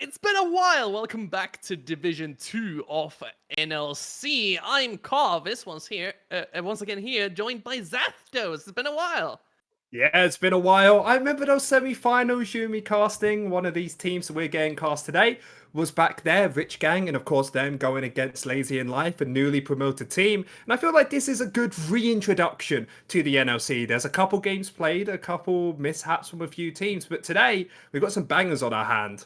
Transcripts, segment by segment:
It's been a while. Welcome back to Division 2 of NLC. I'm Carvis, once again here, joined by Zathdos. It's been a while. Yeah, it's been a while. I remember those semi-finals Yumi casting. One of these teams that we're getting cast today was back there, Rich Gang, and of course them going against Lazy in Life, a newly promoted team. And I feel like this is a good reintroduction to the NLC. There's a couple games played, a couple mishaps from a few teams, but today we've got some bangers on our hand.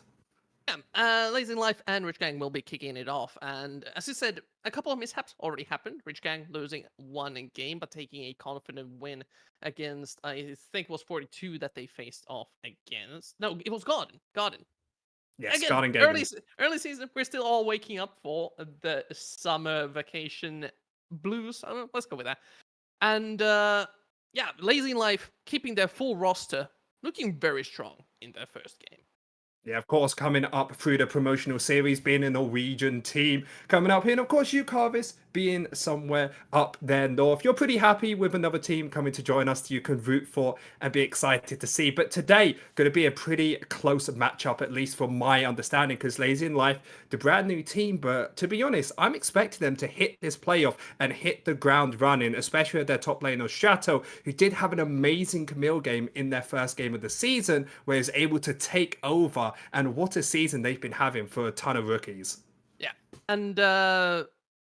Lazy Life and Rich Gang will be kicking it off. And as you said, a couple of mishaps already happened. Rich Gang losing one in game, but taking a confident win against, I think it was 42 that they faced off against. No, it was Garden. Garden. Yes, Again, Garden early Gaming. early season, we're still all waking up for the summer vacation blues. Let's go with that. And yeah, Lazy Life keeping their full roster, looking very strong in their first game. Yeah, of course, coming up through the promotional series, being a Norwegian team coming up here. And of course, you, Carvis, being somewhere up there north. You're pretty happy with another team coming to join us that you can root for and be excited to see. But today, going to be a pretty close matchup, at least from my understanding, because Lazy in Life, the brand new team. But to be honest, I'm expecting them to hit this playoff and hit the ground running, especially at their top laner, Shato, who did have an amazing Camille game in their first game of the season, where he was able to take over. And what a season they've been having for a ton of rookies. Yeah, and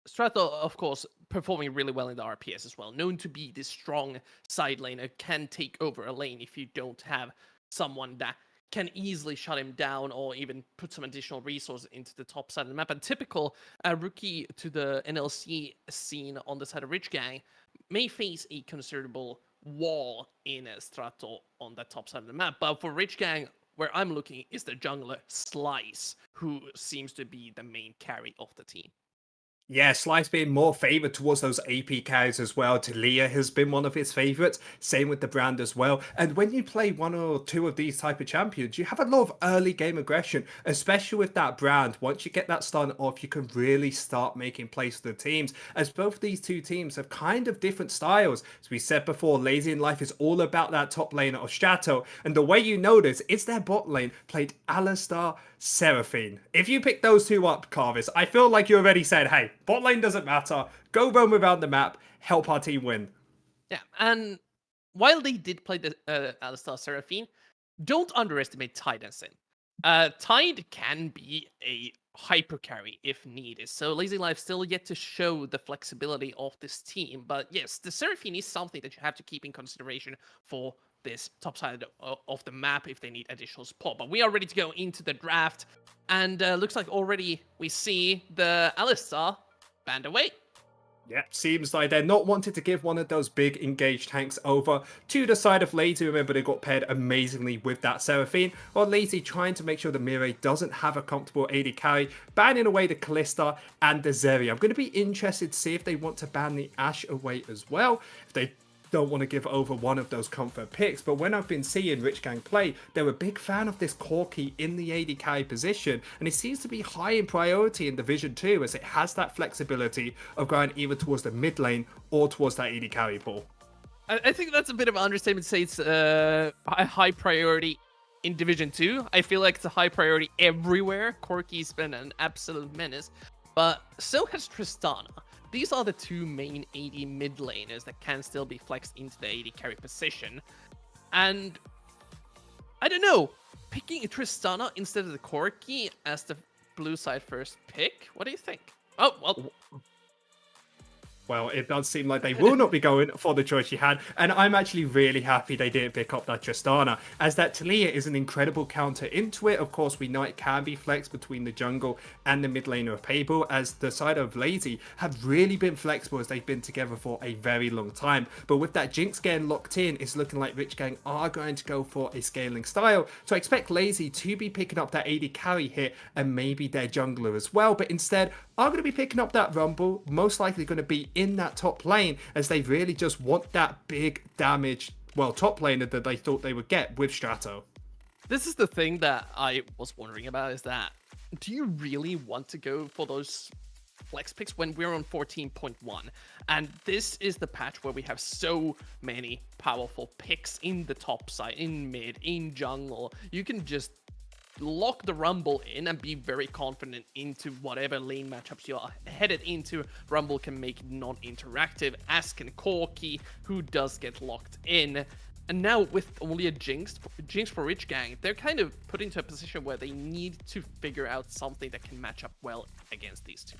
Strato, of course, performing really well in the RPS as well. Known to be this strong side laner, can take over a lane if you don't have someone that can easily shut him down or even put some additional resources into the top side of the map. And typical rookie to the NLC scene on the side of Rich Gang may face a considerable wall in Strato on the top side of the map. But for Rich Gang, where I'm looking is the jungler Slice, who seems to be the main carry of the team. Yeah, Slice being more favoured towards those AP carries as well. Talia has been one of his favourites. Same with the brand as well. And when you play one or two of these type of champions, you have a lot of early game aggression, especially with that brand. Once you get that stun off, you can really start making plays for the teams. As both of these two teams have kind of different styles. As we said before, Lazy in Life is all about that top laner of Shato. And the way you know this is their bot lane played Alistar Seraphine. If you pick those two up, Carvis, I feel like you already said, hey, bot lane doesn't matter. Go roam around the map. Help our team win. Yeah, and while they did play the Alistar Seraphine, don't underestimate Tide and Sin. Tide can be a hyper carry if needed, so Lazy Life still yet to show the flexibility of this team. But yes, the Seraphine is something that you have to keep in consideration for this top side of the map if they need additional support. But we are ready to go into the draft, and looks like already we see the Alistar banned away. Yep, seems like they're not wanting to give one of those big engaged tanks over to the side of Lazy. Remember, they got paired amazingly with that Seraphine. While Lazy trying to make sure the Mireille doesn't have a comfortable AD carry, banning away the Kalista and the Zeri. I'm going to be interested to see if they want to ban the Ashe away as well. If they don't want to give over one of those comfort picks, but when I've been seeing Rich Gang play, they're a big fan of this Corki in the AD carry position, and it seems to be high in priority in Division 2 as it has that flexibility of going either towards the mid lane or towards that AD carry pool. I think that's a bit of an understatement to say it's a high priority in Division 2. I feel like it's a high priority everywhere. Corki's been an absolute menace, but so has Tristana. These are the two main AD mid laners that can still be flexed into the AD carry position. And I don't know, picking Tristana instead of the Corki as the blue side first pick, what do you think? Oh, well. Well, it does seem like they will not be going for the choice you had, and I'm actually really happy they didn't pick up that Tristana, as that Talia is an incredible counter into it. Of course, we know it can be flexed between the jungle and the mid laner of Pable, as the side of Lazy have really been flexible as they've been together for a very long time. But with that Jinx getting locked in, it's looking like Rich Gang are going to go for a scaling style. So I expect Lazy to be picking up that AD carry hit and maybe their jungler as well, but instead are going to be picking up that Rumble, most likely going to be in that top lane, as they really just want that big damage, well, top laner that they thought they would get with Strato. This is the thing that I was wondering about, is that, do you really want to go for those flex picks when we're on 14.1? And this is the patch where we have so many powerful picks in the top side, in mid, in jungle. You can just lock the Rumble in and be very confident into whatever lane matchups you're headed into. Rumble can make non-interactive, as can Corki, who does get locked in. And now with only a Jinx for Rich Gang, they're kind of put into a position where they need to figure out something that can match up well against these two.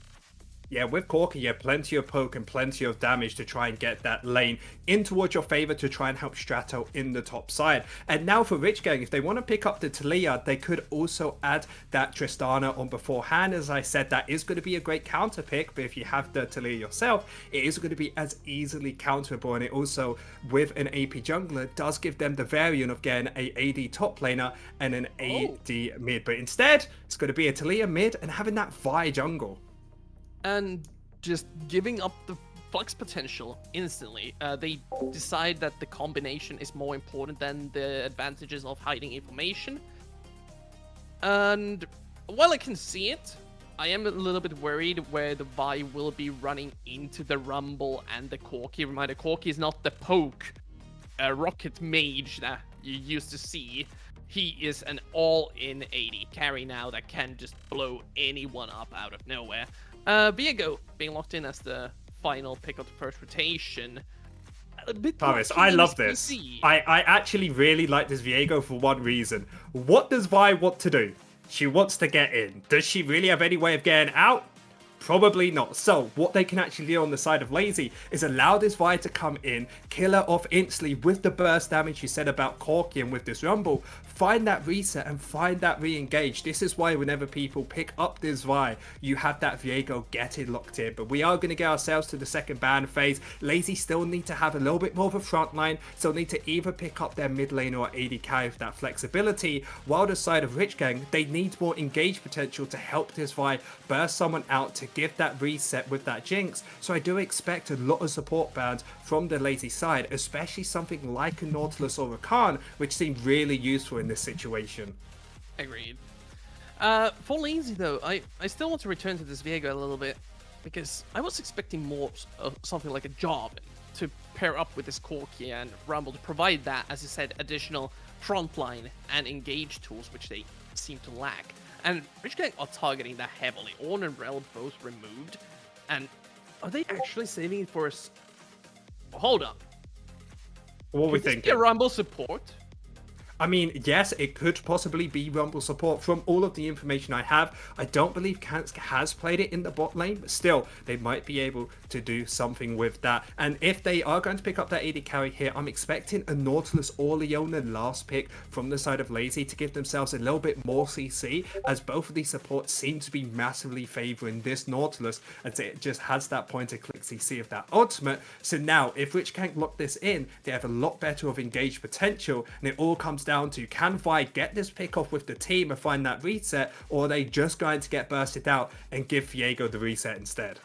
Yeah, with Corki, you have plenty of poke and plenty of damage to try and get that lane in towards your favor to try and help Strato in the top side. And now for Rich Gang, if they want to pick up the Talia, they could also add that Tristana on beforehand. As I said, that is going to be a great counter pick, but if you have the Talia yourself, it is going to be as easily counterable. And it also, with an AP jungler, does give them the variant of getting a AD top laner and an AD mid. But instead, it's going to be a Talia mid and having that Vi jungle. And just giving up the flex potential instantly. They decide that the combination is more important than the advantages of hiding information. And while I can see it, I am a little bit worried where the Vi will be running into the Rumble and the Corki. Reminder, Corki is not the poke rocket mage that you used to see. He is an all-in AD carry now that can just blow anyone up out of nowhere. Viego being locked in as the final pick of the first rotation. Thomas, I love this. I actually really like this Viego for one reason. What does Vi want to do? She wants to get in. Does she really have any way of getting out? Probably not. So what they can actually do on the side of Lazy is allow this Vi to come in, kill her off instantly with the burst damage you said about Corki and with this Rumble. Find that reset and find that re-engage. This is why whenever people pick up this Vi, you have that Viego getting locked in. But we are going to get ourselves to the second ban phase. Lazy still need to have a little bit more of a front line. Still need to either pick up their mid lane or AD carry with that flexibility. While the side of Rich Gang, they need more engage potential to help this Vi burst someone out to give that reset with that Jinx. So I do expect a lot of support bans from the Lazy side, especially something like a Nautilus or a Khan, which seemed really useful in this situation. Agreed. For Lazy though, I still want to return to this Viego a little bit, because I was expecting more something like a job to pair up with this Corki and Rumble to provide that, as you said, additional frontline and engage tools, which they seem to lack. And Rich Gang are targeting that heavily. Ornn and Rel both removed. And are they actually saving it for us? Hold up. What are we thinking? A Rumble support? I mean, yes, it could possibly be Rumble support. From all of the information I have, I don't believe Kansk has played it in the bot lane, but still, they might be able to do something with that. And if they are going to pick up that AD carry here, I'm expecting a Nautilus or Leona last pick from the side of Lazy to give themselves a little bit more CC, as both of these supports seem to be massively favoring this Nautilus, as it just has that point-and-click CC of that ultimate. So now, if Rich Gang lock this in, they have a lot better of engaged potential, and it all comes down to, can Vi get this pick off with the team and find that reset, or are they just going to get bursted out and give Viego the reset instead?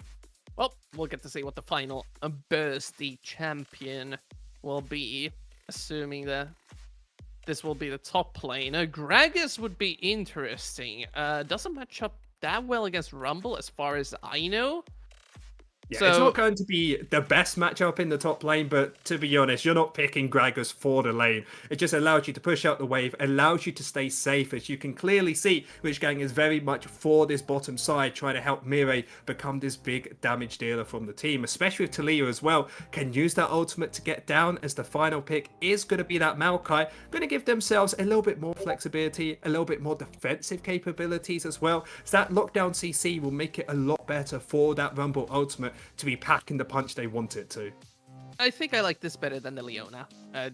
Well, we'll get to see what the final bursty champion will be, assuming that this will be the top laner. Gragas would be interesting. Doesn't match up that well against Rumble as far as I know. Yeah, so, it's not going to be the best matchup in the top lane, but to be honest, you're not picking Gragas for the lane. It just allows you to push out the wave, allows you to stay safe. As you can clearly see, Rich Gang is very much for this bottom side, trying to help Mirei become this big damage dealer from the team, especially with Talia as well. Can use that ultimate to get down, as the final pick is going to be that Maokai. Going to give themselves a little bit more flexibility, a little bit more defensive capabilities as well. So that lockdown CC will make it a lot better for that Rumble ultimate to be packing the punch they want it to. I think I like this better than the Leona.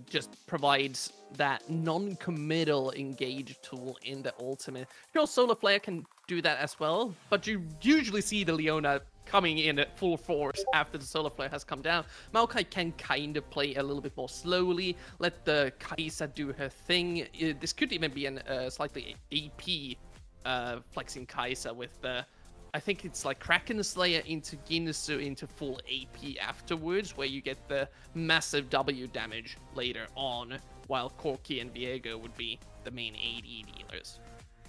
Just provides that non-committal engage tool in the ultimate. Sure, Solar Flare can do that as well, but you usually see the Leona coming in at full force after the Solar Flare has come down. Maokai can kind of play a little bit more slowly, let the Kai'Sa do her thing. This could even be a slightly AP flexing Kai'Sa with the I think it's like Kraken Slayer into Ginsu into full AP afterwards, where you get the massive W damage later on, while Corki and Viego would be the main AD dealers.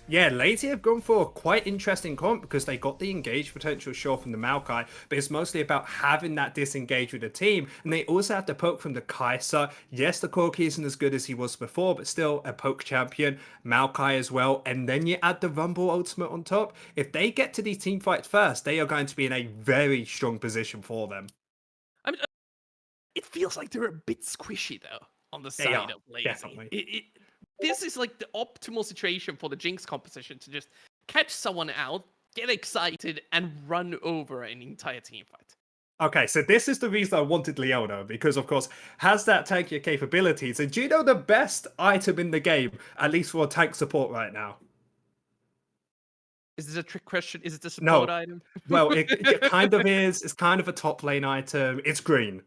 Yeah, Lazy have gone for a quite interesting comp because they got the engage potential sure from the Maokai, but it's mostly about having that disengage with the team. And they also have the poke from the Kai'Sa. Yes, the Corki isn't as good as he was before, but still a poke champion. Maokai as well. And then you add the Rumble ultimate on top. If they get to these team fights first, they are going to be in a very strong position for them. I mean, it feels like they're a bit squishy though on the They side are, of Lazy. definitely. This is like the optimal situation for the Jinx composition to just catch someone out, get excited, and run over an entire team fight. Okay, so this is the reason I wanted Leona, because of course, has that tankier capabilities. And do you know the best item in the game, at least for tank support right now? Is this a trick question? Is it a support No. item? Well, it kind of is. It's kind of a top lane item. It's green.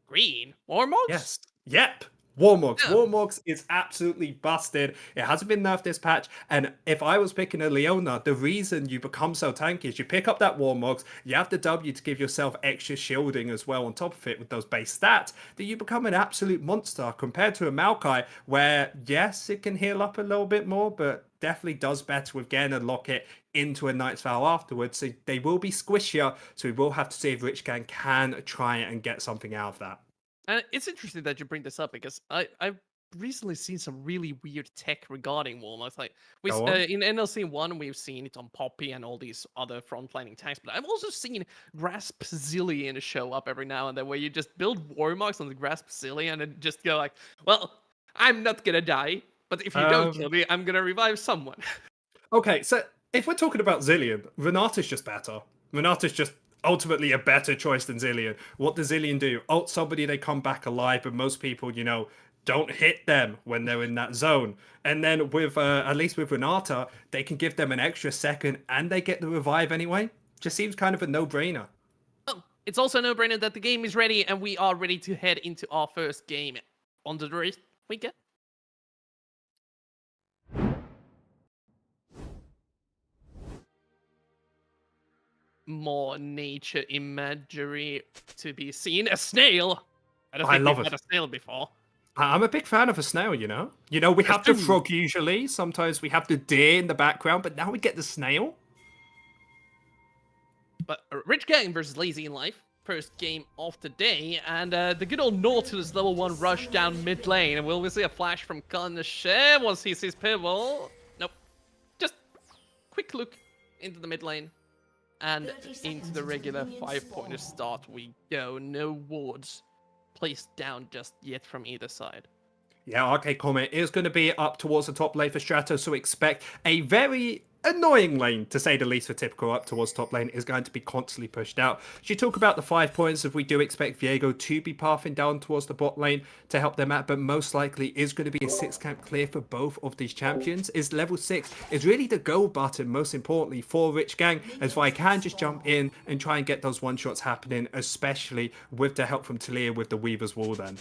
Green? Warmogs? Yes. Yep. Warmogs. Yeah. Warmogs is absolutely busted. It hasn't been nerfed this patch. And if I was picking a Leona, the reason you become so tanky is you pick up that Warmogs, you have the W to give yourself extra shielding as well on top of it with those base stats, that you become an absolute monster compared to a Maokai, where yes, it can heal up a little bit more, but definitely does better with getting a locket into a Knight's Vow afterwards. So they will be squishier, so we will have to see if Rich Gang can try and get something out of that. And it's interesting that you bring this up because I've recently seen some really weird tech regarding Walnuts. Like Go on. in NLC 1, we've seen it on Poppy and all these other frontlining tanks, but I've also seen Grasp Zillion show up every now and then where you just build Warmocks on the Grasp Zillion and just go like, well, I'm not gonna die, but if you don't kill me, I'm gonna revive someone. Okay, so if we're talking about Zillion, Renata's just better. Renata's just ultimately a better choice than Zillion. What does Zillion do? Ult somebody, they come back alive, but most people, don't hit them when they're in that zone. And then with, at least with Renata, they can give them an extra second and they get the revive anyway. Just seems kind of a no-brainer. Oh, it's also a no-brainer that the game is ready and we are ready to head into our first game on the race weekend. More nature imagery to be seen. A snail. I don't think love we've it. had a snail before. I'm a big fan of a snail, we have the frog usually. Sometimes we have the deer in the background, but now we get the snail. But Rich Gang versus Lazy in Life. First game of the day, and the good old Nautilus level 1 rush down mid lane. And will we see a flash from Kanashe once he sees Pibble? Nope. Just quick look into the mid lane. And into the regular 5-pointer start we go. No wards placed down just yet from either side. Yeah, Arcade Comet is going to be up towards the top lane for Strato, so expect a very annoying lane, to say the least, for typical up towards top lane is going to be constantly pushed out. Should talk about the 5 points if we do expect Viego to be pathing down towards the bot lane to help them out, but most likely is going to be a 6 camp clear for both of these champions. Is level 6 is really the go button, most importantly, for Rich Gang, as I can just jump in and try and get those one-shots happening, especially with the help from Talia with the Weaver's Wall then.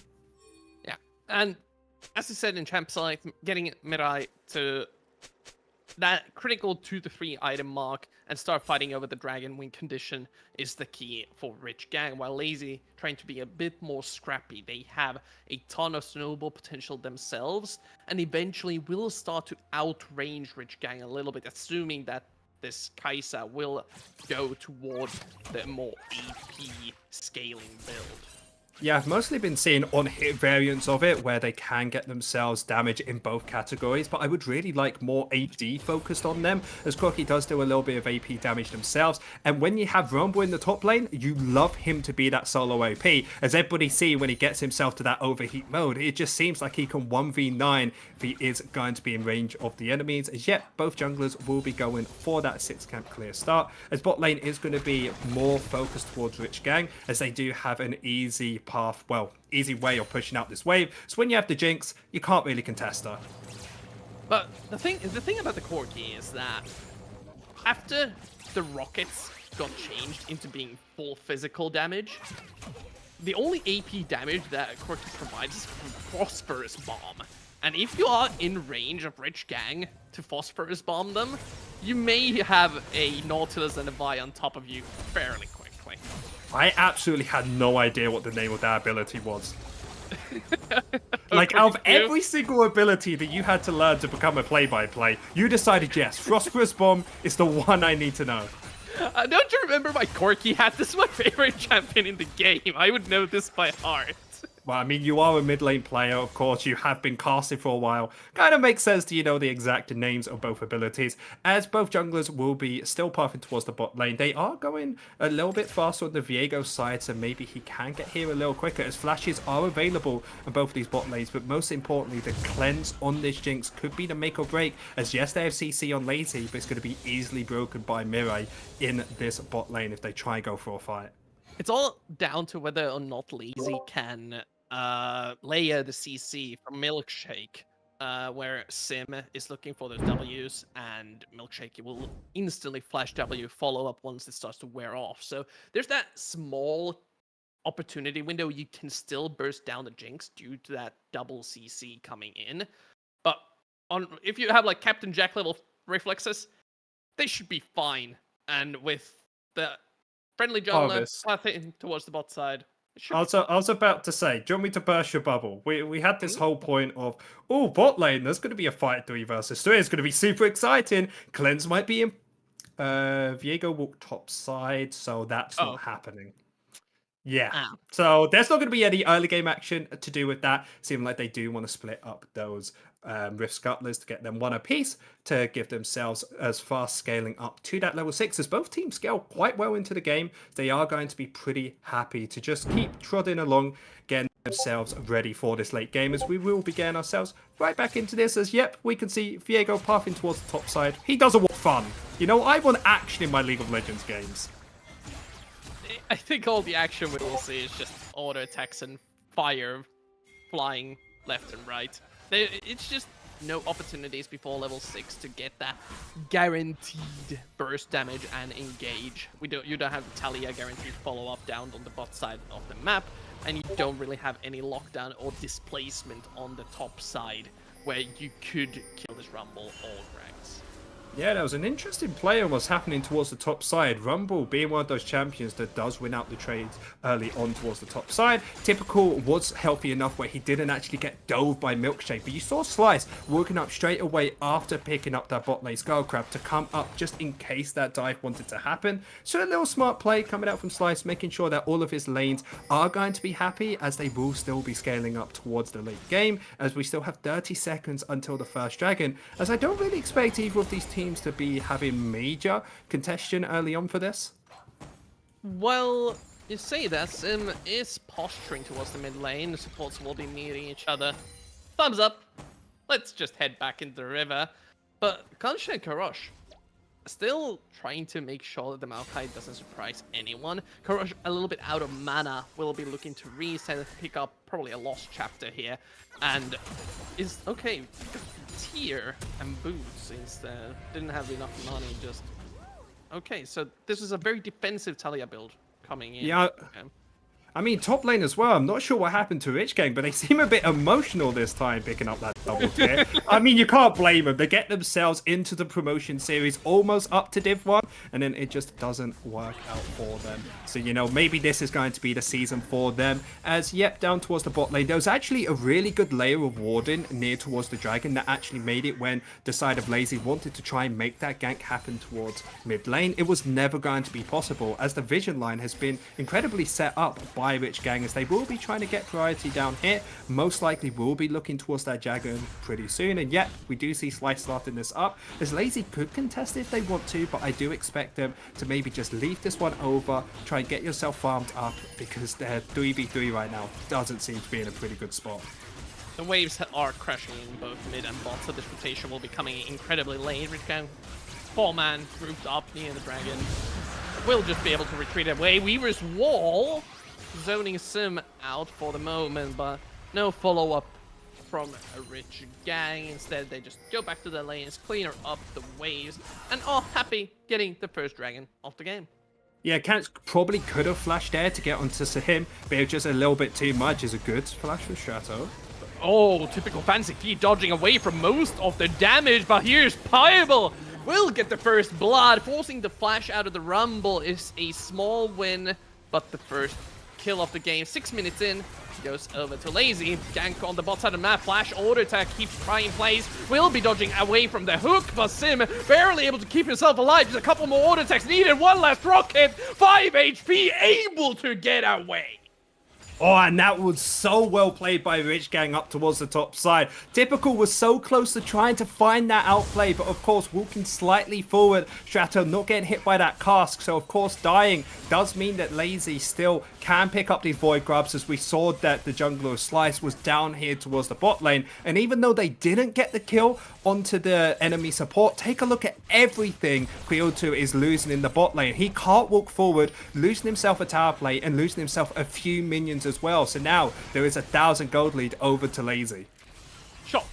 Yeah, and as I said in Champ Select, getting Mirai to that critical 2 to 3 item mark and start fighting over the dragon win condition is the key for Rich Gang. While Lazy trying to be a bit more scrappy, they have a ton of snowball potential themselves and eventually will start to outrange Rich Gang a little bit, assuming that this Kai'Sa will go towards the more AP scaling build. Yeah, I've mostly been seeing on-hit variants of it where they can get themselves damage in both categories, but I would really like more AD focused on them, as Corki does do a little bit of AP damage themselves. And when you have Rumble in the top lane, you love him to be that solo AP. As everybody see when he gets himself to that overheat mode, it just seems like he can 1v9 if he is going to be in range of the enemies. As yet, both junglers will be going for that 6 camp clear start, as bot lane is going to be more focused towards Rich Gang, as they do have an easy path, easy way of pushing out this wave. So when you have the Jinx, you can't really contest her. But the thing about the Corki is that after the rockets got changed into being full physical damage, the only AP damage that Corki provides is from Phosphorus Bomb. And if you are in range of Rich Gang to Phosphorus Bomb them, you may have a Nautilus and a Vi on top of you fairly quickly. I absolutely had no idea what the name of that ability was. Like, out of every single ability that you had to learn to become a play-by-play, you decided, yes, Phosphorus Bomb is the one I need to know. Don't you remember my Corki hat? This is my favorite champion in the game. I would know this by heart. Well, I mean, you are a mid lane player, of course. You have been casting for a while. Kind of makes sense to you know the exact names of both abilities, as both junglers will be still pathing towards the bot lane. They are going a little bit faster on the Viego side, so maybe he can get here a little quicker, as flashes are available on both of these bot lanes. But most importantly, the cleanse on this Jinx could be the make or break, as yes, they have CC on Lazy, but it's going to be easily broken by Mirai in this bot lane if they try and go for a fight. It's all down to whether or not Lazy can layer the CC from Milkshake, where Sim is looking for those Ws, and Milkshake will instantly flash W follow up once it starts to wear off. So there's that small opportunity window. You can still burst down the Jinx due to that double CC coming in. But if you have like Captain Jack level reflexes, they should be fine. And with the friendly jungler pathing towards the bot side. I was about to say, do you want me to burst your bubble? We had this whole point of, oh, bot lane, there's going to be a fight 3 versus 3. It's going to be super exciting. Cleanse might be in. Viego walk top side, so that's not happening. Yeah. So there's not going to be any early game action to do with that. Seeming like they do want to split up those Rift Scuttlers to get them one apiece to give themselves as fast scaling up to that level 6, as both teams scale quite well into the game. They are going to be pretty happy to just keep trotting along, getting themselves ready for this late game, as we will be getting ourselves right back into this, as yep, we can see Viego pathing towards the top side. He doesn't want fun. You know, I want action in my League of Legends games. I think all the action we will see is just auto attacks and fire flying left and right. It's just no opportunities before level 6 to get that guaranteed burst damage and engage. You don't have the Talia guaranteed follow-up down on the bot side of the map, and you don't really have any lockdown or displacement on the top side where you could kill this Rumble or Gragas. Yeah, that was an interesting play on what's happening towards the top side. Rumble being one of those champions that does win out the trades early on towards the top side. Typical was healthy enough where he didn't actually get dove by Milkshake, but you saw Slice working up straight away after picking up that bot lane Skullcrab to come up just in case that dive wanted to happen. So a little smart play coming out from Slice, making sure that all of his lanes are going to be happy, as they will still be scaling up towards the late game, as we still have 30 seconds until the first dragon, as I don't really expect either of these teams to be having major contention early on for this. Well, you say that Sim is posturing towards the mid lane. The supports will be meeting each other. Thumbs up. Let's just head back into the river. But Kansha and Karosh still trying to make sure that the Maokai doesn't surprise anyone. Karosh, a little bit out of mana, will be looking to reset and pick up probably a lost chapter here. And is okay. Tier and boots instead. Didn't have enough money, just okay. So this is a very defensive Talia build coming in. Yeah. Okay. I mean, top lane as well. I'm not sure what happened to Rich Gang, but they seem a bit emotional this time picking up that double tier. I mean, you can't blame them. They get themselves into the promotion series almost up to Div 1, and then it just doesn't work out for them. So, you know, maybe this is going to be the season for them. As, yep, down towards the bot lane, there was actually a really good layer of Warden near towards the Dragon that actually made it when the side of Lazy wanted to try and make that gank happen towards mid lane. It was never going to be possible, as the vision line has been incredibly set up by Rich Gang, as they will be trying to get priority down here. Most likely will be looking towards that dragon pretty soon, and yet we do see Slice starting this up, as Lazy could contest if they want to, but I do expect them to maybe just leave this one over, try and get yourself farmed up, because their 3v3 right now doesn't seem to be in a pretty good spot. The waves are crashing in both mid and bot, so this rotation will be coming incredibly late. Rich Gang, 4-man grouped up near the dragon, will just be able to retreat away. Weaver's Wall zoning Sim out for the moment, but no follow-up from a Rich Gang. Instead, they just go back to their lanes, cleaner up the waves, and are happy getting the first dragon off the game. Yeah, Kant probably could have flashed there to get onto him, but it was just a little bit too much. Is a good flash from Strato. Oh, typical Fancy Feet dodging away from most of the damage, but here's Piable. Will get the first blood. Forcing the flash out of the Rumble is a small win, but the first kill of the game. 6 minutes in, goes over to Lazy. Gank on the bot side of the map. Flash auto attack keeps trying plays. Will be dodging away from the hook, but Sim barely able to keep himself alive. Just a couple more auto attacks needed. One last rocket. 5 HP, able to get away. Oh, and that was so well played by Rich Gang up towards the top side. Typical was so close to trying to find that outplay, but of course walking slightly forward. Strato not getting hit by that cask, so of course dying does mean that Lazy still can pick up these Void Grubs, as we saw that the jungler of Slice was down here towards the bot lane. And even though they didn't get the kill onto the enemy support, take a look at everything Kyoto is losing in the bot lane. He can't walk forward, losing himself a tower play and losing himself a few minions as well. So now there is 1,000 gold lead over to Lazy. Sure.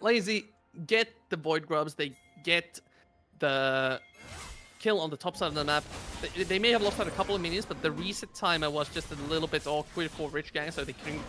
Lazy get the Void Grubs. They get the kill on the top side of the map. They may have lost out a couple of minions, but the reset timer was just a little bit awkward for Rich Gang, so they couldn't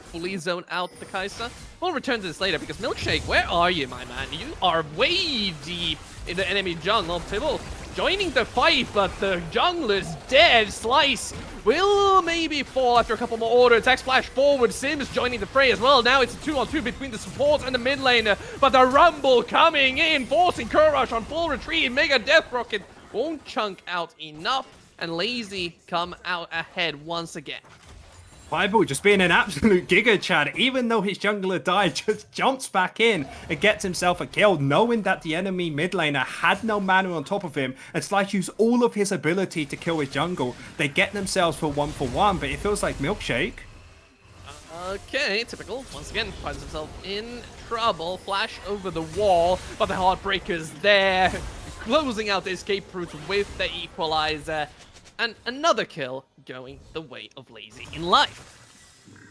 fully zone out the Kai'Sa. We'll return to this later, because Milkshake, where are you, my man? You are way deep in the enemy jungle. Tibble joining the fight, but the jungler's dead. Slice will maybe fall after a couple more auto attacks. Flash forward, Sims joining the fray as well. Now it's a 2-on-2 between the supports and the mid laner, but the Rumble coming in, forcing Courage on full retreat. Mega Death Rocket won't chunk out enough, and Lazy come out ahead once again. Bible just being an absolute giga chad, even though his jungler died, just jumps back in and gets himself a kill, knowing that the enemy mid laner had no mana on top of him, and Slice used all of his ability to kill his jungle. They get themselves for 1-for-1, but it feels like Milkshake. Okay, typical. Once again, finds himself in trouble. Flash over the wall, but the Heartbreaker's there, closing out the escape route with the equalizer. And another kill going the way of Lazy in life.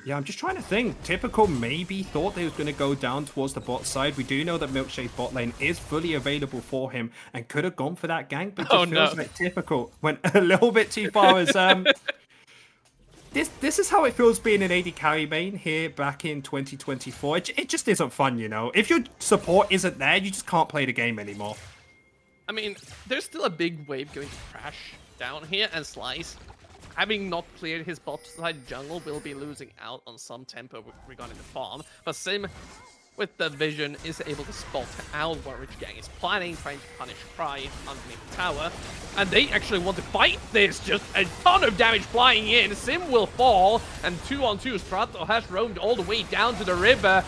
Yeah, I'm just trying to think. Typical maybe thought they was going to go down towards the bot side. We do know that Milkshake's bot lane is fully available for him and could have gone for that gank, but it feels like Typical went a little bit too far. As This is how it feels being an AD carry main here back in 2024. It just isn't fun, you know. If your support isn't there, you just can't play the game anymore. I mean, there's still a big wave going to crash down here, and Slice, having not cleared his bot side jungle, will be losing out on some tempo regarding the farm. But Sim, with the vision, is able to spot out what Rich Gang is planning, trying to punish Cry underneath the tower. And they actually want to fight this. Just a ton of damage flying in. Sim will fall, and 2-on-2 Strato has roamed all the way down to the river.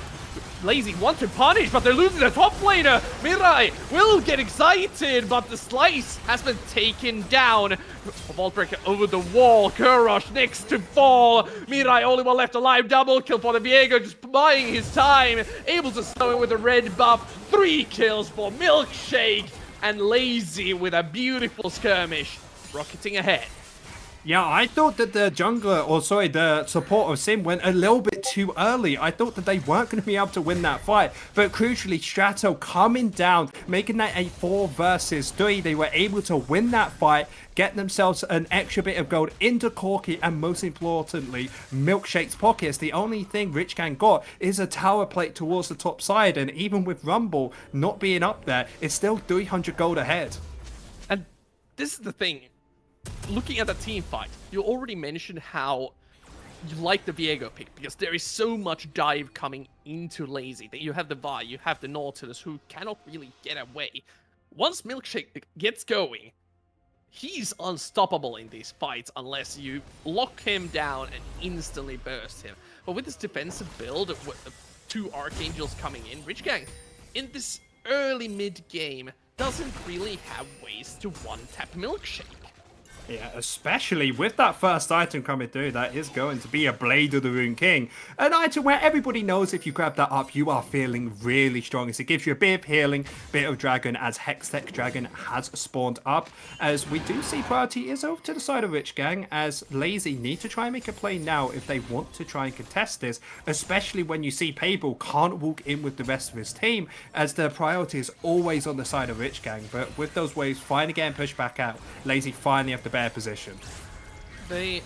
Lazy want to punish, but they're losing the top laner. Mirai will get excited, but the Slice has been taken down. Vaultbreaker over the wall. Kurosh next to fall. Mirai only one left alive. Double kill for the Viego, just buying his time. Able to slow him with a red buff. 3 kills for Milkshake. And Lazy with a beautiful skirmish, rocketing ahead. Yeah, I thought that the jungler, or sorry, the support of Sim went a little bit too early. I thought that they weren't going to be able to win that fight. But crucially, Strato coming down, making that a 4 versus 3. They were able to win that fight, get themselves an extra bit of gold into Corki, and most importantly, Milkshake's pockets. The only thing Rich Gang got is a tower plate towards the top side. And even with Rumble not being up there, it's still 300 gold ahead. And this is the thing. Looking at the team fight, you already mentioned how you like the Viego pick, because there is so much dive coming into Lazy. That you have the Vi, you have the Nautilus, who cannot really get away. Once Milkshake gets going, he's unstoppable in these fights unless you lock him down and instantly burst him. But with this defensive build, with 2 Archangels coming in, Rich Gang, in this early mid-game, doesn't really have ways to one-tap Milkshake. Yeah, especially with that first item coming through, that is going to be a Blade of the Rune King. An item where everybody knows if you grab that up, you are feeling really strong. As it gives you a bit of healing, bit of dragon, as Hextech Dragon has spawned up. As we do see priority is over to the side of Rich Gang, as Lazy need to try and make a play now if they want to try and contest this, especially when you see Pable can't walk in with the rest of his team, as the priority is always on the side of Rich Gang. But with those waves finally getting pushed back out, Lazy finally have to bear position. They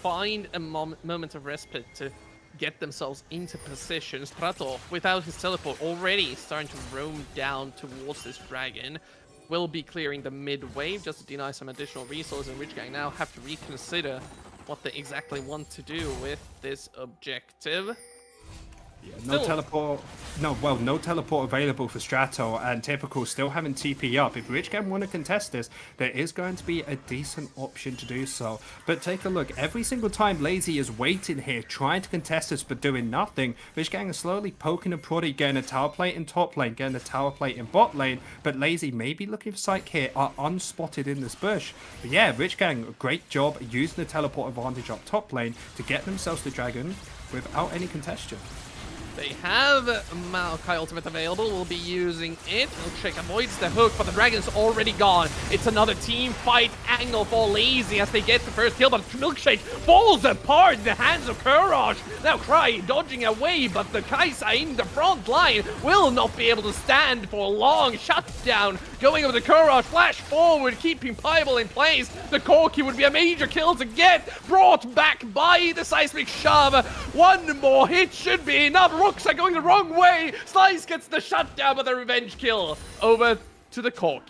find a moment of respite to get themselves into position. Strato, without his teleport, already starting to roam down towards this dragon. Will be clearing the mid wave just to deny some additional resources, and Rich Gang now have to reconsider what they exactly want to do with this objective. Yeah, no teleport. No teleport available for Strato, and Typical still having TP up. If Rich Gang want to contest this, there is going to be a decent option to do so. But take a look. Every single time Lazy is waiting here, trying to contest this, but doing nothing, Rich Gang is slowly poking and prodding, getting a tower plate in top lane, getting a tower plate in bot lane. But Lazy may be looking for Psych here, are unspotted in this bush. But yeah, Rich Gang, a great job using the teleport advantage up top lane to get themselves the dragon without any contestation. They have Maokai Ultimate available, will be using it. Milkshake avoids the hook, but the dragon's already gone. It's another team fight angle for Lazy as they get the first kill, but Milkshake falls apart in the hands of Courage. Now Cry dodging away, but the Kaisa in the front line will not be able to stand for long. Shutdown going over the Courage, flash forward, keeping Piebald in place. The Corki would be a major kill to get, brought back by the seismic shove. One more hit should be enough. Rooks are going the wrong way. Slice gets the shutdown, but the revenge kill over to the Corki.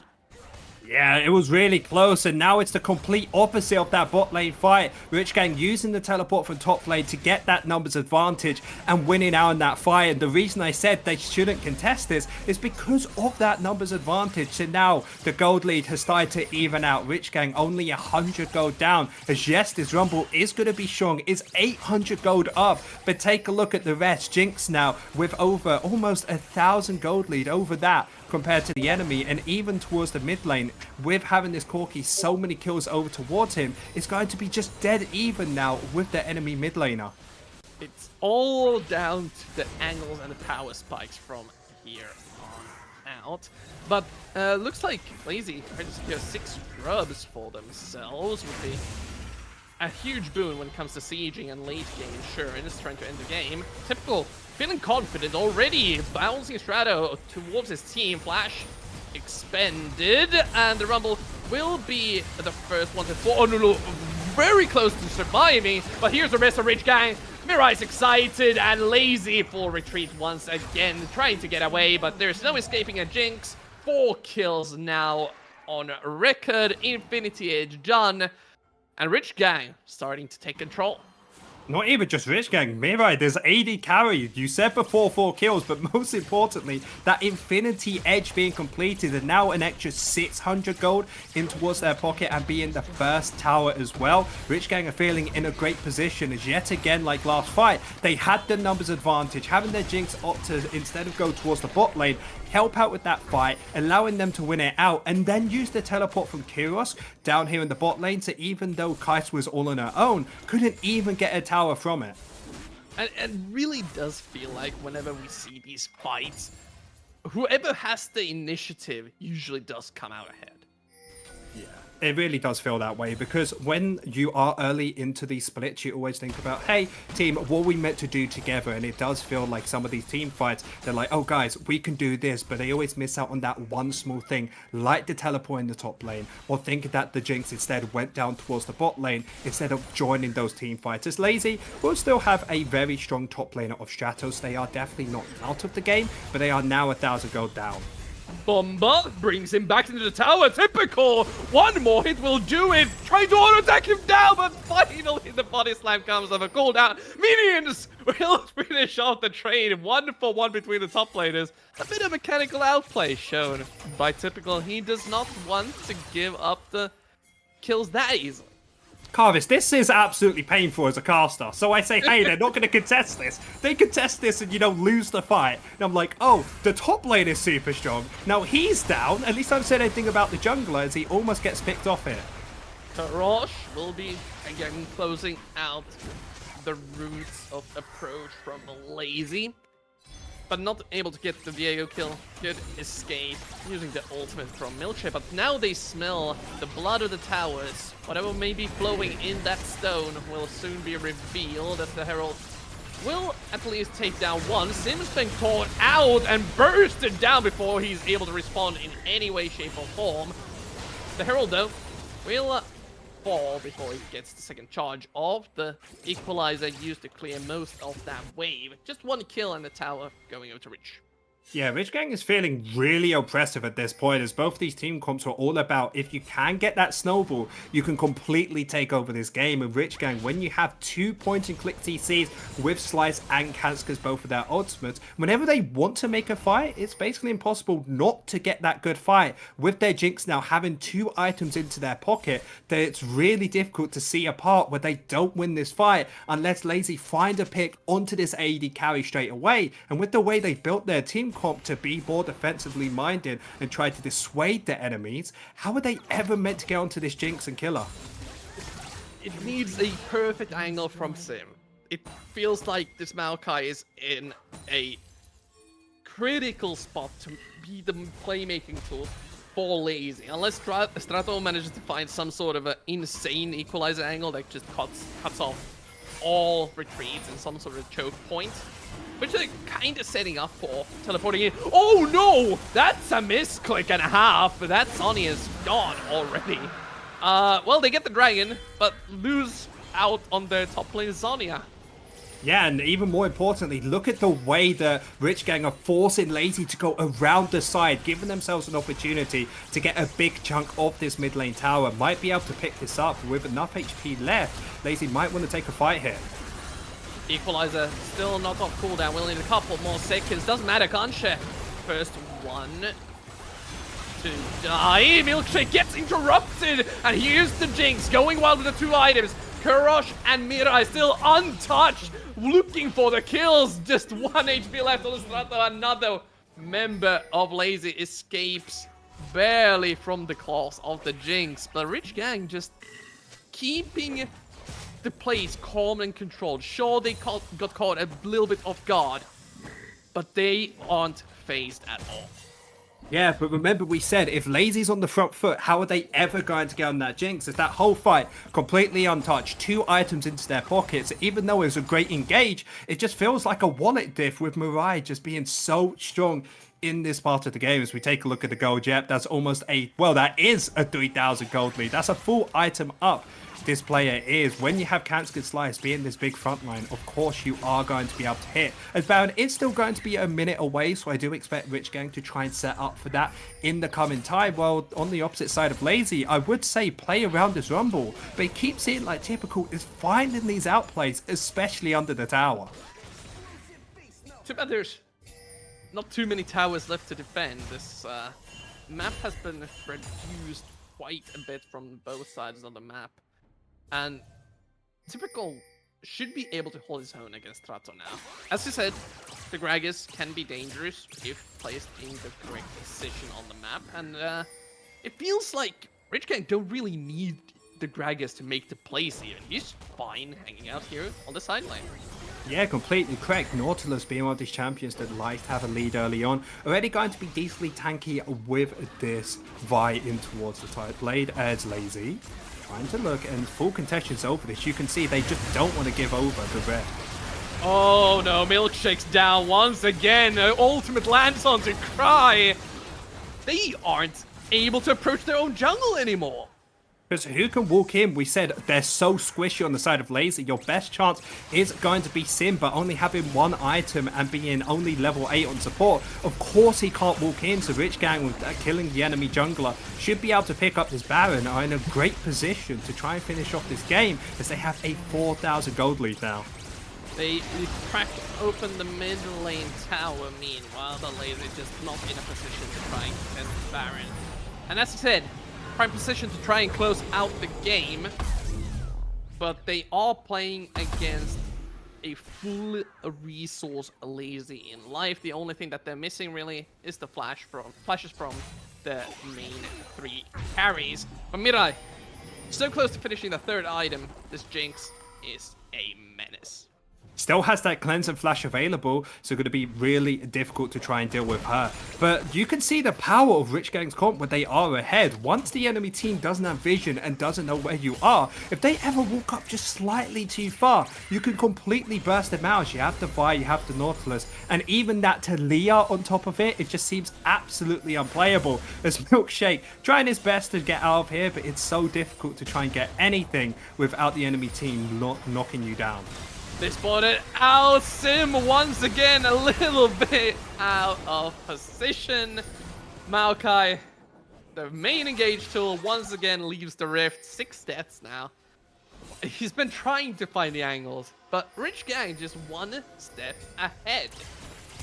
Yeah, it was really close, and now it's the complete opposite of that bot lane fight. Rich Gang using the teleport from top lane to get that numbers advantage and winning out in that fight. And the reason I said they shouldn't contest this is because of that numbers advantage. So now the gold lead has started to even out. Rich Gang only 100 gold down, as yes, this rumble is going to be strong, is 800 gold up. But take a look at the rest. Jinx now with over almost 1,000 gold lead over that compared to the enemy, and even towards the mid lane, with having this Corki so many kills over towards him, it's going to be just dead even now with the enemy mid laner. It's all down to the angles and the power spikes from here on out. But looks like Lazy trying to secure 6 scrubs for themselves would be a huge boon when it comes to sieging and late game insurance, trying to end the game. Typical feeling confident already, bouncing Strato towards his team. Flash expended, and the Rumble will be the first one to fall. Oh no, very close to surviving, but here's the rest of Rich Gang. Mirai's excited, and Lazy full retreat once again, trying to get away, but there's no escaping a Jinx. 4 kills now on record, Infinity Edge done, and Rich Gang starting to take control. Not even just Rich Gang, Mirai, there's AD carry. You said before 4 kills, but most importantly, that Infinity Edge being completed, and now an extra 600 gold in towards their pocket and being the first tower as well. Rich Gang are feeling in a great position, as yet again, like last fight, they had the numbers advantage, having their Jinx opt to, instead of go towards the bot lane, help out with that fight, allowing them to win it out, and then use the teleport from Kyros down here in the bot lane, so even though Kais was all on her own, couldn't even get a tower from it. And it really does feel like whenever we see these fights, whoever has the initiative usually does come out ahead. Yeah, it really does feel that way, because when you are early into these splits, you always think about, hey, team, what are we meant to do together? And it does feel like some of these team fights, they're like, oh, guys, we can do this, but they always miss out on that one small thing, like the teleport in the top lane, or think that the Jinx instead went down towards the bot lane instead of joining those team fights. As Lazy will still have a very strong top laner of Stratos. They are definitely not out of the game, but they are now 1,000 gold down. Bomba brings him back into the tower. Typical. One more hit will do it. Trying to auto-attack him down, but finally the body slam comes of a cooldown. Minions will finish off the trade. 1-for-1 between the top laners. A bit of mechanical outplay shown by Typical. He does not want to give up the kills that easily. Carvis, this is absolutely painful as a caster. So I say, hey, they're not going to contest this. They contest this and, lose the fight. And I'm like, oh, the top lane is super strong. Now he's down. At least I haven't said anything about the jungler, as he almost gets picked off here. Karosh will be, again, closing out the routes of approach from Lazy, but not able to get the Viego kill. Good escape using the ultimate from Milkshake, but now they smell the blood of the towers. Whatever may be flowing in that stone will soon be revealed, as the Herald will at least take down one. Sims being caught out and bursted down before he's able to respond in any way, shape, or form. The Herald, though, will fall before he gets the second charge of the equalizer used to clear most of that wave. Just 1 kill and the tower going over to Rich. Yeah, Rich Gang is feeling really oppressive at this point, as both these team comps are all about if you can get that snowball, you can completely take over this game. And Rich Gang, when you have 2 point-and-click TCs with Slice and Kanska's both of their ultimates, whenever they want to make a fight, it's basically impossible not to get that good fight. With their Jinx now having 2 items into their pocket, that it's really difficult to see a part where they don't win this fight unless Lazy find a pick onto this AD carry straight away. And with the way they built their team comp to be more defensively minded and try to dissuade their enemies, how are they ever meant to get onto this Jinx and kill her? It needs a perfect angle from Sim. It feels like this Maokai is in a critical spot to be the playmaking tool for Lazy. Unless Strato manages to find some sort of an insane equalizer angle that just cuts off all retreats and some sort of choke point, which they're kind of setting up for, teleporting in. Oh no! That's a misclick and a half. That Sonny is gone already. Well, they get the dragon, but lose out on their top lane Zonia. Yeah, and even more importantly, look at the way that Rich Gang are forcing Lazy to go around the side, giving themselves an opportunity to get a big chunk of this mid lane tower. Might be able to pick this up with enough HP left. Lazy might want to take a fight here. Equalizer still not off cooldown. We'll need a couple more seconds. Doesn't matter, Gunshare. First one to die. Milkshake gets interrupted, and here's the Jinx going wild with the 2 items. Kurosh and Mirai still untouched, looking for the kills. Just 1 HP left on the Strato. Another member of Lazy escapes barely from the claws of the Jinx. But Rich Gang just keeping the place calm and controlled. Sure, they got caught a little bit off guard, but they aren't phased at all. Yeah, but remember we said if Lazy's on the front foot, how are they ever going to get on that Jinx? It's that whole fight completely untouched, 2 items into their pockets. Even though it was a great engage, it just feels like a wallet diff with Mirai just being so strong in this part of the game. As we take a look at the gold, yep, that's almost that is a 3,000 gold lead. That's a full item up. This player is, when you have Kanska Slice being this big front line, of course you are going to be able to hit. As Baron is still going to be a minute away, so I do expect Rich Gang to try and set up for that in the coming time. Well, on the opposite side of Lazy, I would say play around this rumble, but it keeps seeing like Typical is finding these outplays, especially under the tower. Too bad there's not too many towers left to defend. This map has been reduced quite a bit from both sides of the map. And Typical should be able to hold his own against Strato now. As you said, the Gragas can be dangerous if placed in the correct position on the map. And it feels like Rich Gang don't really need the Gragas to make the plays even. He's fine hanging out here on the sideline. Yeah, completely correct. Nautilus being one of these champions that likes to have a lead early on. Already going to be decently tanky with this Vi in towards the top blade as Lazy. Trying to look, and full contention's over this. You can see they just don't want to give over the red. Oh no, Milkshake's down once again. Ultimate lands onto Cry. They aren't able to approach their own jungle anymore. Because who can walk in? We said they're so squishy on the side of Lazy. Your best chance is going to be Sim, but only having 1 item and being only level 8 on support. Of course he can't walk in, so Rich Gang with killing the enemy jungler should be able to pick up this Baron, are in a great position to try and finish off this game as they have a 4,000 gold lead now. They cracked open the mid lane tower, meanwhile the Lazy just not in a position to try and defend the Baron. And as I said, prime position to try and close out the game, but they are playing against a full resource Lazy in life. The only thing that they're missing really is the flashes from the main 3 carries. But Mirai, so close to finishing the 3rd item. This Jinx is a menace. Still has that cleanse and flash available, so going to be really difficult to try and deal with her. But you can see the power of Rich Gang's comp when they are ahead. Once the enemy team doesn't have vision and doesn't know where you are, if they ever walk up just slightly too far, you can completely burst them out. You have the Vi, you have the Nautilus, and even that Talia on top of it, it just seems absolutely unplayable. As Milkshake trying his best to get out of here, but it's so difficult to try and get anything without the enemy team knocking you down. They spotted out. Sim once again a little bit out of position. Maokai, the main engage tool, once again leaves the rift. 6 deaths now. He's been trying to find the angles, but Rich Gang just 1 step ahead.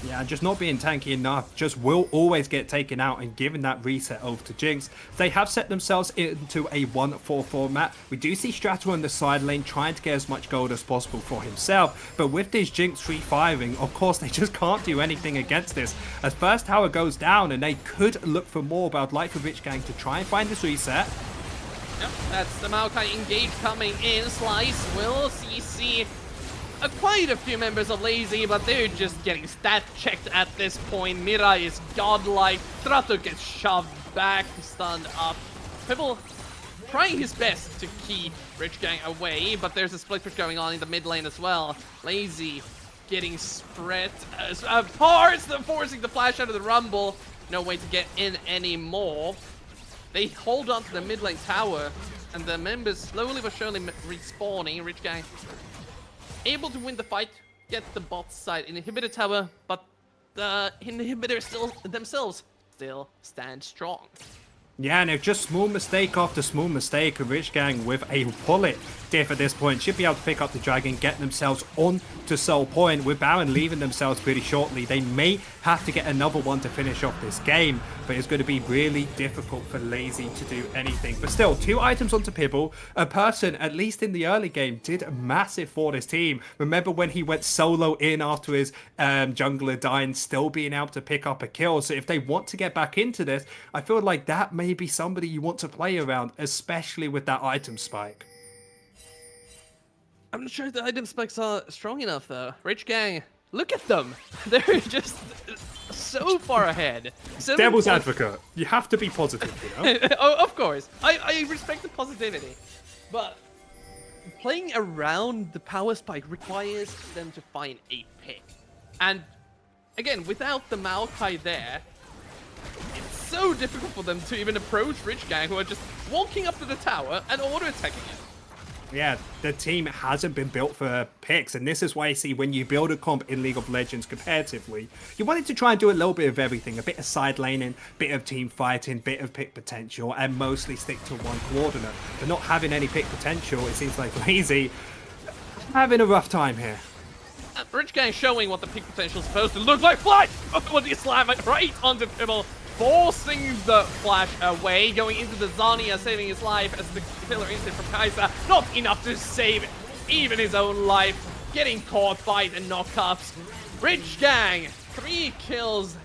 Yeah, just not being tanky enough, just will always get taken out and given that reset over to Jinx. They have set themselves into a 1-4-4 map. We do see Strato on the side lane trying to get as much gold as possible for himself, but with this Jinx free firing, of course they just can't do anything against this. As first tower goes down and they could look for more, but I'd like for Rich Gang to try and find this reset. Yep, that's the Maokai engage coming in. Slice will CC quite a few members of Lazy, but they're just getting stat checked at this point. Mirai is godlike. Strato gets shoved back, stunned up. Pibble trying his best to keep Rich Gang away, but there's a split push going on in the mid lane as well. Lazy getting spread apart, forcing the flash out of the rumble. No way to get in anymore. They hold on to the mid lane tower, and the members slowly but surely respawning. Rich Gang able to win the fight, get the bot side inhibitor tower, but the inhibitors themselves still stand strong. Yeah, and if just small mistake after small mistake, Rich Gang with a bullet diff at this point should be able to pick up the dragon, get themselves on to Soul Point. With Baron leaving themselves pretty shortly, they may have to get another one to finish off this game, but it's going to be really difficult for Lazy to do anything. But still, 2 items onto Pibble, a person, at least in the early game, did massive for this team. Remember when he went solo in after his jungler dying, still being able to pick up a kill. So if they want to get back into this, I feel like that may be somebody you want to play around, especially with that item spike. I'm not sure if the item spikes are strong enough though. Rich Gang, look at them. They're just so far ahead. Devil's advocate. You have to be positive, you know? Oh, of course. I respect the positivity. But playing around the power spike requires them to find a pick. And again, without the Maokai there, it's so difficult for them to even approach Rich Gang, who are just walking up to the tower and auto-attacking it. Yeah, the team hasn't been built for picks, and this is why I see when you build a comp in League of Legends comparatively, you wanted to try and do a little bit of everything, a bit of side laning, bit of team fighting, bit of pick potential, and mostly stick to one coordinate. But not having any pick potential, it seems like Lazy having a rough time here. Rich Gang showing what the pick potential is supposed to look like. Flash! What do you slam it right onto Pibble, forcing the flash away, going into the Zarya, saving his life as the killer instinct from Kai'Sa. Not enough to save even his own life. Getting caught by the knockups. Rich Gang, 3 kills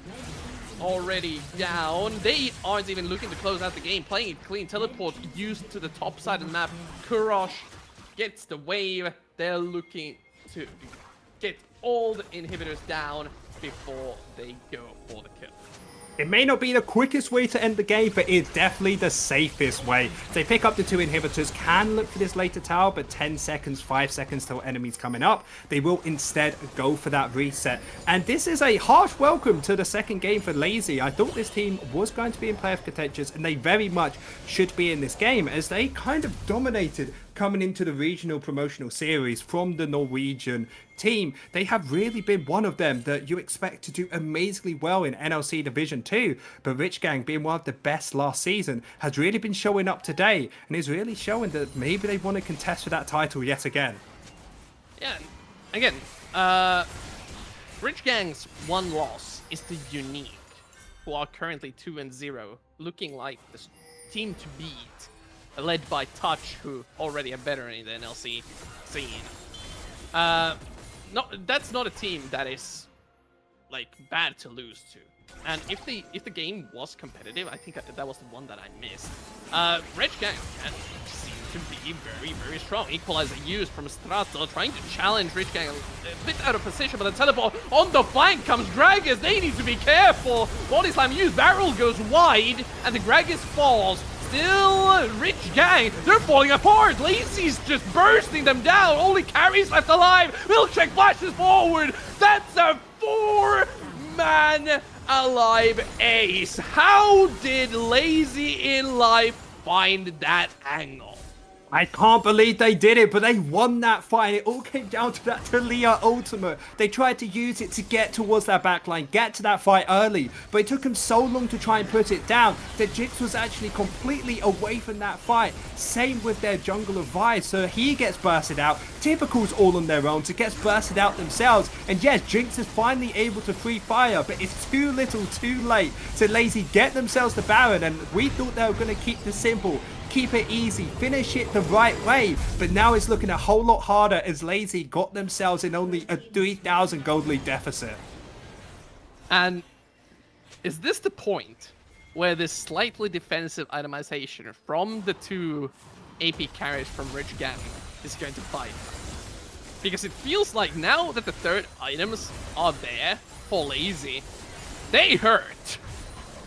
already down. They aren't even looking to close out the game. Playing it clean. Teleport used to the top side of the map. Kurosh gets the wave. They're looking to get all the inhibitors down before they go for the kill. It may not be the quickest way to end the game, but it's definitely the safest way. If they pick up the 2 inhibitors, can look for this later tower, but 10 seconds, 5 seconds till enemies coming up. They will instead go for that reset. And this is a harsh welcome to the second game for Lazy. I thought this team was going to be in playoff contentions, and they very much should be in this game, as they kind of dominated coming into the regional promotional series from the Norwegian team. They have really been one of them that you expect to do amazingly well in NLC Division 2, but Rich Gang, being one of the best last season, has really been showing up today and is really showing that maybe they want to contest for that title yet again. Yeah, again, Rich Gang's one loss is the Unique, who are currently 2-0, looking like the team to beat, led by Touch, who already are better in the NLC scene. No, that's not a team that is like bad to lose to. And if the game was competitive, I think that was the one that I missed. Rich Gang seem to be very, very strong. Equalizer used from Strato, trying to challenge Rich Gang a bit out of position, but the teleport on the flank comes Gragas. They need to be careful. Body slam used, barrel goes wide, and the Gragas falls. Still, Rich Gang, they're falling apart. Lazy's just bursting them down. Only carries left alive. Milkshake flashes forward. That's a 4-man alive ace. How did Lazy in life find that angle? I can't believe they did it, but they won that fight. It all came down to that Talia ultimate. They tried to use it to get towards that backline, get to that fight early, but it took them so long to try and put it down that Jinx was actually completely away from that fight. Same with their jungler Vi, so he gets bursted out. Typical's all on their own, so gets bursted out themselves. And yes, Jinx is finally able to free fire, but it's too little, too late. So Lazy get themselves the Baron, and we thought they were going to keep this simple. Keep it easy, finish it the right way, but now it's looking a whole lot harder as Lazy got themselves in only a 3,000 gold lead deficit. And is this the point where this slightly defensive itemization from the two AP carries from Rich Gang is going to bite? Because it feels like now that the third items are there for Lazy, they hurt.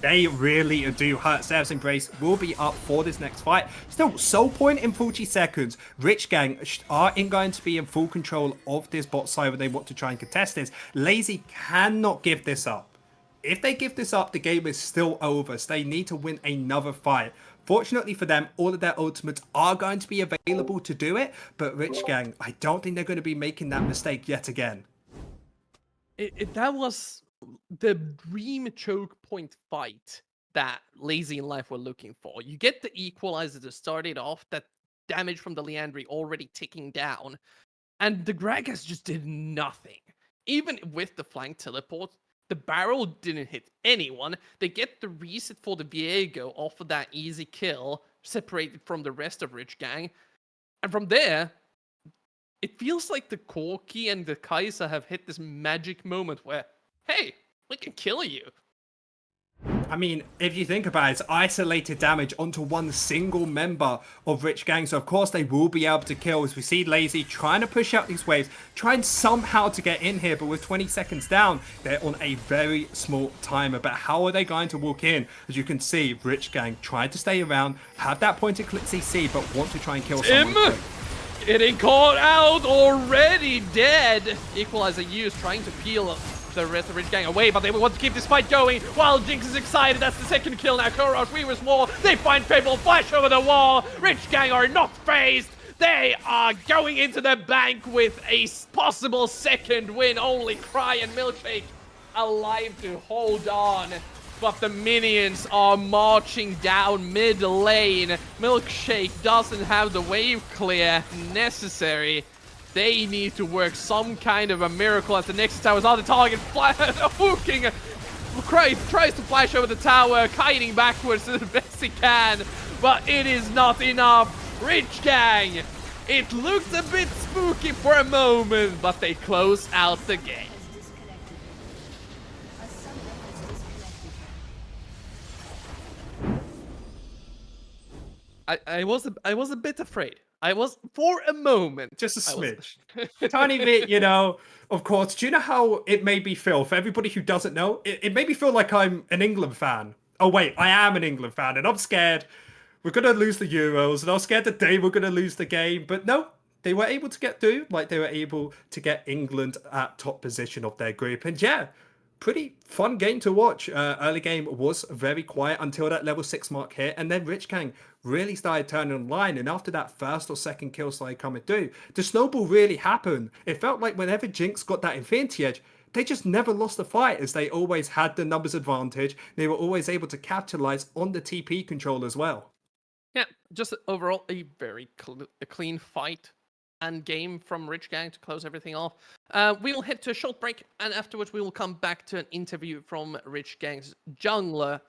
They really do hurt. Zeus Embrace will be up for this next fight. Still, Soul Point in 40 seconds. Rich Gang are going to be in full control of this bot side where they want to try and contest this. Lazy cannot give this up. If they give this up, the game is still over. So they need to win another fight. Fortunately for them, all of their ultimates are going to be available to do it. But Rich Gang, I don't think they're going to be making that mistake yet again. That was the dream choke point fight that Lazy in Life were looking for. You get the equalizer to start it off, that damage from the Liandry already ticking down, and the Gragas just did nothing. Even with the flank teleport, the barrel didn't hit anyone. They get the reset for the Viego off of that easy kill, separated from the rest of Rich Gang, and from there, it feels like the Corki and the Kai'Sa have hit this magic moment where, hey, we can kill you. I mean, if you think about it, it's isolated damage onto one single member of Rich Gang. So, of course, they will be able to kill. As we see Lazy trying to push out these waves, trying somehow to get in here. But with 20 seconds down, they're on a very small timer. But how are they going to walk in? As you can see, Rich Gang tried to stay around, have that point and click CC, but want to try and kill someone quick. Getting caught out, already dead. Equalizer used, trying to peel the rest of Rich Gang away, but they want to keep this fight going while Jinx is excited. That's the second kill now. Korash, Weaver's Wall. They find Fable, flash over the wall. Rich Gang are not phased. They are going into the bank with a possible second win. Only Cry and Milkshake alive to hold on. But the minions are marching down mid lane. Milkshake doesn't have the wave clear necessary. They need to work some kind of a miracle as the Nexus Tower is on the target. Hooking. Tries to flash over the tower, kiting backwards to the best he can. But it is not enough. Rich Gang. It looked a bit spooky for a moment, but they close out the game. I was a bit afraid. I was for a moment. Just a smidge. Tiny bit, you know. Of course, do you know how it made me feel? For everybody who doesn't know, it made me feel like I'm an England fan. Oh wait, I am an England fan, and I'm scared we're going to lose the Euros, and I was scared that they were going to lose the game. But no, they were able to get through. Like, they were able to get England at top position of their group. And yeah, pretty fun game to watch. Early game was very quiet until that level 6 mark hit, and then Rich Gang really started turning online. And after that first or second kill started coming through, the snowball really happened. It felt like whenever Jinx got that Infinity Edge, they just never lost the fight, as they always had the numbers advantage. They were always able to capitalize on the TP control as well. Yeah, just overall a very clean fight and game from Rich Gang to close everything off. We will head to a short break, and afterwards we will come back to an interview from Rich Gang's jungler.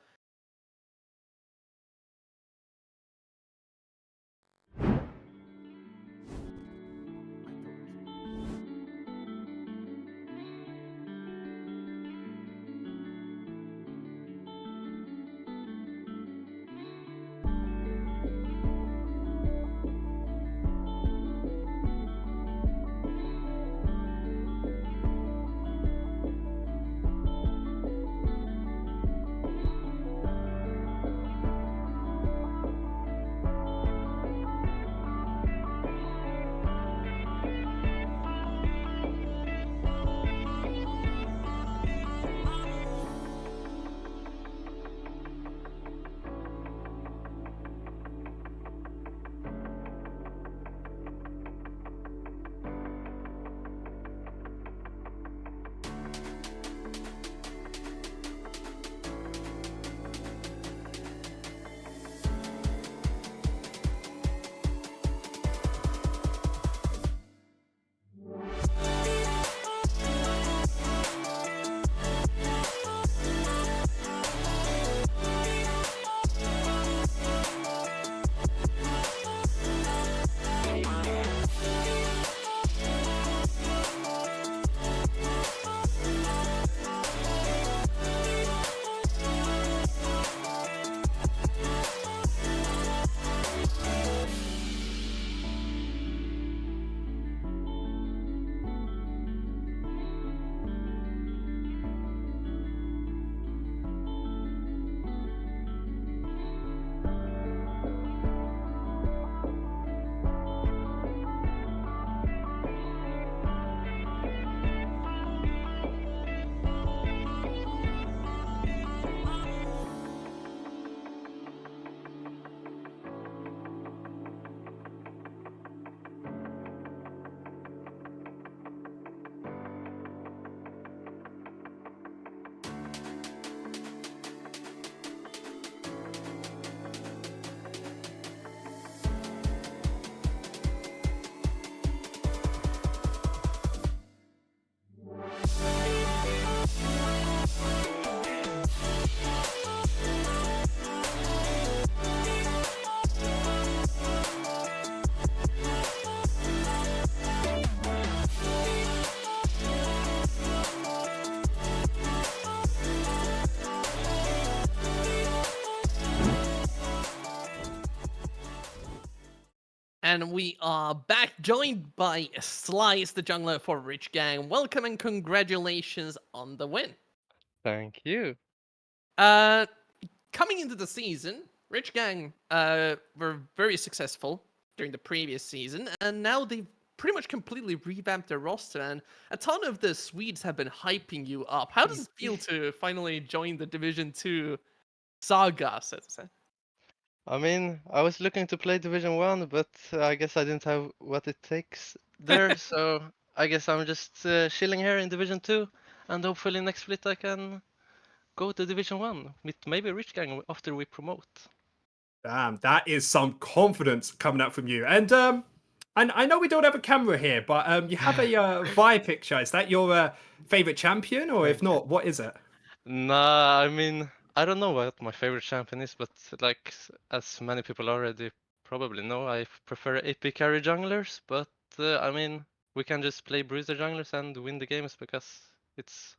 And we are back, joined by Slice, the jungler for Rich Gang. Welcome and congratulations on the win. Thank you. Uh, Coming into the season, Rich Gang were very successful during the previous season, and now they've pretty much completely revamped their roster, and a ton of the Swedes have been hyping you up. How does it feel to finally join the Division 2 saga, so to say? I mean, I was looking to play Division 1, but I guess I didn't have what it takes there, so I guess I'm just chilling here in Division 2, and hopefully next split I can go to Division 1 with maybe Rich Gang after we promote. Damn, that is some confidence coming out from you. And I know we don't have a camera here, but you have a Vi picture. Is that your favorite champion, or if Thank you. not, what is it? Nah, I mean, I don't know what my favorite champion is, but like as many people already probably know, I prefer AP carry junglers, but I mean, we can just play bruiser junglers and win the games because it's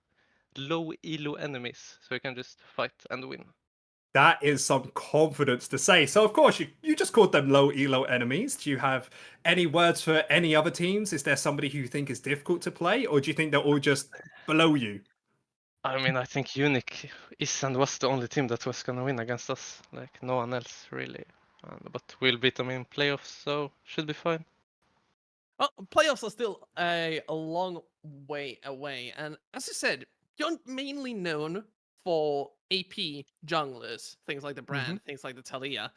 low elo enemies, so we can just fight and win. That is some confidence to say. So, of course, you just called them low elo enemies. Do you have any words for any other teams? Is there somebody who you think is difficult to play, or do you think they're all just below you? I mean, I think Unique is and was the only team that was gonna win against us. Like no one else really. But we'll beat them in playoffs, so should be fine. Well, playoffs are still a long way away, and as you said, you're mainly known for AP junglers, things like the Brand, things like the Talia.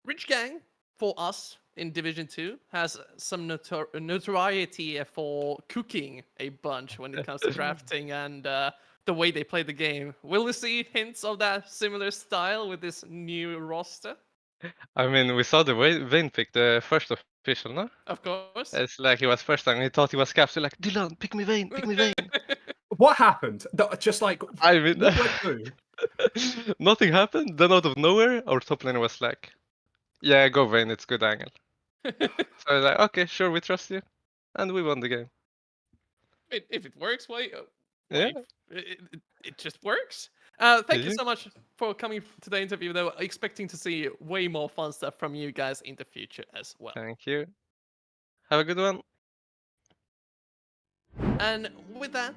Rich Gang, for us in Division 2, has some notoriety for cooking a bunch when it comes to drafting and the way they play the game. Will we see hints of that similar style with this new roster? I mean, we saw the Vayne pick, the first official, no? Of course. It's like he was first and he thought he was capped, so like, Dylan, pick me Vayne, pick me Vayne. What happened? Just like, I mean, what went through? nothing happened. Then out of nowhere, our top laner was like, yeah, go Vayne, it's good angle. So I was like, okay, sure, we trust you. And we won the game. If it works, why? Yeah. It just works. Thank you so much for coming to the interview, though. Expecting to see way more fun stuff from you guys in the future as well. Thank you. Have a good one. And with that,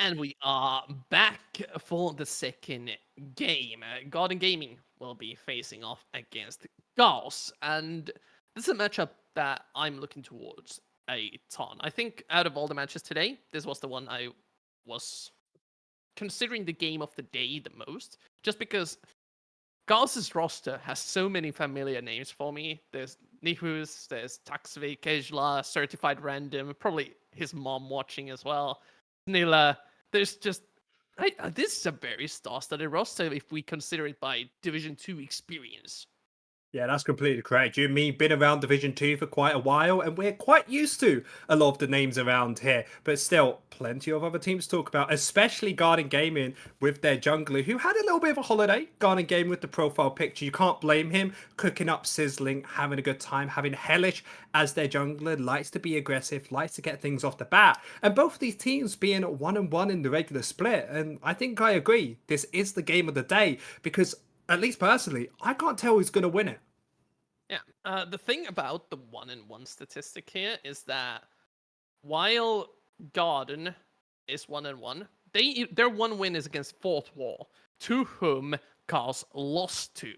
And we are back for the second game. Garden Gaming will be facing off against Gauss, and this is a matchup that I'm looking towards a ton. I think out of all the matches today, this was the one I was considering the game of the day the most, just because Gauss's roster has so many familiar names for me. There's Nihus, there's Taxvik, Kejla, Certified Random, probably his mom watching as well. Nila, there's just this is a very star-studded roster if we consider it by Division 2 experience. Yeah, that's completely correct. You and me been around Division 2 for quite a while, and we're quite used to a lot of the names around here. But still, plenty of other teams to talk about, especially Garden Gaming with their jungler, who had a little bit of a holiday. Garden Gaming with the profile picture. You can't blame him. Cooking up, sizzling, having a good time, having Hellish as their jungler, likes to be aggressive, likes to get things off the bat. And both of these teams being 1-1 in the regular split. And I think I agree. This is the game of the day because, at least personally, I can't tell who's going to win it. Yeah, the thing about the 1-1 statistic here is that while Garden is 1-1, their one win is against Fourth Wall, to whom Chaos lost to,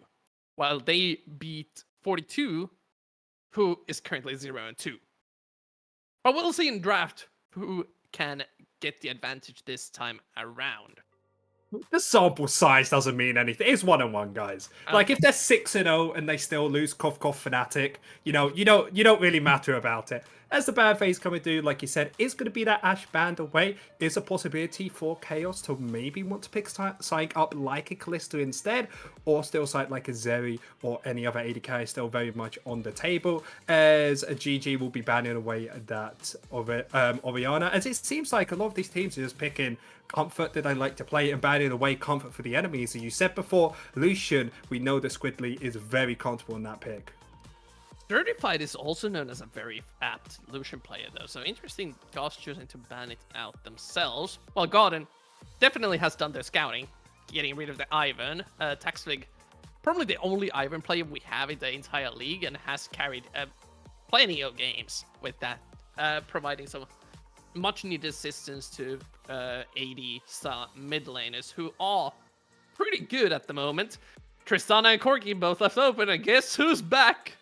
while they beat 42, who is currently 0-2. But we'll see in draft who can get the advantage this time around. The sample size doesn't mean anything. It's 1-1, guys. Like if they're 6-0 and they still lose, cough cough Fnatic, you don't really matter about it. As the bad phase coming through, like you said, is going to be that Ashe band away. Is a possibility for Chaos to maybe want to pick side up like a Kalista instead, or still side like a Zeri or any other AD carry still very much on the table. As a GG will be banning away that Orianna, as it seems like a lot of these teams are just picking comfort that I like to play and banning away comfort for the enemies. As you said before, Lucian, we know that Squidly is very comfortable in that pick. Certified is also known as a very apt Lucian player, though, so interesting Gauss choosing to ban it out themselves. Well, Garden definitely has done their scouting, getting rid of the Ivan. Taxvig, probably the only Ivan player we have in the entire league, and has carried plenty of games with that, providing some much-needed assistance to AD star mid laners, who are pretty good at the moment. Tristana and Corki both left open, and guess who's back?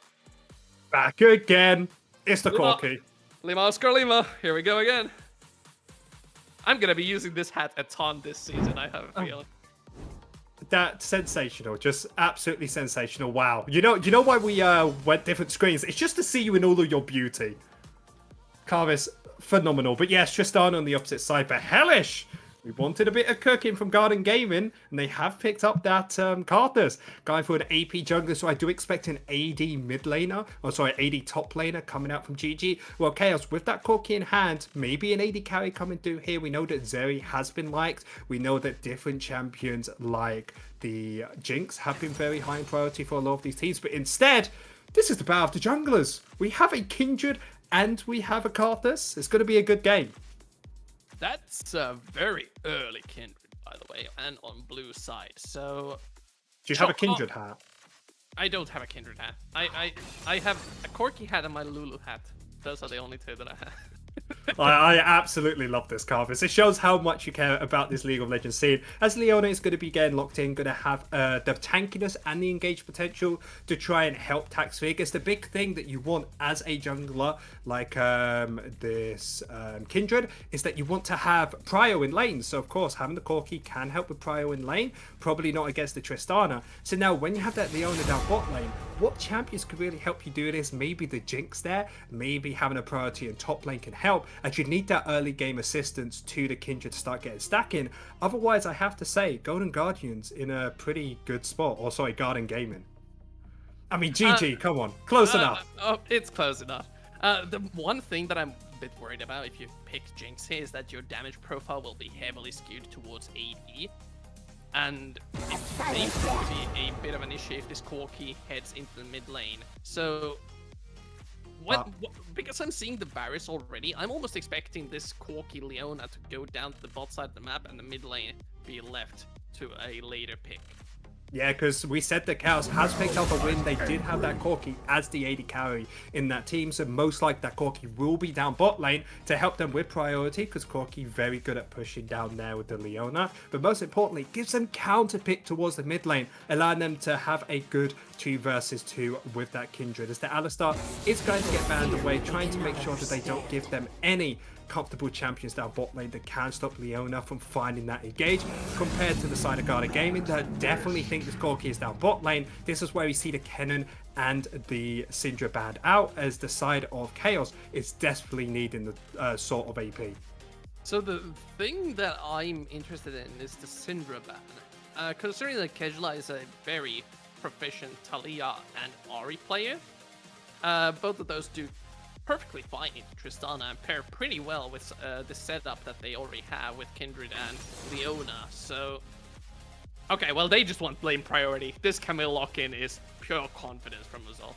Back again. It's the Corki. Lima Oscar Lima. Here we go again. I'm going to be using this hat a ton this season, I have a feeling. That's sensational. Just absolutely sensational. Wow. You know why we went different screens? It's just to see you in all of your beauty. Carvis, phenomenal. But yes, Tristan on the opposite side. But Hellish, we wanted a bit of cooking from Garden Gaming, and they have picked up that Carthus. Going for an AP jungler, so I do expect an AD mid laner, or sorry, AD top laner coming out from GG. Well, Chaos, with that Corki in hand, maybe an AD carry coming through here. We know that Zeri has been liked. We know that different champions like the Jinx have been very high in priority for a lot of these teams, but instead, this is the battle of the junglers. We have a Kindred and we have a Carthus. It's going to be a good game. That's a very early Kindred, by the way, and on blue side. So, do you have a Kindred hat? I don't have a Kindred hat. I have a Corki hat and my Lulu hat. Those are the only two that I have. I absolutely love this, Carvis. It shows how much you care about this League of Legends scene. As Leona is going to be getting locked in, going to have the tankiness and the engaged potential to try and help Taxvig. It's the big thing that you want as a jungler like this Kindred, is that you want to have Prio in lane. So, of course, having the Corki can help with Prio in lane. Probably not against the Tristana. So now, when you have that Leona down bot lane, what champions could really help you do this? Maybe the Jinx there. Maybe having a priority in top lane can help. And you need that early game assistance to the Kindred to start getting stacking. Otherwise, I have to say, Golden Guardians in a pretty good spot. Or sorry, Garden Gaming. I mean, GG, come on. Close enough. Oh, it's close enough. The one thing that I'm a bit worried about if you pick Jinx here is that your damage profile will be heavily skewed towards AD. And it may be a bit of an issue if this Corki heads into the mid lane. So, because I'm seeing the Varus already, I'm almost expecting this Corki Leona to go down to the bot side of the map and the mid lane be left to a later pick. Yeah, because we said that Chaos has picked up a win. They did have that Corki as the AD carry in that team, so most like that Corki will be down bot lane to help them with priority, because Corki very good at pushing down there with the Leona. But most importantly, gives them counter pick towards the mid lane, allowing them to have a good 2 versus 2 with that Kindred. As the Alistar is going to get banned away, trying to make sure that they don't give them any comfortable champions down bot lane that can stop Leona from finding that engage. Compared to the side of Garda Gaming, that definitely think this Corki is down bot lane. This is where we see the Kennen and the Syndra banned out, as the side of Chaos is desperately needing the sort of AP. So the thing that I'm interested in is the Syndra ban. Considering that Kejla is a very proficient Talia and Ahri player, both of those do perfectly fine in Tristana and pair pretty well with the setup that they already have with Kindred and Leona. So, okay, well, they just want blame priority. This Camille lock-in is pure confidence from us all.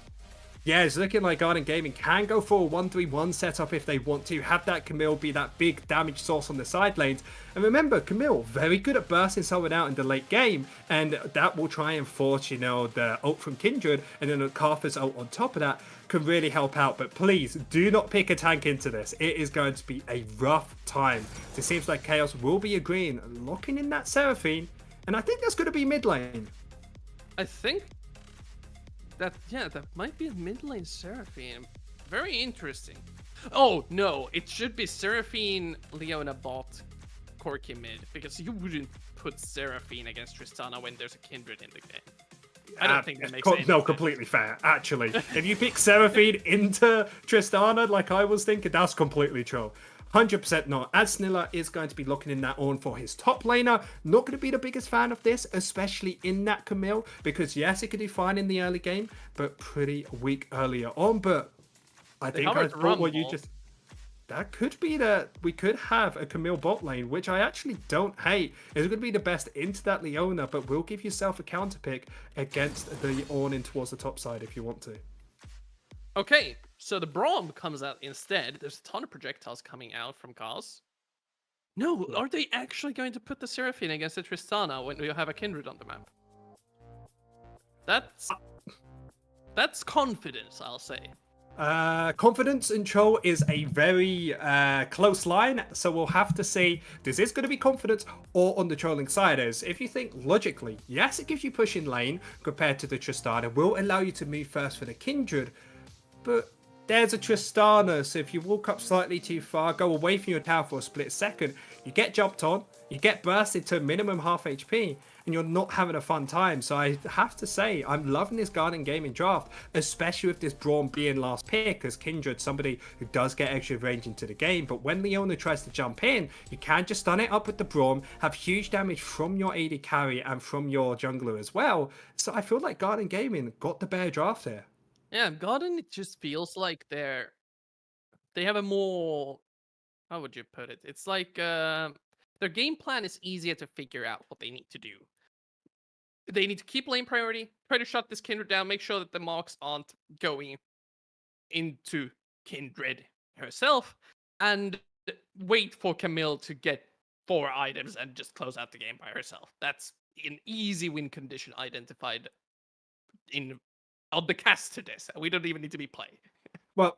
Yeah, it's looking like Garden Gaming can go for a 1-3-1 setup if they want to. Have that Camille be that big damage source on the side lanes. And remember, Camille, very good at bursting someone out in the late game. And that will try and force, the ult from Kindred. And then Karthus ult on top of that can really help out. But please, do not pick a tank into this. It is going to be a rough time. It seems like Chaos will be agreeing, locking in that Seraphine. And I think that's going to be mid lane. I think that might be a mid lane Seraphine. Very interesting. Oh no, it should be Seraphine, Leona bot, Corki mid, because you wouldn't put Seraphine against Tristana when there's a Kindred in the game. I don't think that makes sense. No, completely fair, actually. If you pick Seraphine into Tristana, like I was thinking, that's completely true. 100% not. As Snilla is going to be looking in that on for his top laner. Not going to be the biggest fan of this, especially in that Camille, because yes, it could do fine in the early game, but pretty weak earlier on. But I think I thought what you just... That could be that we could have a Camille bot lane, which I actually don't hate. It's going to be the best into that Leona, but will give yourself a counter pick against the Ornn in towards the top side if you want to. Okay, so the Braum comes out instead. There's a ton of projectiles coming out from Cars. No, are they actually going to put the Seraphine against the Tristana when we have a Kindred on the map? That's confidence, I'll say. Confidence and troll is a very close line, so we'll have to see, does this going to be confidence or on the trolling side? Is if you think logically, yes, it gives you push in lane compared to the Tristana, will allow you to move first for the Kindred, but there's a Tristana, so if you walk up slightly too far, go away from your tower for a split second, you get jumped on, you get bursted to minimum half HP, and you're not having a fun time. So I have to say, I'm loving this Garden Gaming draft, especially with this Braum being last pick, as Kindred, somebody who does get extra range into the game. But when Leona tries to jump in, you can just stun it up with the Braum, have huge damage from your AD carry and from your jungler as well. So I feel like Garden Gaming got the better draft here. Yeah, Garden, it just feels like they have a more, how would you put it? It's like their game plan is easier to figure out what they need to do. They need to keep lane priority, try to shut this Kindred down, make sure that the marks aren't going into Kindred herself, and wait for Camille to get 4 items and just close out the game by herself. That's an easy win condition identified on the cast to this. We don't even need to be playing. Well,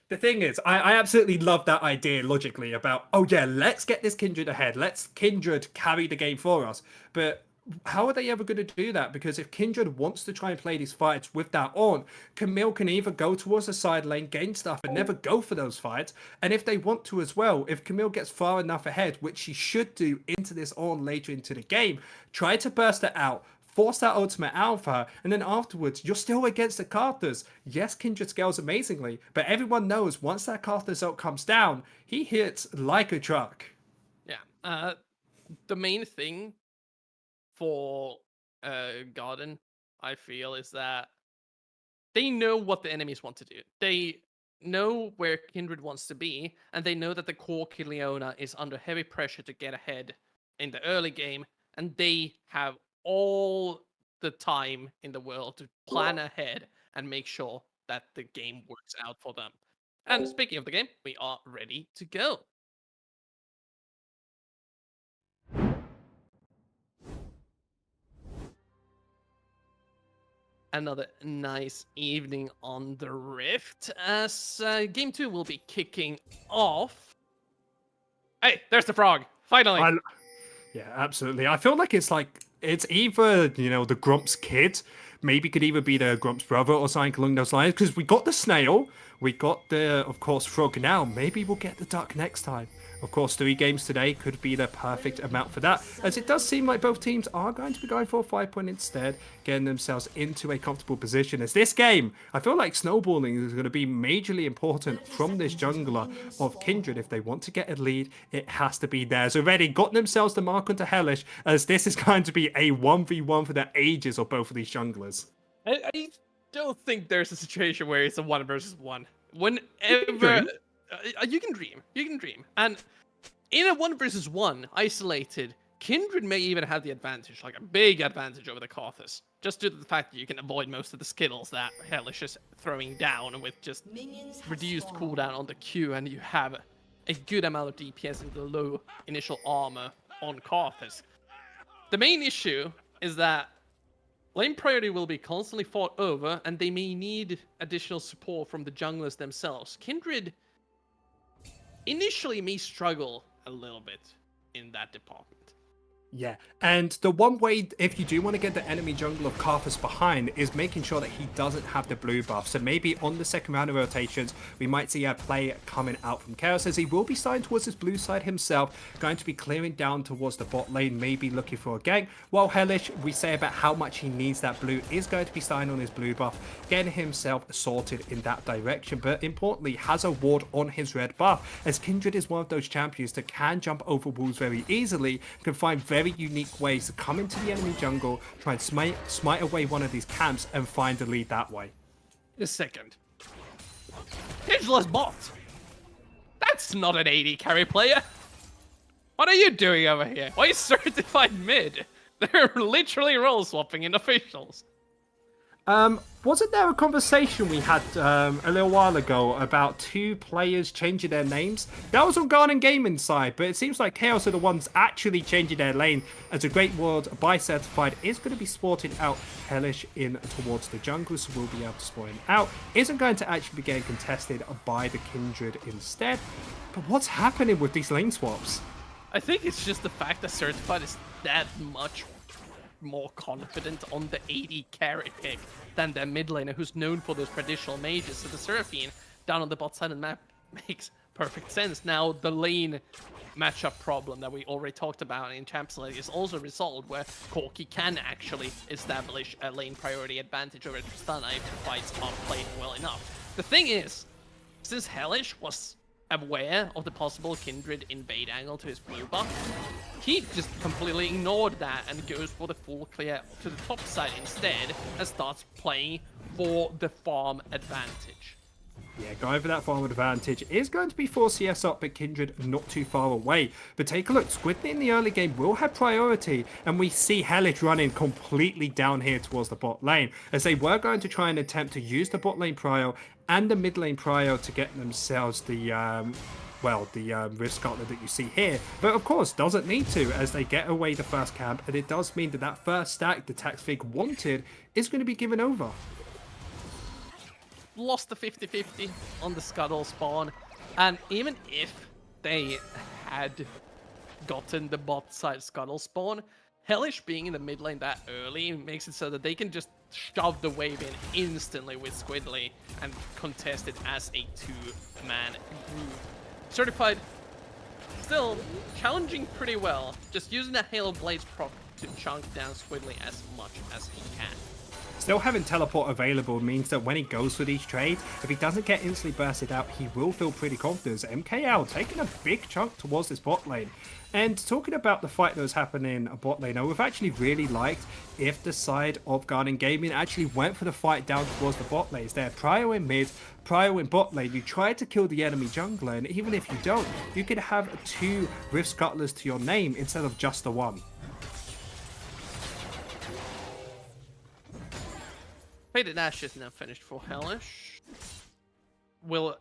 the thing is, I absolutely love that idea logically about, oh yeah, let's get this Kindred ahead. Let's Kindred carry the game for us. But how are they ever going to do that? Because if Kindred wants to try and play these fights with that on, Camille can either go towards the side lane, gain stuff, and never go for those fights. And if they want to as well, if Camille gets far enough ahead, which she should do into this on later into the game, try to burst it out, force that ultimate alpha, and then afterwards, you're still against the Karthus. Yes, Kindred scales amazingly, but everyone knows once that Karthus ult comes down, he hits like a truck. Yeah. The main thing for Garden, I feel, is that they know what the enemies want to do. They know where Kindred wants to be, and they know that the core Leona is under heavy pressure to get ahead in the early game, and they have all the time in the world to plan ahead and make sure that the game works out for them. And speaking of the game, we are ready to go. another nice evening on the Rift as game 2 will be kicking off. Hey, there's the frog. Finally. Yeah, absolutely. I feel like it's either, the Grump's kid, maybe could either be the Grump's brother or something along those lines, because we got the snail, we got the, of course, frog now. Maybe we'll get the duck next time. Of course, 3 games today could be the perfect amount for that, as it does seem like both teams are going to be going for a 5-point instead, getting themselves into a comfortable position. As this game, I feel like snowballing is going to be majorly important from this jungler of Kindred. If they want to get a lead, it has to be theirs. Already got themselves the mark onto Hellish, as this is going to be a 1v1 for the ages of both of these junglers. I don't think there's a situation where it's a 1 versus 1. Whenever you can dream, and in a 1 versus 1 isolated, Kindred may even have the advantage, like a big advantage over the Karthus, just due to the fact that you can avoid most of the skittles that Hellish is throwing down with just reduced cooldown on the Q, and you have a good amount of DPS in the low initial armor on Karthus. The main issue is that lane priority will be constantly fought over, and they may need additional support from the junglers themselves. Kindred initially may struggle a little bit in that department. Yeah, and the one way, if you do want to get the enemy jungle of Karthus behind, is making sure that he doesn't have the blue buff. So maybe on the second round of rotations, we might see a play coming out from Chaos, as he will be starting towards his blue side himself, going to be clearing down towards the bot lane, maybe looking for a gank, while Hellish, we say about how much he needs that blue, is going to be starting on his blue buff, getting himself sorted in that direction, but importantly, has a ward on his red buff, as Kindred is one of those champions that can jump over walls very easily, can find very unique ways to come into the enemy jungle, try and smite away one of these camps and find the lead that way. A second. Ageless bot! That's not an AD carry player! What are you doing over here? Why is certified mid? They're literally role swapping in officials. Wasn't there a conversation we had a little while ago about 2 players changing their names? That was on Garden Gaming side, but it seems like Chaos are the ones actually changing their lane, as a Great World by Certified is going to be sporting out Hellish in towards the jungle, so we'll be able to sport him out. Isn't going to actually be getting contested by the Kindred instead. But what's happening with these lane swaps? I think it's just the fact that Certified is that much more confident on the AD carry pick than their mid laner, who's known for those traditional mages. So the Seraphine down on the bot side of the map makes perfect sense. Now the lane matchup problem that we already talked about in Champions League is also resolved, where Corki can actually establish a lane priority advantage over Tristana if the fights are played well enough. The thing is, since Hellish was aware of the possible Kindred invade angle to his blue buff, he just completely ignored that and goes for the full clear to the top side instead and starts playing for the farm advantage. Yeah, going for that farm advantage is going to be 4 CS up, but Kindred not too far away. But take a look, Squidly in the early game will have priority, and we see Hellish running completely down here towards the bot lane, as they were going to try and attempt to use the bot lane prio and the mid lane prio to get themselves the Rift Scarlet that you see here, but of course doesn't need to, as they get away the first camp, and it does mean that that first stack the Taxfig wanted is going to be given over. Lost the 50-50 on the Scuttle spawn, and even if they had gotten the bot side Scuttle spawn, Hellish being in the mid lane that early makes it so that they can just shove the wave in instantly with Squidly and contest it as a 2-man group. Certified still challenging pretty well, just using the Halo Blades prop to chunk down Squidly as much as he can. Still having teleport available means that when he goes for these trades, if he doesn't get instantly bursted out, he will feel pretty confident. MKL taking a big chunk towards this bot lane. And talking about the fight that was happening in bot lane, I would have actually really liked if the side of Garden Gaming actually went for the fight down towards the bot lanes. They're prio in mid, prio in bot lane. You try to kill the enemy jungler, and even if you don't, you could have 2 Rift Scuttlers to your name instead of just the 1. Faded Ash is now finished for Hellish. Will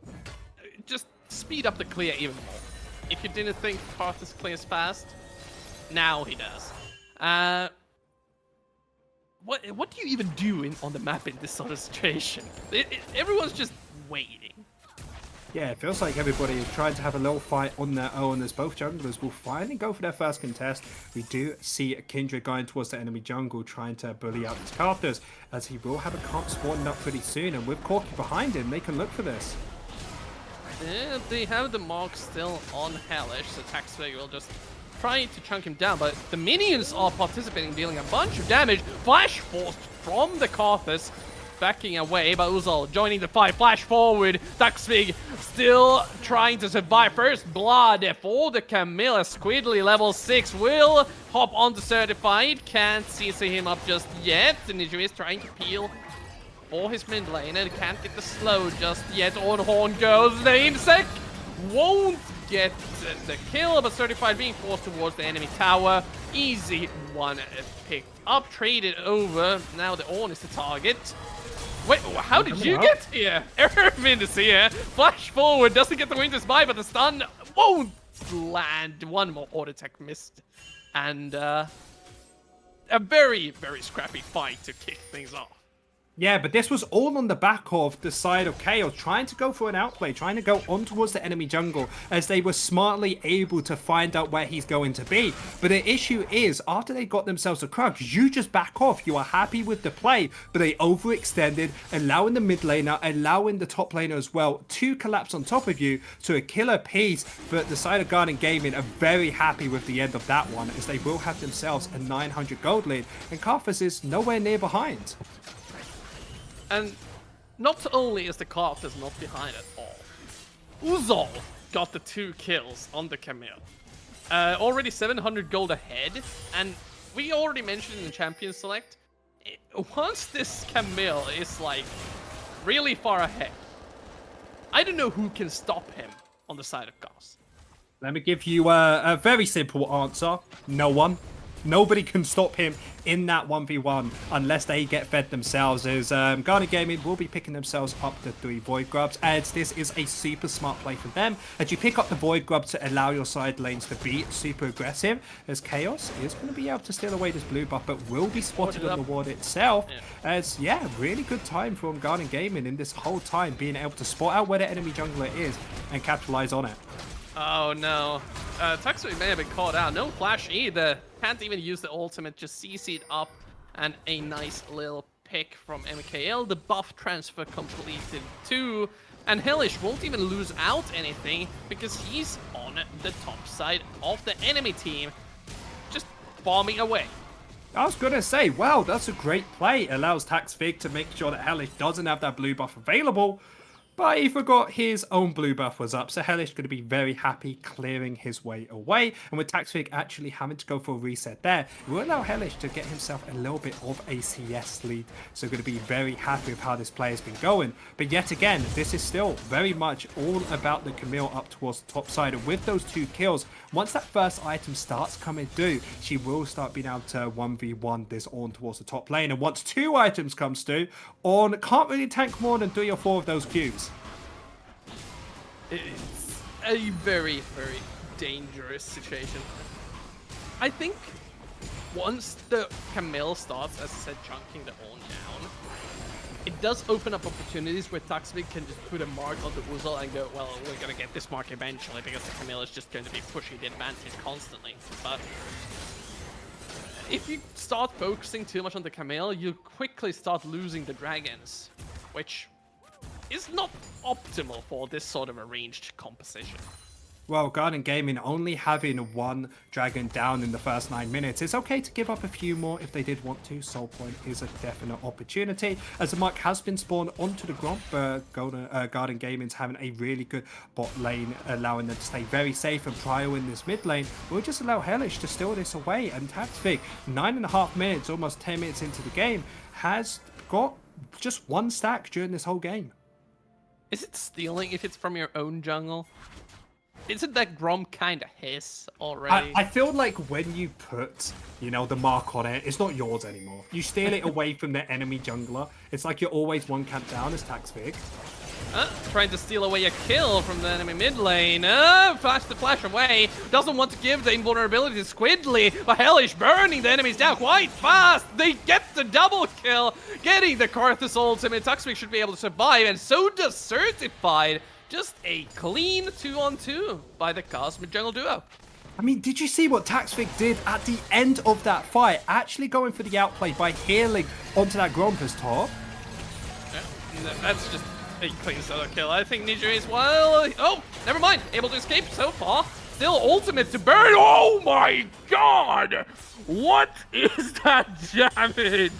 just speed up the clear even more. If you didn't think Karthus clears fast, now he does. what do you even do on the map in this sort of situation? Everyone's just waiting. Yeah, it feels like everybody is trying to have a little fight on their own as both junglers will finally go for their first contest. We do see Kindred going towards the enemy jungle trying to bully out his Karthus, as he will have a comp spawning up pretty soon, and with Corki behind him, they can look for this. Yeah, they have the mark still on Hellish, so Taxway will just try to chunk him down, but the minions are participating, dealing a bunch of damage. Flash forced from the Karthus, backing away, but Uzal joining the fight. Flash forward, Taxvig still trying to survive. First blood for the Camilla. Squidly level 6 will hop onto certified. Can't CC him up just yet. Ninja is trying to peel for his mid lane and can't get the slow just yet. On Horn goes the insect. Won't get the kill, but certified being forced towards the enemy tower. Easy one picked up, traded over. Now the Ornn is the target. Wait, how did you get here? Ervin is here. Flash forward, doesn't get the Winter Spy, but the stun won't land. One more auto attack missed. And a very, very scrappy fight to kick things off. Yeah, but this was all on the back of the side of Chaos trying to go for an outplay, trying to go on towards the enemy jungle as they were smartly able to find out where he's going to be. But the issue is, after they got themselves a Krug, you just back off. You are happy with the play, but they overextended, allowing the mid laner, allowing the top laner as well to collapse on top of you to a killer piece. But the side of Garden Gaming are very happy with the end of that one, as they will have themselves a 900 gold lead, and Karthus is nowhere near behind. And not only is the Karthus not behind at all, Uzal got the 2 kills on the Camille. Already 700 gold ahead, and we already mentioned in the Champion Select, once this Camille is like really far ahead, I don't know who can stop him on the side of Gas. Let me give you a very simple answer. No one. Nobody can stop him in that 1v1 unless they get fed themselves, as Garden Gaming will be picking themselves up the 3 Void Grubs, as this is a super smart play for them, as you pick up the Void Grub to allow your side lanes to be super aggressive, as Chaos is going to be able to steal away this blue buff, but will be spotted on the ward itself, as yeah, really good time from Garden Gaming in this whole time, being able to spot out where the enemy jungler is and capitalize on it. Oh no, Taxway may have been caught out. No flash either. Can't even use the ultimate, just CC'd up. And a nice little pick from MKL. The buff transfer completed too. And Hellish won't even lose out anything because he's on the top side of the enemy team. Just bombing away. I was going to say, wow, that's a great play. It allows Taxvig to make sure that Hellish doesn't have that blue buff available. But he forgot his own blue buff was up, so Hellish going to be very happy clearing his way away. And with Taxvig actually having to go for a reset there, it will allow Hellish to get himself a little bit of a CS lead. So going to be very happy with how this play has been going. But yet again, this is still very much all about the Camille up towards the top side. And with those 2 kills, once that first item starts coming through, she will start being able to 1v1 this Ornn towards the top lane. And once 2 items comes through, Ornn can't really tank more than 3 or 4 of those Qs. It's a very, very dangerous situation. I think once the Camille starts, as I said, chunking the Ornn down, it does open up opportunities where Taxvig can just put a mark on the Uzal and go, well, we're going to get this mark eventually because the Camille is just going to be pushing the advantage constantly. But if you start focusing too much on the Camille, you quickly start losing the dragons, which is not optimal for this sort of a ranged composition. Well, Garden Gaming only having 1 dragon down in the first 9 minutes, it's okay to give up a few more if they did want to. Soul Point is a definite opportunity, as the mark has been spawned onto the Gromp, but Garden Gaming's having a really good bot lane, allowing them to stay very safe and prio in this mid lane. We'll just allow Hellish to steal this away, and Taxvig, 9.5 minutes, almost 10 minutes into the game, has got just 1 stack during this whole game. Is it stealing if it's from your own jungle? Isn't that Grom kind of his already? I feel like when you put, the mark on it, it's not yours anymore. You steal it away from the enemy jungler. It's like you're always one camp down as Taxvig. Trying to steal away a kill from the enemy mid lane. Flash the flash away. Doesn't want to give the invulnerability to Squidly, but Hellish burning the enemies down quite fast. They get the double kill, getting the Karthus ultimate. Taxvig should be able to survive, and so does Certified. Just a clean 2-on-2 by the Cosmic Jungle Duo. I mean, did you see what Taxvig did at the end of that fight? Actually going for the outplay by healing onto that Grompus top. Yeah, that's just a clean solo kill. I think Ninja is oh, never mind. Able to escape so far. Still ultimate to burn. Oh my god! What is that damage?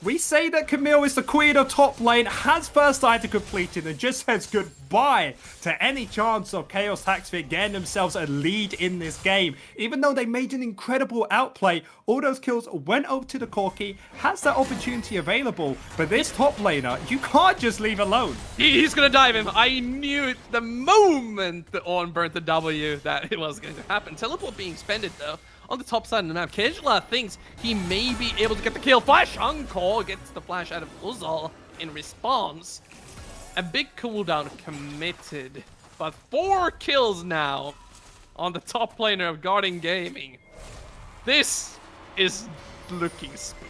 We say that Camille is the queen of top lane, has first item completed, and just says goodbye to any chance of Chaos Taxvig getting themselves a lead in this game. Even though they made an incredible outplay, all those kills went over to the Corki, has that opportunity available, but this top laner, you can't just leave alone. He's gonna dive him. I knew it the moment the Ornn burnt the W that it was going to happen. Teleport being spended though. On the top side of the map, Kejla thinks he may be able to get the kill. Flash Encore gets the flash out of Uzal in response. A big cooldown committed, but 4 kills now on the top laner of Guardian Gaming. This is looking spooky.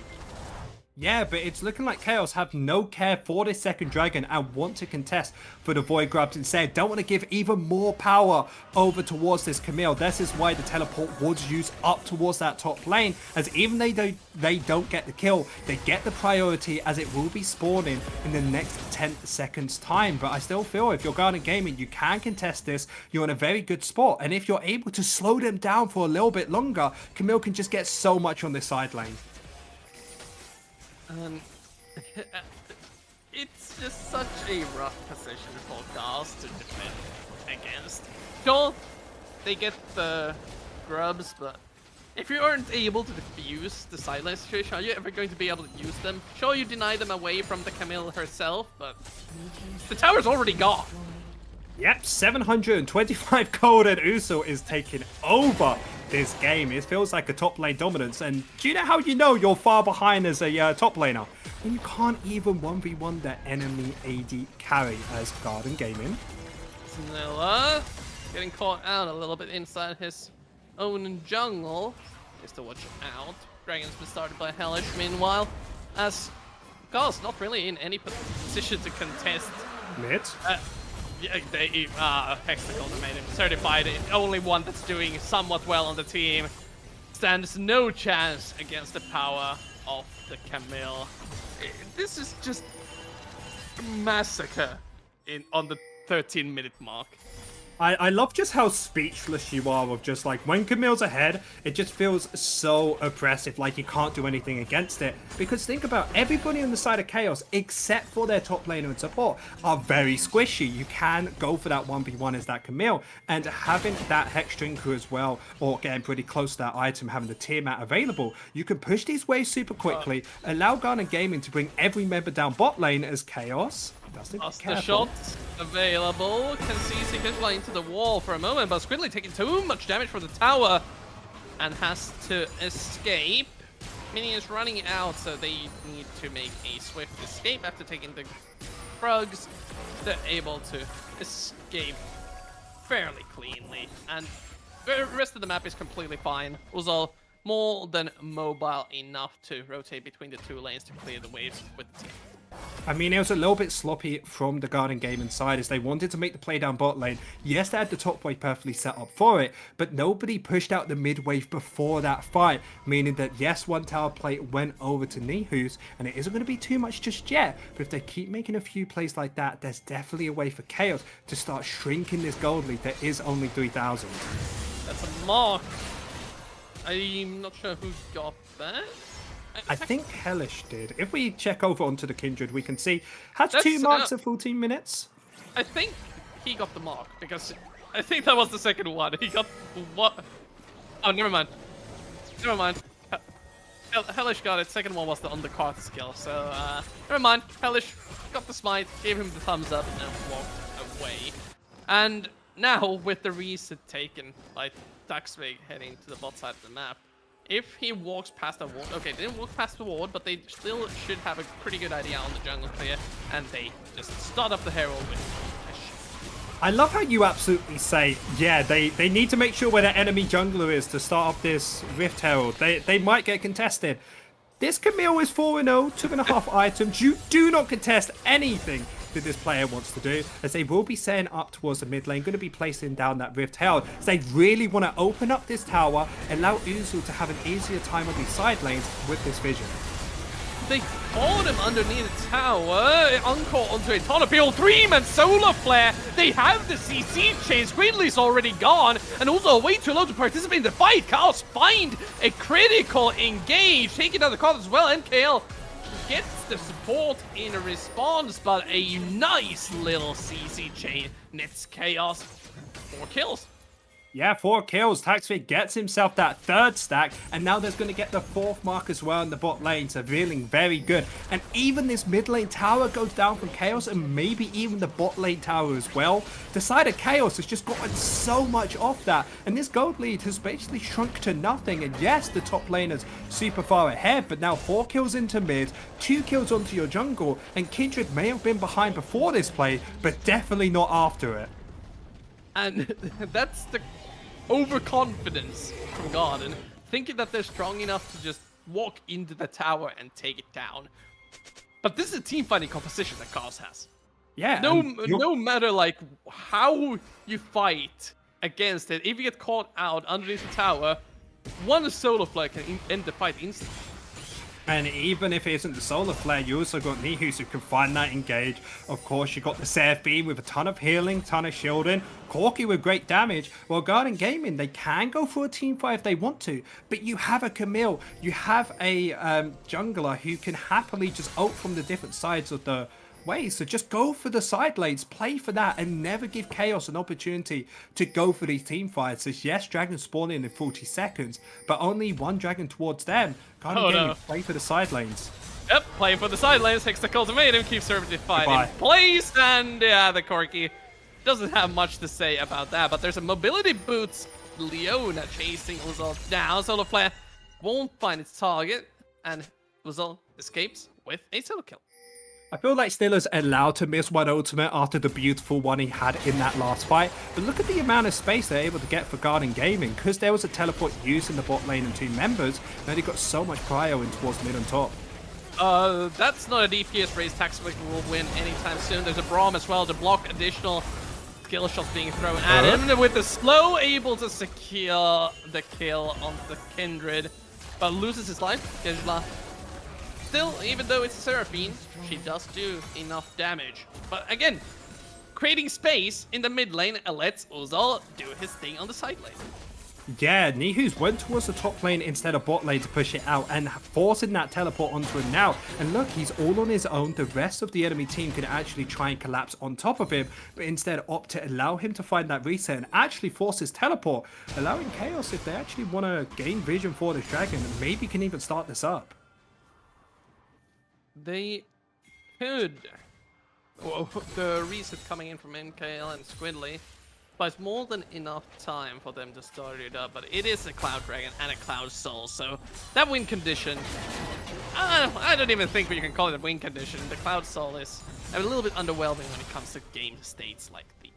Yeah, but it's looking like Chaos have no care for this second dragon and want to contest for the Void Grubs instead. Don't want to give even more power over towards this Camille. This is why the teleport was used up towards that top lane, as even they don't get the kill, they get the priority as it will be spawning in the next 10 seconds time. But I still feel if you're Guardian Gaming, you can contest this. You're in a very good spot, and if you're able to slow them down for a little bit longer, Camille can just get so much on this side lane. It's just such a rough position for Gauss to defend against. Sure, they get the grubs, but if you aren't able to defuse the side lane situation, are you ever going to be able to use them? Sure, you deny them away from the Camille herself, but the tower's already gone. Yep, 725 gold, and Uso is taking over this game. It feels like a top lane dominance, and do you know how you know you're far behind as a top laner? When you can't even 1v1 the enemy AD carry as Guardian Gaming. Snilla getting caught out a little bit inside his own jungle. Just to watch out. Dragon's been started by Hellish meanwhile, as Gauss not really in any position to contest. Mid. Yeah, they Hexagon made him certified. The only one that's doing somewhat well on the team stands no chance against the power of the Camille. This is just a massacre on the 13-minute mark. I love just how speechless you are of just like when Camille's ahead, it just feels so oppressive, like you can't do anything against it. Because think about everybody on the side of Chaos, except for their top laner and support, are very squishy. You can go for that 1v1 as that Camille, and having that Hex Drinker as well, or getting pretty close to that item, having the tier mat available, you can push these waves super quickly, allow Guardian Gaming to bring every member down bot lane as Chaos. The shots available. Can see Kejla into the wall for a moment, but Squidly taking too much damage from the tower and has to escape. Minions running out, so they need to make a swift escape after taking the frogs. They're able to escape fairly cleanly, and the rest of the map is completely fine. Uzal more than mobile enough to rotate between the two lanes to clear the waves with the team. I mean, it was a little bit sloppy from the Guardian Gaming side as they wanted to make the play down bot lane. Yes, they had the top wave perfectly set up for it, but nobody pushed out the mid wave before that fight, meaning that yes, one tower play went over to Nihus, and it isn't going to be too much just yet, but if they keep making a few plays like that, there's definitely a way for Chaos to start shrinking this gold lead that is only 3,000. That's a mark. I'm not sure who got that. I think Hellish did. If we check over onto the Kindred, we can see has 2 marks at 14 minutes. I think he got the mark because I think that was the second one. He got what? Oh, never mind. Never mind. Hellish got it. Second one was the undercard skill. So never mind. Hellish got the smite, gave him the thumbs up, and walked away. And now with the reset taken by Taxwig heading to the bot side of the map, if he walks past the ward, okay, they didn't walk past the ward, but they still should have a pretty good idea on the jungle clear, and they just start up the Herald with Flash. I love how you absolutely say, yeah, they need to make sure where their enemy jungler is to start up this Rift Herald. They might get contested. This Camille is 4-0, 2.5 items. You do not contest anything that this player wants to do, as they will be setting up towards the mid lane, going to be placing down that Rift Herald. So they really want to open up this tower, allow Uzu to have an easier time on these side lanes with this vision. They caught him underneath the tower, Encore onto a ton of people, 3-man solar flare, they have the CC chase, Gridley's already gone, and also way too low to participate in the fight. Chaos find a critical engage, taking down the card as well, MKL gets the support in a response, but a nice little CC chain nets Chaos 4 kills. Yeah, 4 kills. Taxfig gets himself that 3rd stack, and now there's going to get the 4th mark as well in the bot lane, so feeling very good. And even this mid lane tower goes down from Chaos, and maybe even the bot lane tower as well. The side of Chaos has just gotten so much off that, and this gold lead has basically shrunk to nothing. And yes, the top lane is super far ahead, but now 4 kills into mid, 2 kills onto your jungle, and Kindred may have been behind before this play, but definitely not after it. And that's the overconfidence from Garden, thinking that they're strong enough to just walk into the tower and take it down. But this is a team fighting composition that Chaos has. Yeah. No matter like how you fight against it, if you get caught out underneath the tower, one solo flare can end the fight instantly. And even if it isn't the solar flare, you also got Nihus who can find that engage. Of course, you got the Seraphine with a ton of healing, ton of shielding. Corki with great damage. Well, Garden Gaming, they can go for a team fight if they want to. But you have a Camille, you have a jungler who can happily just ult from the different sides of the way. So just go for the side lanes, play for that, and never give Chaos an opportunity to go for these team fights. As yes, dragons spawn in 40 seconds, but only one dragon towards them. Garden Gaming, play for the side lanes. Yep, play for the side lanes, takes the ultimatum, keeps serving the fight in place, and yeah, the Corki doesn't have much to say about that, but there's a mobility boots. Leona chasing Uzal down. Solar Flare won't find its target, and Uzal escapes with a solo kill. I feel like Stiller's allowed to miss one ultimate after the beautiful one he had in that last fight, but look at the amount of space they're able to get for Garden Gaming, because there was a teleport used in the bot lane and 2 members, now they got so much prio in towards mid and top. That's not a DPS race. Taxwick will win anytime soon. There's a Braum as well to block additional skill shots being thrown at him. With the slow, able to secure the kill on the Kindred, but loses his life. Gejla. Still, even though it's a Seraphine, she does do enough damage. But again, creating space in the mid lane lets Uzal do his thing on the side lane. Yeah, Nihus went towards the top lane instead of bot lane to push it out and forcing that teleport onto him now. And look, he's all on his own. The rest of the enemy team can actually try and collapse on top of him, but instead opt to allow him to find that reset and actually force his teleport, allowing Chaos, if they actually want to gain vision for this dragon, maybe can even start this up. They could. Well, the reset coming in from MKL and Squidly, but it's more than enough time for them to start it up. But it is a Cloud Dragon and a Cloud Soul, so that win condition, I don't even think you can call it a win condition. The Cloud Soul is a little bit underwhelming when it comes to game states like these.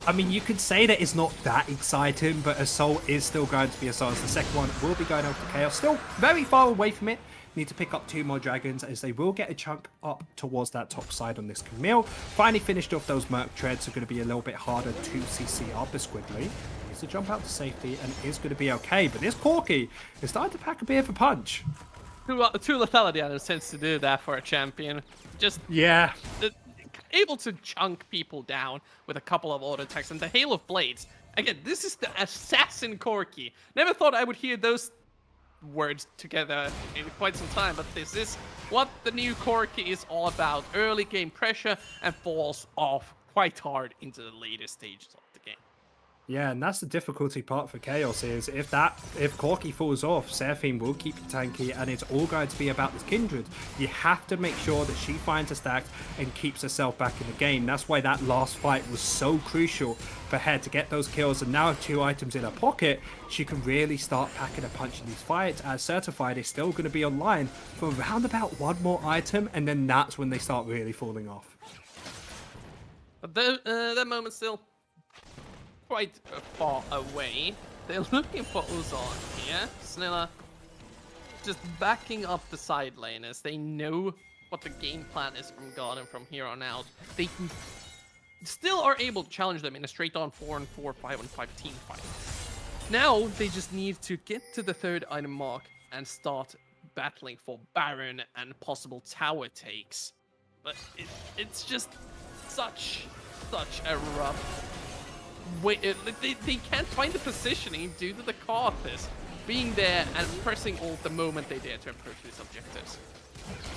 I mean, you could say that it's not that exciting, but a Soul is still going to be a Soul. The second one will be going over to Chaos, still very far away from it. Need to pick up 2 more dragons, as they will get a chunk up towards that top side on this Camille. Finally finished off those Merc Treads, are going to be a little bit harder to CC up as Squidly. Needs to jump out to safety and is going to be okay, but this Corki is starting to pack a bit of a punch. Two lethality items tends to do that for a champion. Just yeah, able to chunk people down with a couple of auto attacks and the Hail of Blades. Again, this is the Assassin Corki. Never thought I would hear those words together in quite some time, but this is what the new Corki is all about. Early game pressure and falls off quite hard into the later stages of the game. Yeah, and that's the difficulty part for Chaos is if Corki falls off, Seraphine will keep you tanky, and it's all going to be about this Kindred. You have to make sure that she finds a stack and keeps herself back in the game. That's why that last fight was so crucial for her to get those kills, and now with 2 items in her pocket, she can really start packing a punch in these fights, as Certified is still going to be online for around about 1 more item, and then that's when they start really falling off. But that moment still quite far away. They're looking for Uzon here. Snilla just backing up the side lane as they know what the game plan is from Garden from here on out. They still are able to challenge them in a straight on 4-on-4, 5-on-5 team fight. Now they just need to get to the 3rd item mark and start battling for Baron and possible tower takes. But it's just such a rough way. They can't find the positioning due to the Karthus being there and pressing ult the moment they dare to approach these objectives.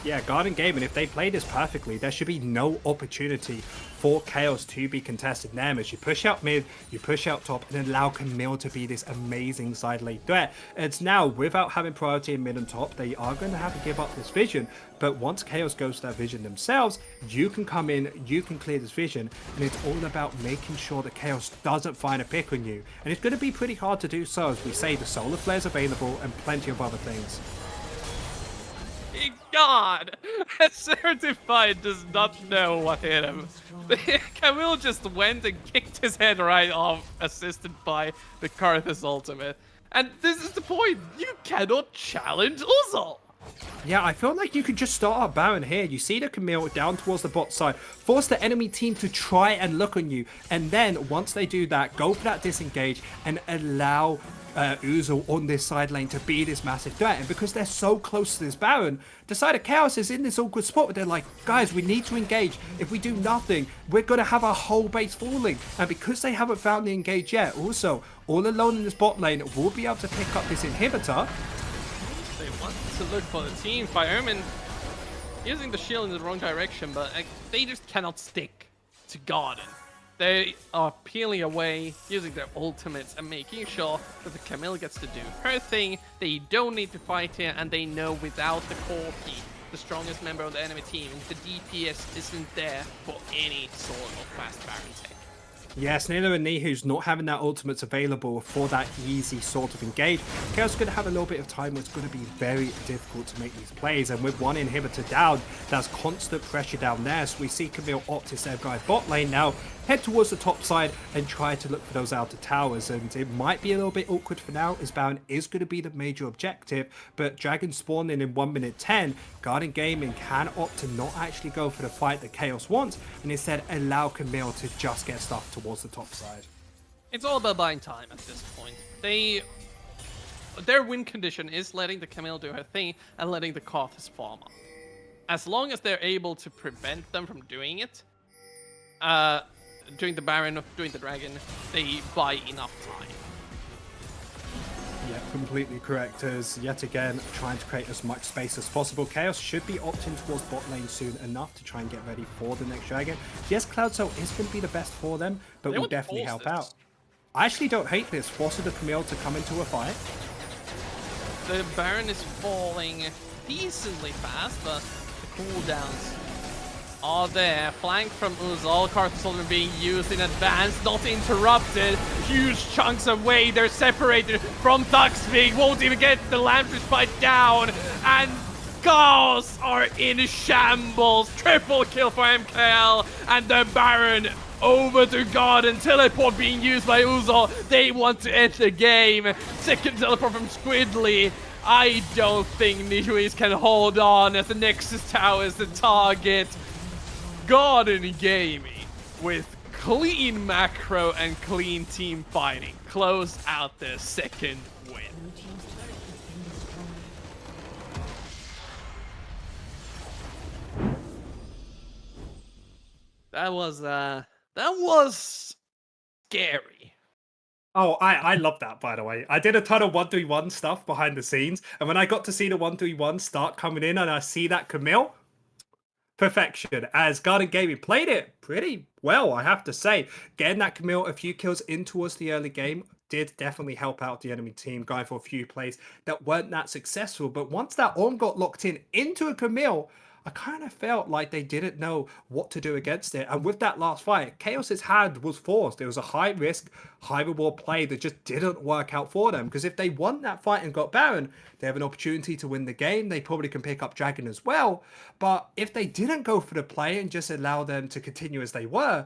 Yeah, Garden Gaming, if they play this perfectly, there should be no opportunity for Chaos to be contested them as you push out mid, you push out top, and allow Camille to be this amazing side lane threat. It's now, without having priority in mid and top, they are going to have to give up this vision, but once Chaos goes to that vision themselves, you can come in, you can clear this vision, and it's all about making sure that Chaos doesn't find a pick on you. And it's going to be pretty hard to do so, as we say, the Solar Flare's available, and plenty of other things. God! Certified does not know what hit him. Camille just went and kicked his head right off, assisted by the Karthus ultimate. And this is the point, you cannot challenge Uzol! Yeah, I feel like you could just start up Baron here. You see the Camille down towards the bot side, force the enemy team to try and look on you, and then once they do that, go for that disengage and allow Uzol on this side lane to be this massive threat. And because they're so close to this Baron, the side of Chaos is in this awkward spot where they're like, guys, we need to engage. If we do nothing, we're going to have our whole base falling. And because they haven't found the engage yet, also, all alone in this bot lane, will be able to pick up this inhibitor. They want to look for the team fire. Ermin using the shield in the wrong direction, but they just cannot stick to Garden. They are peeling away, using their ultimates and making sure that the Camille gets to do her thing. They don't need to fight here, and they know without the Corki, the strongest member of the enemy team, the DPS isn't there for any sort of fast Baron take. Yes, Nilo and Nihu's not having that ultimates available for that easy sort of engage. Chaos is going to have a little bit of time where it's going to be very difficult to make these plays, and with 1 inhibitor down, there's constant pressure down there. So we see Camille opt to save guys bot lane now, head towards the top side and try to look for those outer towers, and it might be a little bit awkward for now as Baron is going to be the major objective, but Dragon spawning in 1 minute 10, Garden Gaming can opt to not actually go for the fight that Chaos wants and instead allow Camille to just get stuff towards the top side. It's all about buying time at this point. Their win condition is letting the Camille do her thing and letting the Karthus farm up. As long as they're able to prevent them from doing it, doing the Baron, doing the Dragon, they buy enough time. Yeah, completely correct. As yet again, trying to create as much space as possible. Chaos should be opting towards bot lane soon enough to try and get ready for the next Dragon. Yes, Cloud Cell is going to be the best for them, but will definitely help out. I actually don't hate this. Forcing the Camille to come into a fight. The Baron is falling decently fast, but the cooldowns are there. Flank from Uzol. Karthus ultimate being used in advance, not interrupted. Huge chunks away. They're separated from Thuxvig. Won't even get the Lamprey fight down. And Chaos are in shambles. Triple kill for MKL. And the Baron over to Garden. Teleport being used by Uzol. They want to end the game. Second teleport from Squidly. I don't think Nijuis can hold on as the Nexus Tower is the target. Garden Gaming with clean macro and clean team fighting close out their second win. That was scary. Oh, I love that, by the way. I did a ton of 1-3-1 stuff behind the scenes, and when I got to see the 1-3-1 start coming in and I see that Camille, perfection, as Garden Gaming played it pretty well, I have to say. Getting that Camille a few kills in towards the early game did definitely help out the enemy team, going for a few plays that weren't that successful. But once that Orm got locked in into a Camille, I kind of felt like they didn't know what to do against it. And with that last fight, Chaos's hand was forced. It was a high risk, high reward play that just didn't work out for them. Because if they won that fight and got Baron, they have an opportunity to win the game. They probably can pick up Dragon as well. But if they didn't go for the play and just allow them to continue as they were,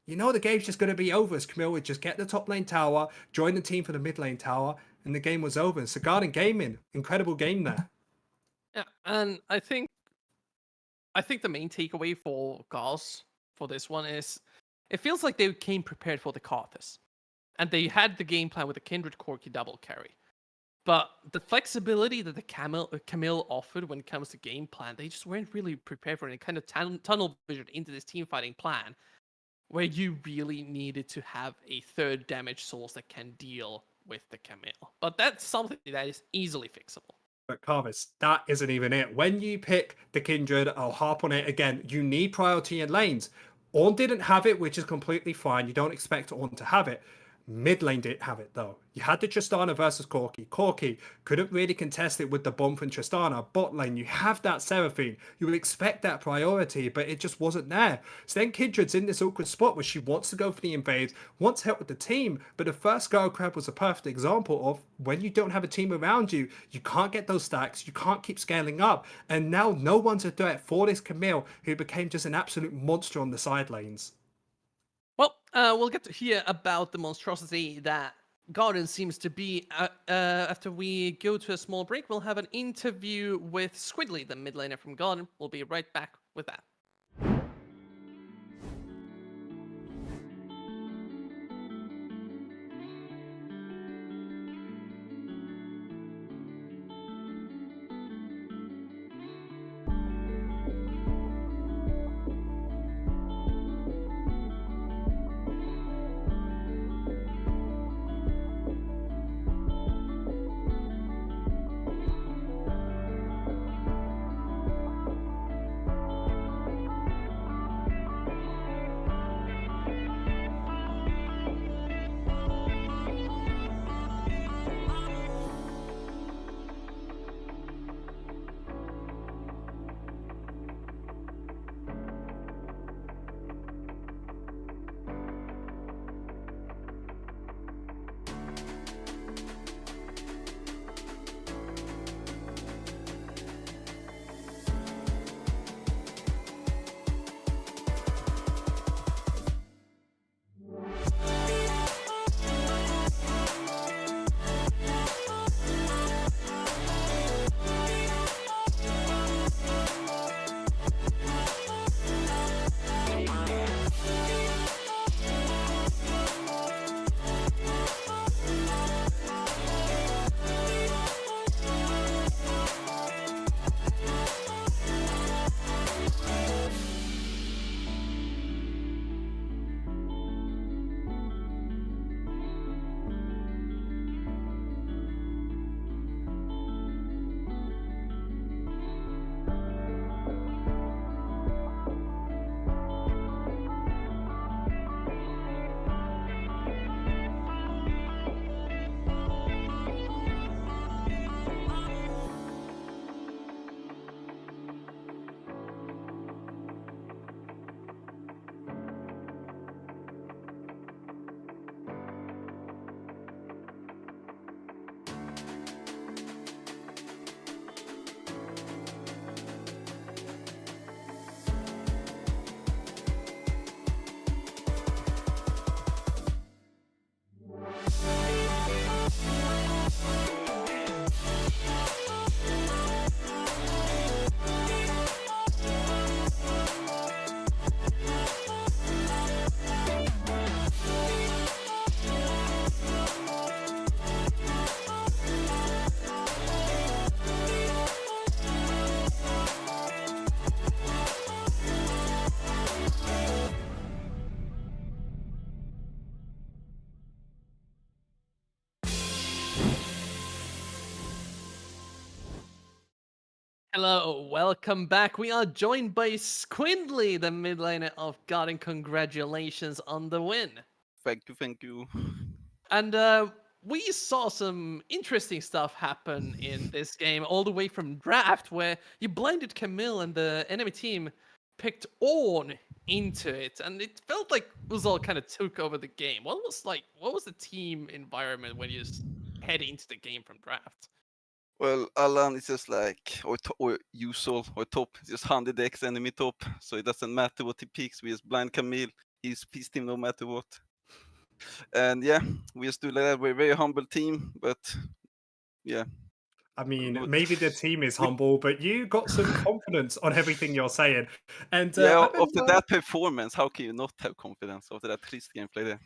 you know the game's just going to be over, as Camille would just get the top lane tower, join the team for the mid lane tower, and the game was over. So Garden Gaming, incredible game there. Yeah, and I think the main takeaway for Gauss for this one is it feels like they came prepared for the Karthus. And they had the game plan with the Kindred Corki double carry. But the flexibility that the Camille offered when it comes to game plan, they just weren't really prepared for it. And kind of tunnel vision into this team fighting plan, where you really needed to have a third damage source that can deal with the Camille. But that's something that is easily fixable. But Carvis, that isn't even it. When you pick the Kindred, I'll harp on it again, you need priority in lanes. Ornn didn't have it, which is completely fine. You don't expect Ornn to have it. Mid lane didn't have it though. You had the Tristana versus Corki. Corki couldn't really contest it with the bomb from Tristana. Bot lane, you have that Seraphine. You would expect that priority, but it just wasn't there. So then Kindred's in this awkward spot where she wants to go for the invade, wants help with the team, but the first Girl Crab was a perfect example of when you don't have a team around you, you can't get those stacks, you can't keep scaling up, and now no one's a threat for this Camille, who became just an absolute monster on the side lanes. Well, we'll get to hear about the monstrosity that Garden seems to be. After we go to a small break, we'll have an interview with Squidly, the mid laner from Garden. We'll be right back with that. Hello, welcome back. We are joined by Squindly, the mid laner of God, and congratulations on the win. Thank you. And we saw some interesting stuff happen in this game, all the way from draft, where you blinded Camille and the enemy team picked Ornn into it, and it felt like Uzal kind of took over the game. What was the team environment when you head into the game from draft? Well, Alan is just like, or usual, or top, just 100x enemy top, so it doesn't matter what he picks, we just blind Camille, he's pissed him no matter what. And yeah, we just do like that, we're a very humble team, but yeah. I mean, Good. maybe the team is humble, but you got some confidence on everything you're saying. And Yeah, I after remember- that performance, how can you not have confidence after that trist gameplay there?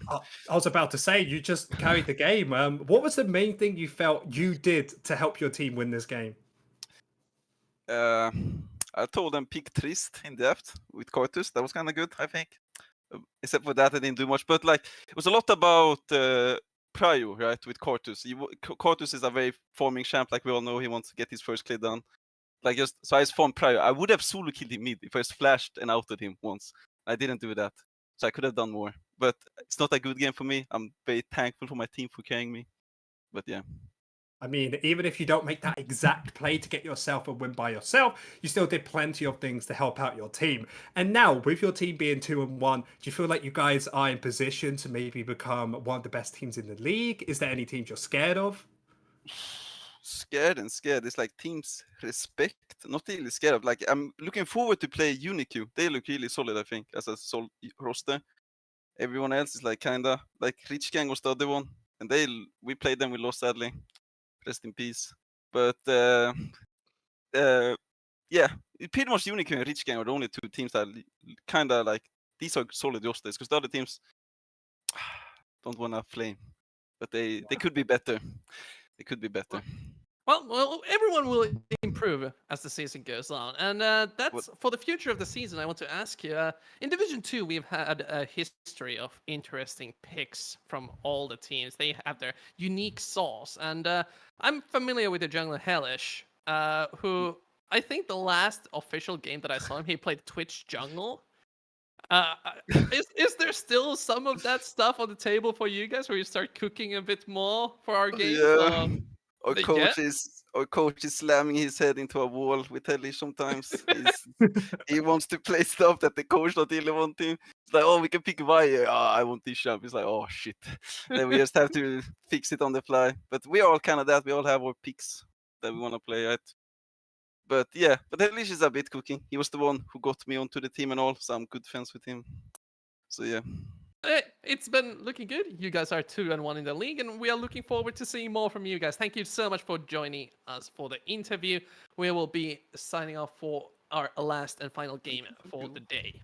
I was about to say, you just carried the game. What was the main thing you felt you did to help your team win this game? I told them pick Trist in depth with Cortus, that was kind of good, I think. Except for that, I didn't do much, but like, it was a lot about Prio, right, with Cortus. Cortus is a very farming champ, like we all know, he wants to get his first clear done. Like, just, so I just farmed Prio. I would have solo killed him mid if I just flashed and outed him once. I didn't do that, so I could have done more. But it's not a good game for me. I'm very thankful for my team for carrying me. But yeah. I mean, even if you don't make that exact play to get yourself a win by yourself, you still did plenty of things to help out your team. And now, with your team being 2-1, do you feel like you guys are in position to maybe become one of the best teams in the league? Is there any teams you're scared of? Scared. It's like teams respect, not really scared of. Like, I'm looking forward to play UniQ. They look really solid, I think, as a solid roster. Everyone else is like kinda like Rich Gang was the other one, and we played them, we lost sadly. Rest in peace. But yeah, pretty much UniQ and Rich Gang are the only two teams that kinda like, these are solid rosters, because the other teams don't wanna flame, but they could be better. They could be better. Well, everyone will improve as the season goes on, and that's for the future of the season. I want to ask you: in Division 2, we've had a history of interesting picks from all the teams. They have their unique sauce, and I'm familiar with the jungler Hellish, who I think the last official game that I saw him, he played Twitch jungle. Is there still some of that stuff on the table for you guys, where you start cooking a bit more for our games? Yeah. Our Yeah. coach is slamming his head into a wall with Hellish sometimes. He wants to play stuff that the coach not really want him. It's like, oh, we can pick Vaya. I want this jump. It's like, oh shit. Then we just have to fix it on the fly. But we are all kind of that. We all have our picks that we want to play at. But yeah, but Hellish is a bit cooking. He was the one who got me onto the team and all, so I'm good friends with him. So yeah. It's been looking good. You guys are 2-1 in the league, and we are looking forward to seeing more from you guys. Thank you so much for joining us for the interview. We will be signing off for our last and final game for the day.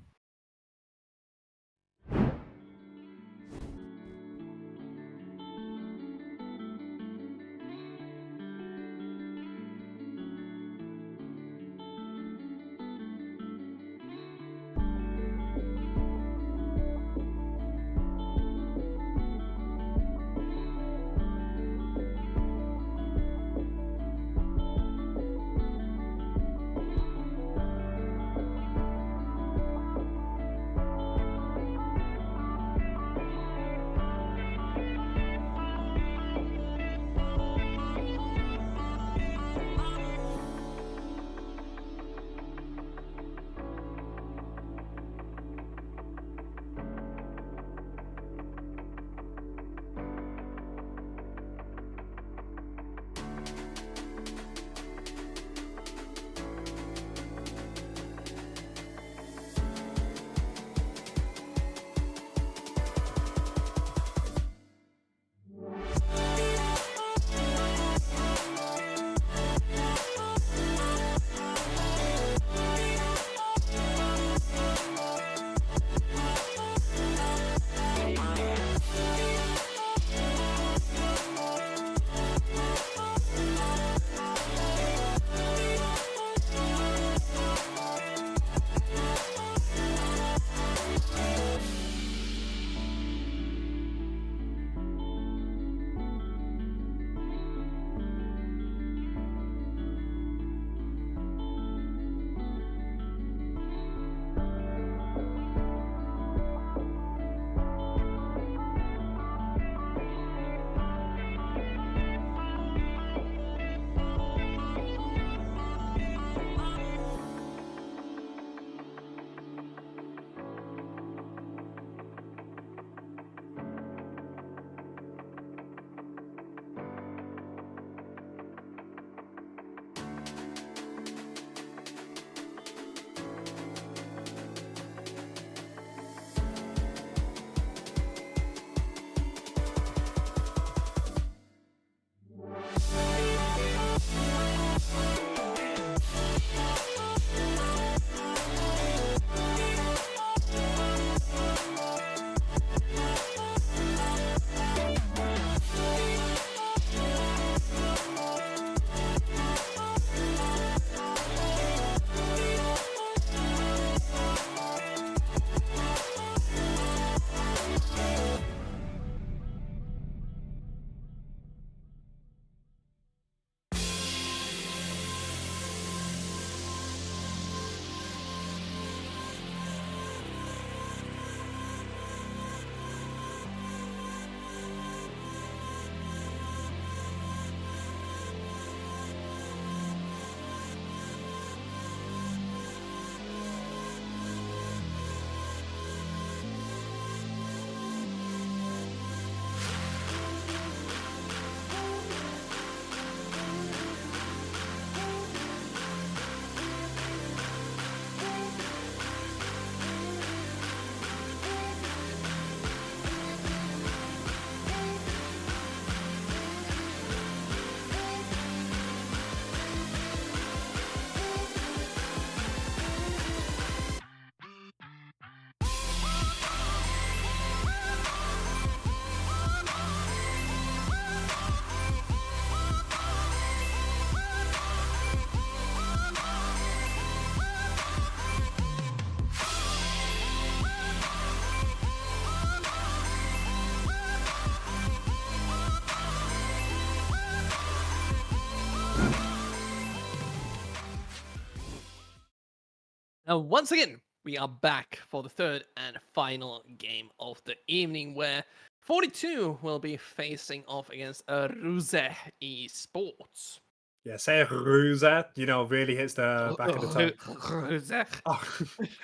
Now, once again, we are back for the third and final game of the evening, where 42 will be facing off against Ruse Esports. Yeah, say Ruza, really hits the back of the tongue. Ruse. Oh.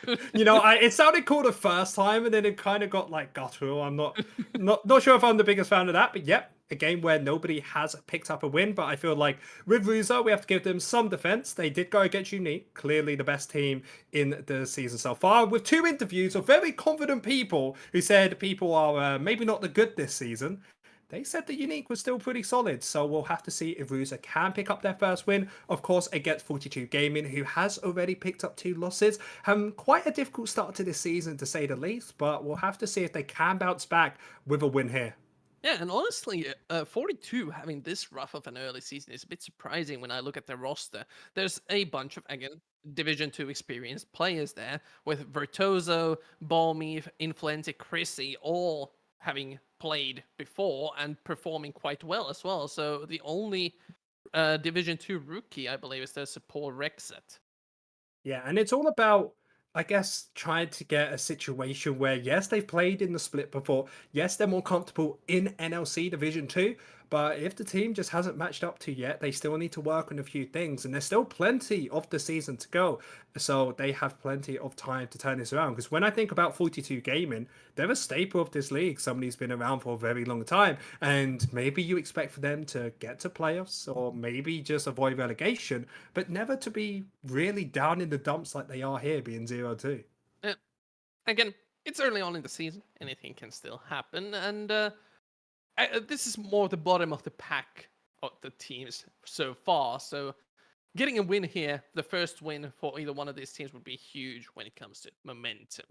It sounded cool the first time, and then it kind of got like guttural. I'm not sure if I'm the biggest fan of that, but yep, a game where nobody has picked up a win. But I feel like with Ruza, we have to give them some defense. They did go against Unique, clearly the best team in the season so far, with 2 interviews of very confident people who said people are maybe not the good this season. They said the Unique was still pretty solid, so we'll have to see if Ruza can pick up their first win, of course, against 42 Gaming, who has already picked up 2 losses. Quite a difficult start to this season, to say the least, but we'll have to see if they can bounce back with a win here. Yeah, and honestly, 42 having this rough of an early season is a bit surprising when I look at their roster. There's a bunch of, again, Division 2 experienced players there, with Virtuoso, Balmy, Influentic, Chrissy, all having played before and performing quite well as well. So the only Division 2 rookie, I believe, is their support Rexet. Yeah, and it's all about, I guess, trying to get a situation where, yes, they've played in the split before. Yes, they're more comfortable in NLC Division 2. But if the team just hasn't matched up to yet, they still need to work on a few things. And there's still plenty of the season to go. So they have plenty of time to turn this around. Because when I think about 42 Gaming, they're a staple of this league. Somebody who's been around for a very long time. And maybe you expect for them to get to playoffs or maybe just avoid relegation, but never to be really down in the dumps like they are here, being 0-2. Yeah. Again, it's early on in the season. Anything can still happen. And this is more the bottom of the pack of the teams so far. So getting a win here, the first win for either one of these teams, would be huge when it comes to momentum.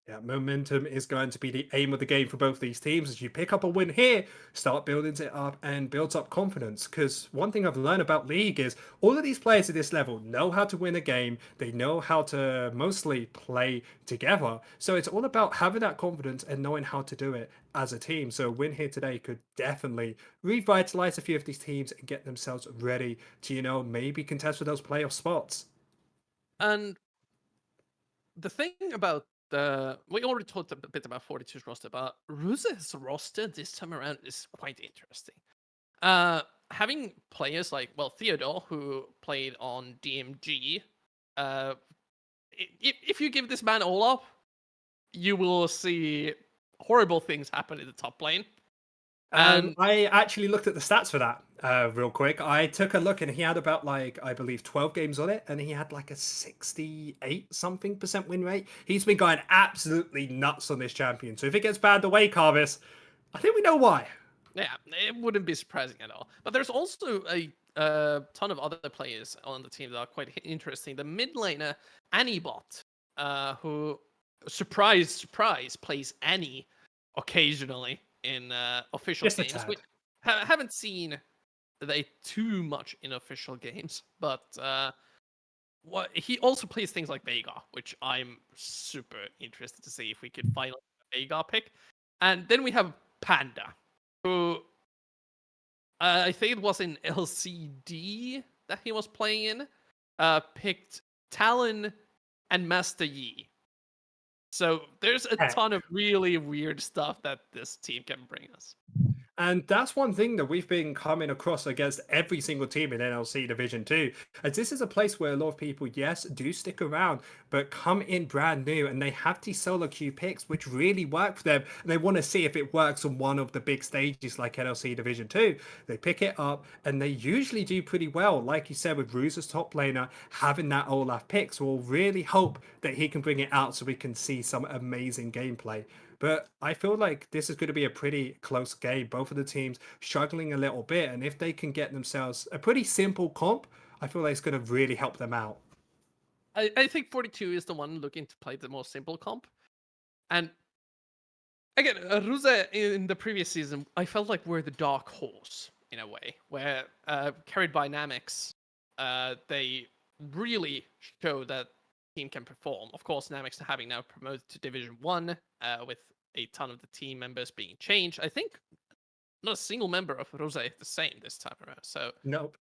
Yeah, momentum is going to be the aim of the game for both these teams. As you pick up a win here, start building it up and builds up confidence. Because one thing I've learned about League is all of these players at this level know how to win a game. They know how to mostly play together. So it's all about having that confidence and knowing how to do it as a team. So a win here today could definitely revitalize a few of these teams and get themselves ready to, maybe contest for those playoff spots. And the thing about we already talked a bit about 42's roster, but Ruse's roster this time around is quite interesting. Having players like, well, Theodore, who played on DMG, if you give this man all up, you will see horrible things happen in the top lane. I actually looked at the stats for that real quick. I took a look and he had about I believe 12 games on it, and he had like a 68 something % win rate. He's been going absolutely nuts on this champion. So if it gets banned away, Carvis, I think we know why. Yeah, it wouldn't be surprising at all. But there's also a ton of other players on the team that are quite interesting. The mid laner, Annibot, who, surprise, plays Annie occasionally in official Just a games. tad. We haven't seen they too much in official games, but he also plays things like Veigar, which I'm super interested to see if we could finally get a Veigar pick. And then we have Panda, who I think it was in LCD that he was playing in, picked Talon and Master Yi. So there's a ton of really weird stuff that this team can bring us. And that's one thing that we've been coming across against every single team in NLC Division 2. As this is a place where a lot of people, yes, do stick around, but come in brand new and they have these solo queue picks which really work for them. And they want to see if it works on one of the big stages like NLC Division 2. They pick it up and they usually do pretty well. Like you said, with Ruza's top laner having that Olaf pick. So we'll really hope that he can bring it out so we can see some amazing gameplay. But I feel like this is going to be a pretty close game. Both of the teams struggling a little bit. And if they can get themselves a pretty simple comp, I feel like it's going to really help them out. I think 42 is the one looking to play the more simple comp. And again, Ruse in the previous season, I felt like we're the dark horse in a way, where carried by Namix, they really show that team can perform. Of course, Namix having now promoted to Division 1 with a ton of the team members being changed. I think not a single member of Rose is the same this time around. So Nope.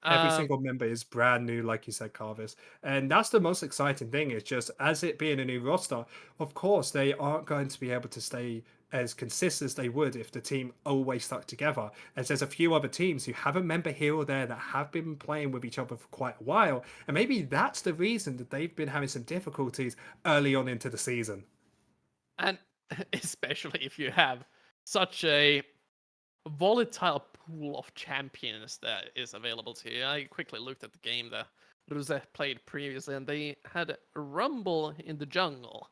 Every Um, single member is brand new, like you said, Carvis. And that's the most exciting thing. Is just as it being a new roster, of course, they aren't going to be able to stay as consistent as they would if the team always stuck together. As there's a few other teams who have a member here or there that have been playing with each other for quite a while. And maybe that's the reason that they've been having some difficulties early on into the season. and especially if you have such a volatile pool of champions that is available to you. I quickly looked at the game that Ruse played previously, and they had Rumble in the jungle.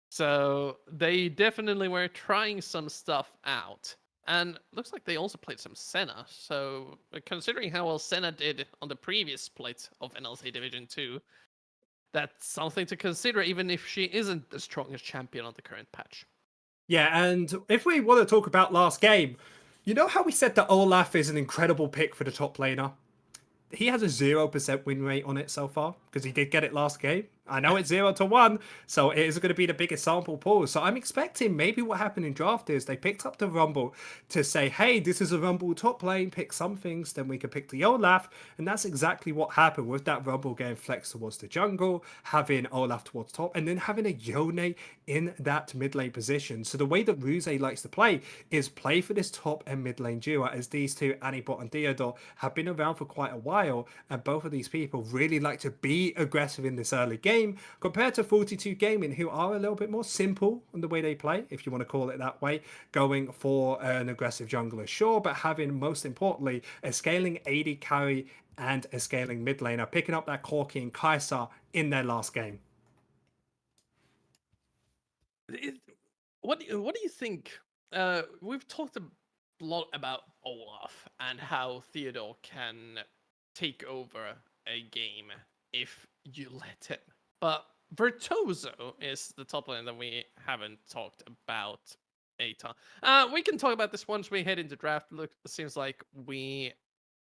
So they definitely were trying some stuff out. And looks like they also played some Senna. So considering how well Senna did on the previous split of NLC Division 2, that's something to consider, even if she isn't the strongest champion on the current patch. Yeah, and if we want to talk about last game, you know how we said that Olaf is an incredible pick for the top laner? He has a 0% win rate on it so far because he did get it last game. I know it's 0-1, so it is going to be the biggest sample pool. So I'm expecting maybe what happened in draft is they picked up the Rumble to say, hey, this is a Rumble top lane, pick some things, then we can pick the Olaf. And that's exactly what happened with that Rumble getting flexed towards the jungle, having Olaf towards top, and then having a Yone in that mid lane position. So the way that Ruse likes to play is play for this top and mid lane duo, as these two, Anibot and Theodore, have been around for quite a while. And both of these people really like to be aggressive in this early game compared to 42 Gaming, who are a little bit more simple in the way they play, if you want to call it that way, going for an aggressive jungler, sure, but having, most importantly, a scaling AD carry and a scaling mid laner, picking up that Corki and Kai'Sa in their last game. What do you think? We've talked a lot about Olaf and how Theodore can take over a game if you let him. But Virtuoso is the top lane that we haven't talked about a ton. We can talk about this once we head into draft. Look, it seems like we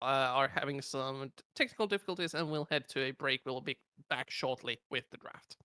are having some technical difficulties, and we'll head to a break. We'll be back shortly with the draft.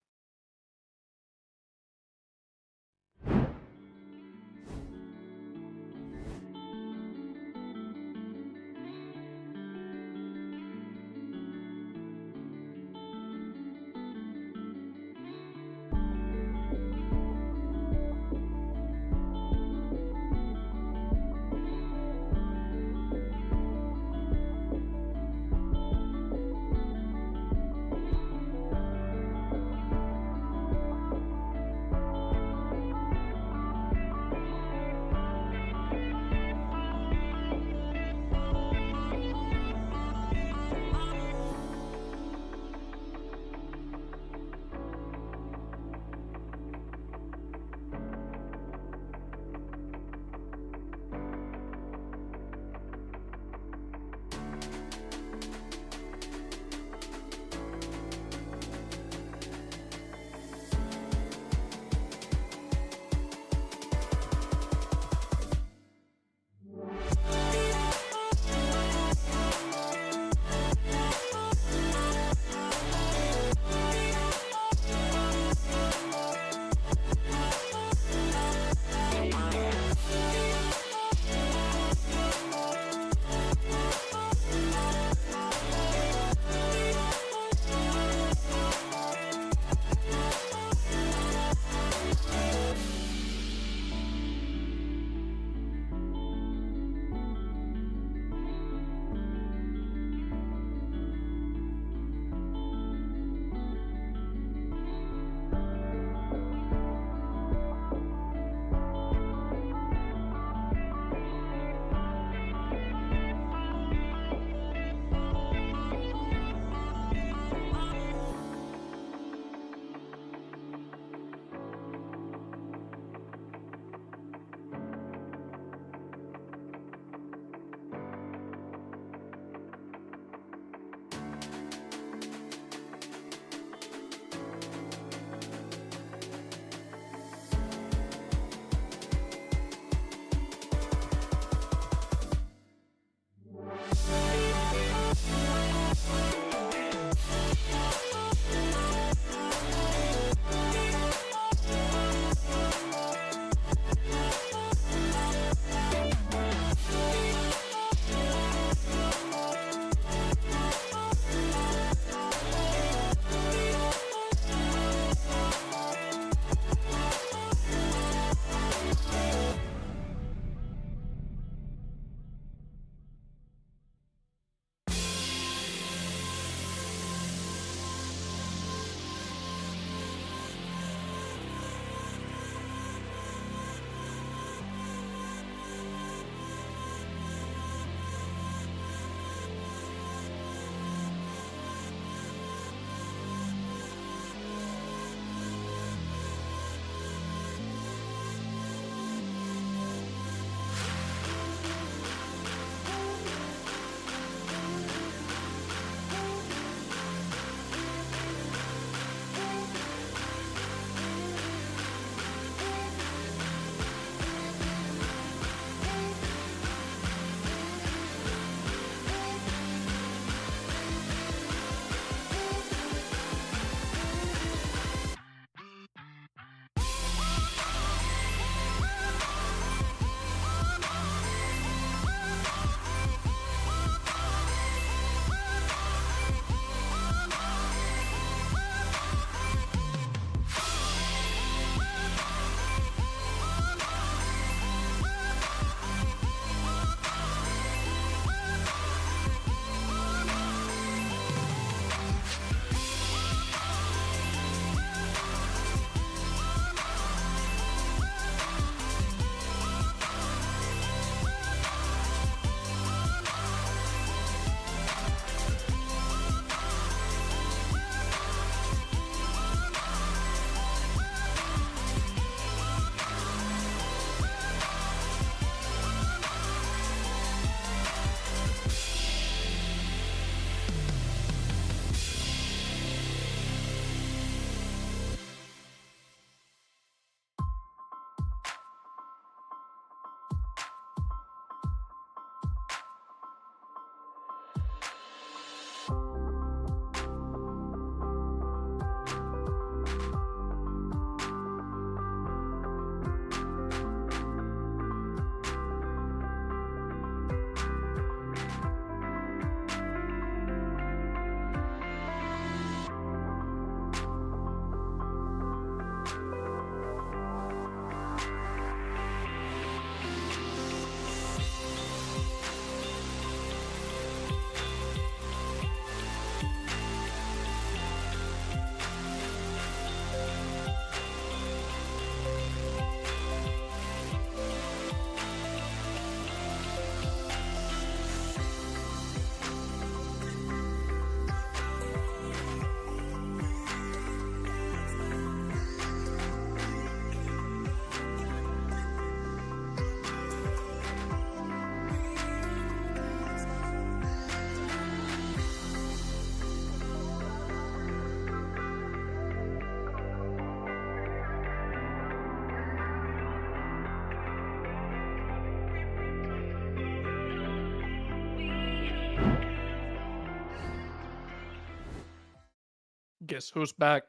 Guess who's back?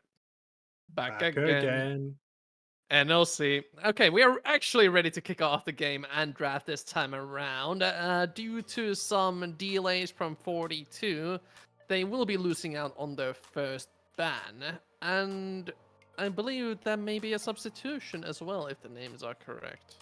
Back Back again. again. NLC. Okay, we are actually ready to kick off the game and draft this time around. Due to some delays from 42, they will be losing out on their first ban. And I believe there may be a substitution as well, if the names are correct.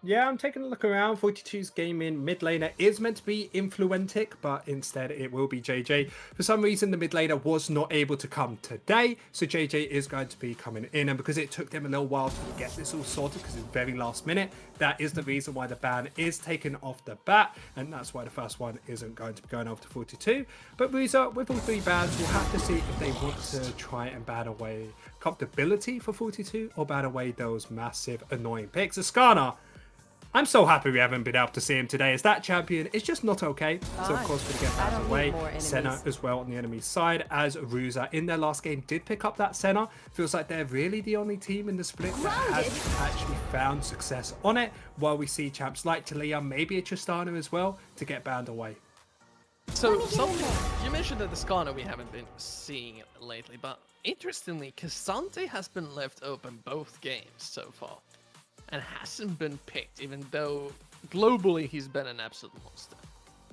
Yeah, I'm taking a look around. 42's gaming mid laner is meant to be Influentic, but instead it will be JJ. For some reason, the mid laner was not able to come today, so JJ is going to be coming in. And because it took them a little while to get this all sorted, because it's very last minute, that is the reason why the ban is taken off the bat, and that's why the first one isn't going to be going over to 42. But Ruza, with all 3 bans, we'll have to see if they want to try and ban away comfortability for 42 or ban away those massive annoying picks. Askana, I'm so happy we haven't been able to see him today, as that champion is just not okay. So, of course, we get that away. Senna as well on the enemy side, as Ruza in their last game did pick up that Senna. Feels like they're really the only team in the split that has actually found success on it, while we see champs like Talia, maybe a Tristana as well, to get banned away. So, something you mentioned that the Askana we haven't been seeing lately, but interestingly, K'Sante has been left open both games so far. And hasn't been picked, even though globally he's been an absolute monster.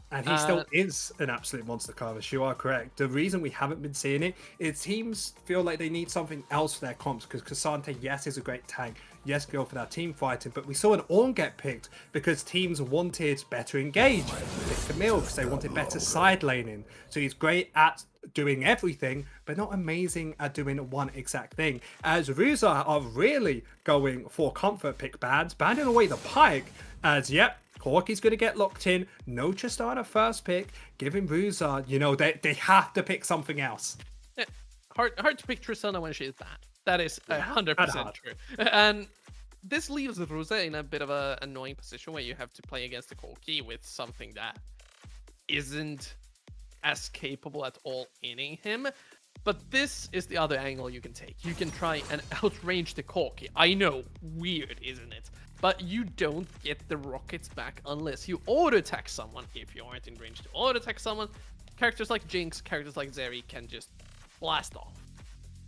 And he still is an absolute monster, Carvis. You are correct. The reason we haven't been seeing it is teams feel like they need something else for their comps, because K'Sante, yes, is a great tank. Yes, go for that team fighting, but we saw an Ornn get picked because teams wanted better engage. They picked Camille because they wanted better side laning. So he's great at doing everything, but not amazing at doing one exact thing. As Ruza are really going for comfort pick bans, banning away the Pike, as yep, Corky's going to get locked in. No Tristana first pick, giving Ruza, you know, they have to pick something else. Yeah, hard to pick Tristana when she's bad. That is 100% true. And this leaves Ruza in a bit of an annoying position where you have to play against the Corky with something that isn't as capable at all inning him. But this is the other angle you can take. You can try and outrange the Corky. I know, weird, isn't it? But you don't get the rockets back unless you auto-attack someone. If you aren't in range to auto-attack someone, characters like Jinx, characters like Zeri can just blast off.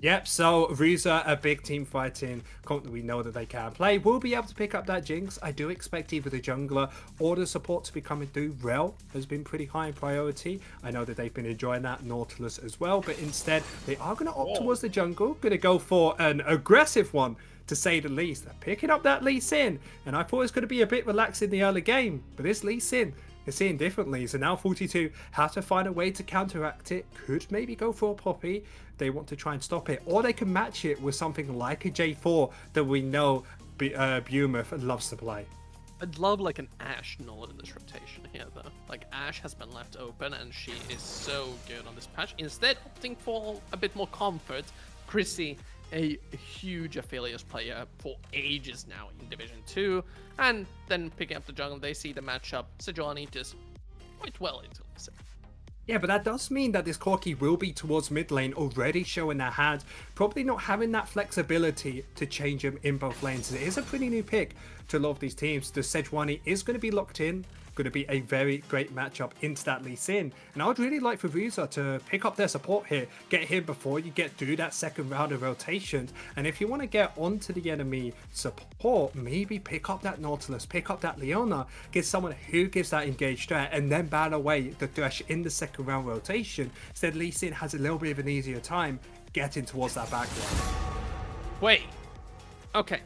Yep, so Ruza, a big team fighting comp that we know that they can play, will be able to pick up that Jinx. I do expect either the jungler or the support to be coming through. Rel has been pretty high in priority. I know that they've been enjoying that, Nautilus as well, but instead they are going to opt towards the jungle, going to go for an aggressive one, to say the least. They're picking up that Lee Sin, and I thought it was going to be a bit relaxed in the early game, but this Lee Sin is seeing differently. So now 42 have to find a way to counteract it. Could maybe go for a Poppy. They want to try and stop it, or they can match it with something like a J4 that we know Behemoth loves to play. I'd love like an Ashe node in this rotation here though. Like Ashe has been left open and she is so good on this patch. Instead, opting for a bit more comfort, Chrissy, a huge Aphelios player for ages now in Division 2, and then picking up the jungle, they see the matchup. Sejuani does quite well into it. Yeah, but that does mean that this Corky will be towards mid lane, already showing their hand, probably not having that flexibility to change him in both lanes. It is a pretty new pick to a lot of these teams. The Sejuani is going to be locked in, going to be a very great matchup into that Lee Sin. And I would really like for Ruza to pick up their support here, get him before you get through that second round of rotations. And if you want to get onto the enemy support, maybe pick up that Nautilus, pick up that Leona, get someone who gives that engaged threat, and then ban away the Thresh in the second round rotation. Instead, Lee Sin has a little bit of an easier time getting towards that back line. Wait. Okay.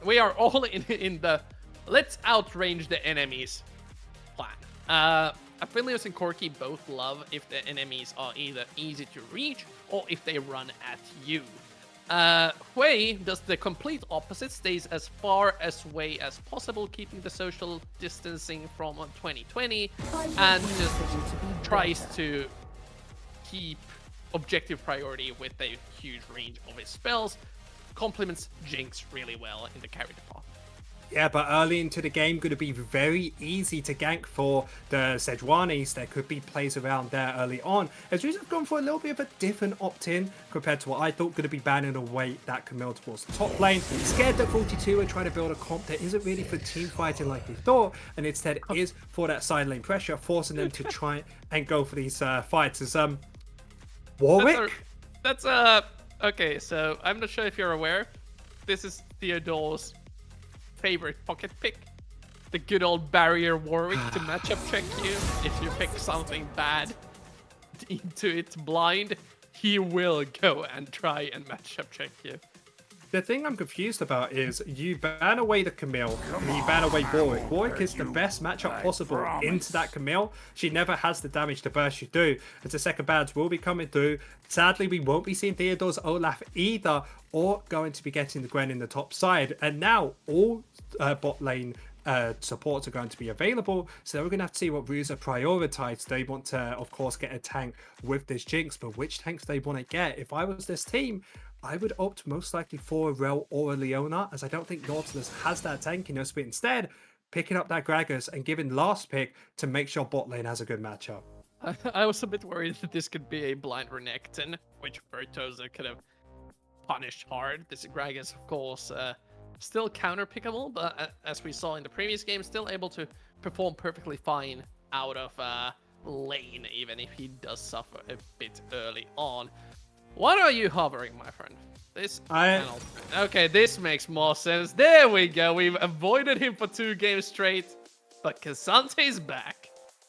We are all in the let's outrange the enemies plan. Aphelios and Corky both love if the enemies are either easy to reach or if they run at you. Hui does the complete opposite, stays as far away as possible, keeping the social distancing from 2020, and just tries to keep objective priority with a huge range of his spells. Complements Jinx really well in the carry department. Yeah, but early into the game, going to be very easy to gank for the Sejuanis. There could be plays around there early on. As Ruza have gone for a little bit of a different opt-in compared to what I thought, going to be banning away that Camille towards the top lane. Scared that 42 are trying to build a comp that isn't really for team fighting like we thought, and instead is for that side lane pressure, forcing them to try and go for these fights. As Warwick That's okay. So I'm not sure if you're aware. This is Theodore's favorite pocket pick. The good old barrier Warwick to matchup check you. If you pick something bad into it blind, he will go and try and matchup check you. The thing I'm confused about is you ban away the Camille and you ban away Warwick. Warwick is the best matchup possible into that Camille. She never has the damage to burst you through, as the second bans will be coming through. Sadly, we won't be seeing Theodore's Olaf either, or going to be getting the Gwen in the top side. And now all bot lane supports are going to be available, so we're going to have to see what Ruza prioritize. They want to, of course, get a tank with this Jinx, but which tanks they want to get? If I was this team, I would opt most likely for a Rel or a Leona, as I don't think Nautilus has that tankiness, but instead picking up that Gragas and giving last pick to make sure bot lane has a good matchup. I was a bit worried that this could be a blind Renekton, which Bertoza could have punished hard. This Gragas, of course, still counter pickable, but as we saw in the previous game, still able to perform perfectly fine out of lane, even if he does suffer a bit early on. What are you hovering, my friend? This okay, this makes more sense. There we go. We've avoided him for 2 games straight, but Casante's back.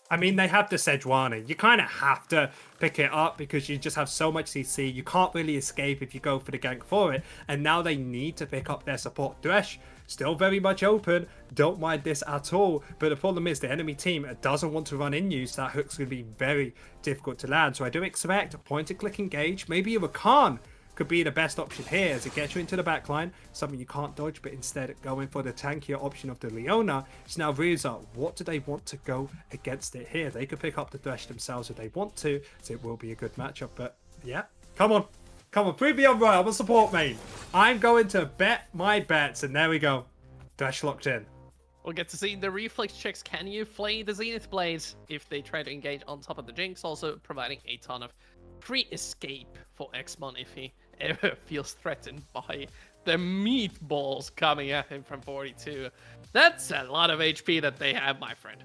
I mean, they have the Sejuani. You kind of have to pick it up because you just have so much CC. You can't really escape if you go for the gank for it. And now they need to pick up their support. Thresh, still very much open. Don't mind this at all. But the problem is the enemy team doesn't want to run in you. So that hook's going to be very difficult to land. So I do expect a point-and-click engage. Maybe a Rakan could be the best option here as it gets you into the backline, something you can't dodge, but instead going for the tankier option of the Leona. So now Ruza, what do they want to go against it here? They could pick up the Thresh themselves if they want to, so it will be a good matchup. But yeah, come on, prove me I'm right. I'm a support main. I'm going to bet my bets, and there we go. Thresh locked in. We'll get to see the reflex checks. Can you flay the Zenith Blades if they try to engage on top of the Jinx? Also providing a ton of free escape for Xmon if he ever feels threatened by the meatballs coming at him from 42. That's a lot of HP that they have, my friend.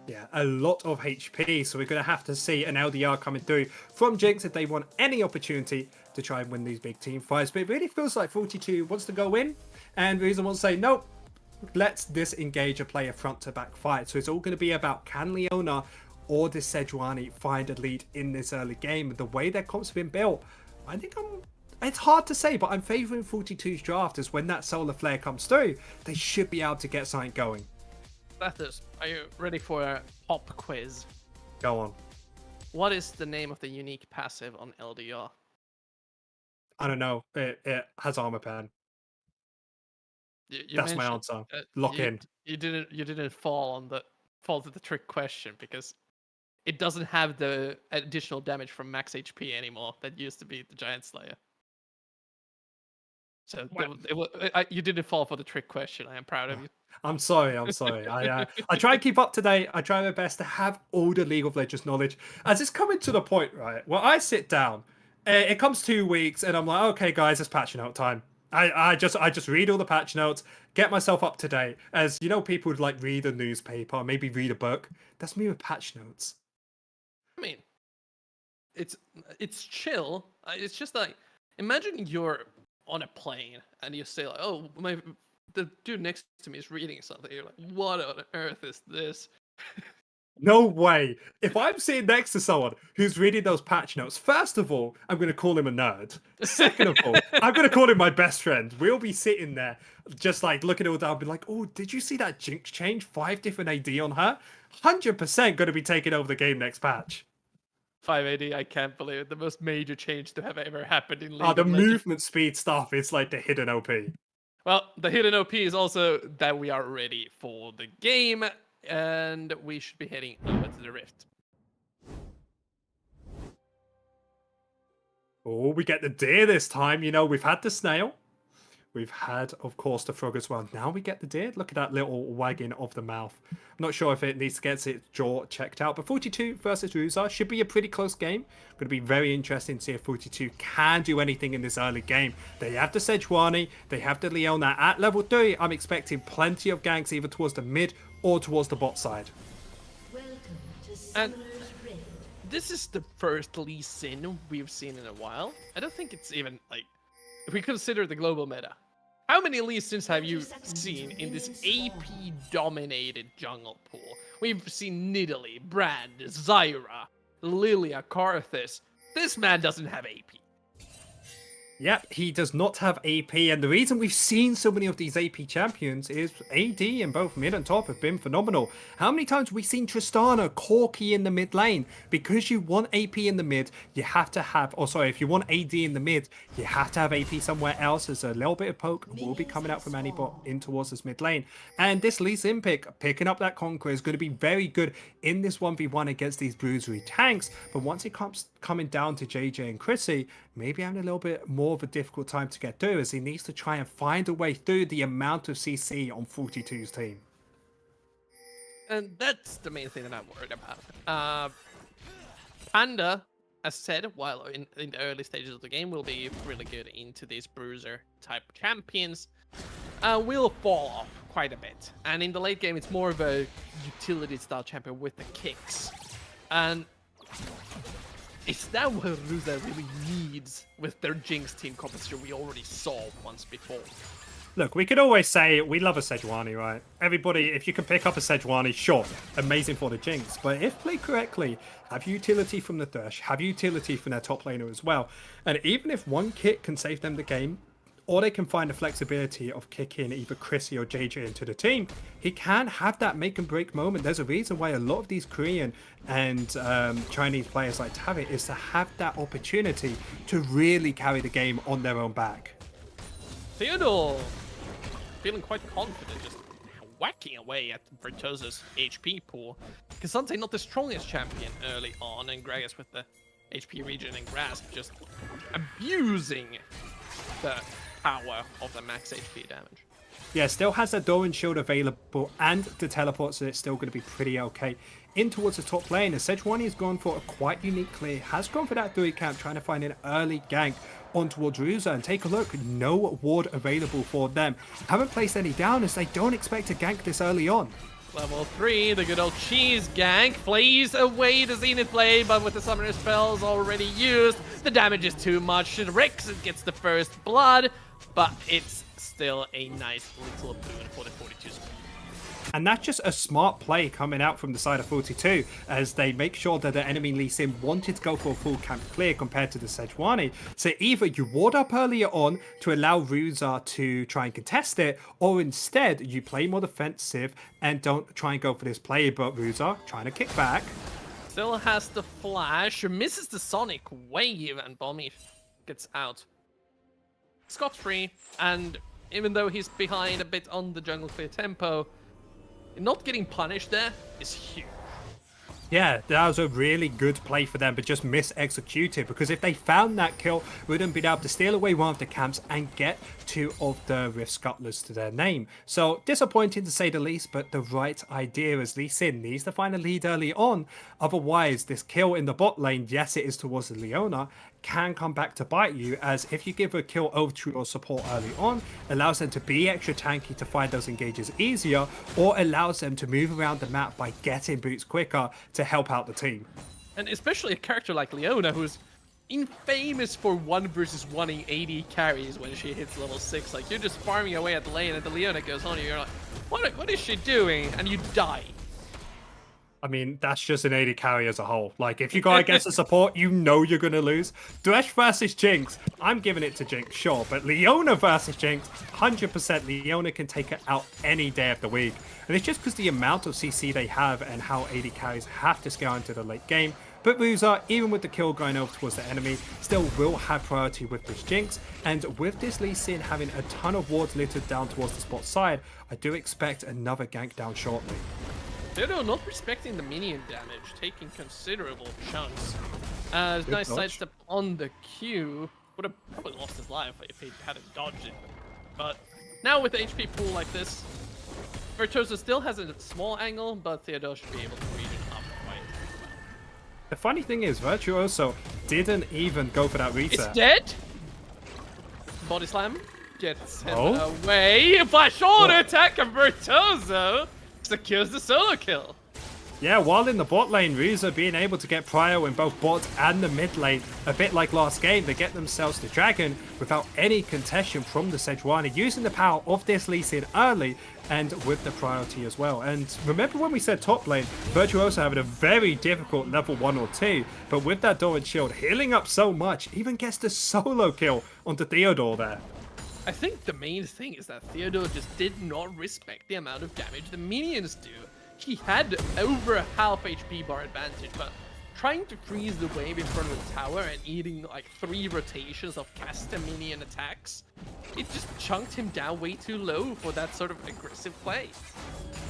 Yeah, a lot of HP, so we're going to have to see an LDR coming through from Jinx if they want any opportunity to try and win these big team fights. But it really feels like 42 wants to go in, and Reason wants to say, nope, let's disengage and play a front-to-back fight. So it's all going to be about, can Leona or this Sejuani find a lead in this early game? The way their comps have been built, I think it's hard to say, but I'm favouring 42's draft as when that Solar Flare comes through, they should be able to get something going. Strathus, are you ready for a pop quiz? Go on. What is the name of the unique passive on LDR? I don't know. It has armor pen. That's my answer. Lock in. You didn't fall to the trick question because it doesn't have the additional damage from max HP anymore that used to be the Giant Slayer. So you didn't fall for the trick question. I am proud of you. I'm sorry. I try and keep up to date. I try my best to have all the League of Legends knowledge. As it's coming to the point, right, where I sit down, it comes 2 weeks, and I'm like, okay, guys, it's patch note time. I just read all the patch notes, get myself up to date. As you know, people would like read a newspaper, maybe read a book. That's me with patch notes. I mean, it's chill. It's just like, imagine you're on a plane and you say like, oh, the dude next to me is reading something. You're like, what on earth is this? No way. If I'm sitting next to someone who's reading those patch notes, first of all, I'm going to call him a nerd. Second of all, I'm going to call him my best friend. We'll be sitting there just like looking it all down, be like, oh, did you see that Jinx change? 5 different AD on her? 100% going to be taking over the game next patch. 5 AD, I can't believe it. The most major change to have ever happened in League the of Legends. movement speed stuff is like the hidden OP. Well, the hidden OP is also that we are ready for the game, and we should be heading over to the Rift. Oh, we get the deer this time. You know, we've had the snail. We've had, of course, the frog as well. Now we get the deer. Look at that little wagging of the mouth. I'm not sure if it needs to get its jaw checked out. But 42 versus Ruza should be a pretty close game. Going to be very interesting to see if 42 can do anything in this early game. They have the Sejuani. They have the Leona. At level 3, I'm expecting plenty of ganks either towards the mid or towards the bot side. And this is the first Lee Sin we've seen in a while. I don't think it's even, like, if we consider the global meta. How many Lee Sins have you seen in this AP-dominated jungle pool? We've seen Nidalee, Brand, Zyra, Lilia, Karthus. This man doesn't have AP. Yep, he does not have AP, and the reason we've seen so many of these AP champions is AD in both mid and top have been phenomenal. How many times have we seen Tristana Corki in the mid lane? Because you want AP in the mid, you have to have, or sorry, if you want AD in the mid, you have to have AP somewhere else, as a little bit of poke will be coming out from Anibot in towards this mid lane. And this Lee Sin pick, picking up that Conqueror, is going to be very good in this 1v1 against these bruisery tanks, but once it comes coming down to JJ and Chrissy, maybe having a little bit more of a difficult time to get through, as he needs to try and find a way through the amount of CC on 42's team. And that's the main thing that I'm worried about. Panda, as said, while in the early stages of the game, will be really good into these bruiser type champions. Will fall off quite a bit. And in the late game, it's more of a utility style champion with the kicks. And is that what Ruza really needs with their Jinx team composition we already saw once before? Look, we could always say we love a Sejuani, right? Everybody, if you can pick up a Sejuani, sure, amazing for the Jinx. But if played correctly, have utility from the Thresh, have utility from their top laner as well. And even if one kit can save them the game, or they can find the flexibility of kicking either Chrissy or JJ into the team, he can have that make and break moment. There's a reason why a lot of these Korean and Chinese players like to have it, is to have that opportunity to really carry the game on their own back. Theodore feeling quite confident, just whacking away at Virtuoso's HP pool. K'Sante not the strongest champion early on, and Gragas with the HP regen and Grasp just abusing the power of the max HP damage. Yeah, still has a Doran shield available and the teleport, so it's still going to be pretty okay. In towards the top lane, as Sejuani has gone for a quite unique clear, has gone for that 3 camp, trying to find an early gank on towards Ruza, and take a look, no ward available for them. Haven't placed any down, as they don't expect to gank this early on. Level 3, the good old cheese gank flees away the Zenith Blade, but with the summoner spells already used, the damage is too much. Rex gets the first blood, but it's still a nice little boon for the 42 speed. And that's just a smart play coming out from the side of 42, as they make sure that the enemy Lee Sin wanted to go for a full camp clear compared to the Sejuani. So either you ward up earlier on to allow Ruza to try and contest it, or instead you play more defensive and don't try and go for this play. But Ruza trying to kick back. Still has the flash, misses the Sonic Wave, and Balmy gets out scot-free. And even though he's behind a bit on the jungle clear tempo, not getting punished there is huge. Yeah, that was a really good play for them, but just mis-executed, because if they found that kill, would have been able to steal away one of the camps and get 2 of the Rift Scuttlers to their name. So disappointing to say the least, but the right idea, as Lee Sin needs to find a lead early on. Otherwise, this kill in the bot lane, yes, it is towards the Leona, can come back to bite you, as if you give a kill over to your support early on, allows them to be extra tanky to find those engages easier, or allows them to move around the map by getting boots quicker to help out the team. And especially a character like Leona, who's infamous for 1 versus 1ing AD carries when she hits level 6. Like, you're just farming away at the lane, and the Leona goes on, and you're like, what is she doing? And you die. I mean, that's just an AD carry as a whole. Like, if you go against the support, you know you're going to lose. Thresh versus Jinx, I'm giving it to Jinx, sure. But Leona versus Jinx, 100% Leona can take it out any day of the week. And it's just because the amount of CC they have and how AD carries have to scale into the late game. But Ruza, even with the kill going over towards the enemy, still will have priority with this Jinx. And with this Lee Sin having a ton of wards littered down towards the spot side, I do expect another gank down shortly. Theodore not respecting the minion damage, taking considerable chunks. Nice sidestep on the Q. Would have probably lost his life if he hadn't dodged it. But now with the HP pool like this, Virtuoso still has a small angle, but Theodore should be able to regen up quite well. The funny thing is, Virtuoso didn't even go for that reset. It's dead? Body slam gets him away by shoulder attack, and Virtuoso secures the solo kill. Yeah, while in the bot lane, Ruza being able to get prio in both bot and the mid lane, a bit like last game, they get themselves the dragon without any contention from the Sejuani, using the power of this Lee Sin early and with the priority as well. And remember when we said top lane, Virtuoso having a very difficult level 1 or 2, but with that Doran shield healing up so much, even gets the solo kill onto Theodore there. I think the main thing is that Theodore just did not respect the amount of damage the minions do. He had over a half HP bar advantage, but trying to freeze the wave in front of the tower and eating like 3 rotations of cast minion attacks, it just chunked him down way too low for that sort of aggressive play.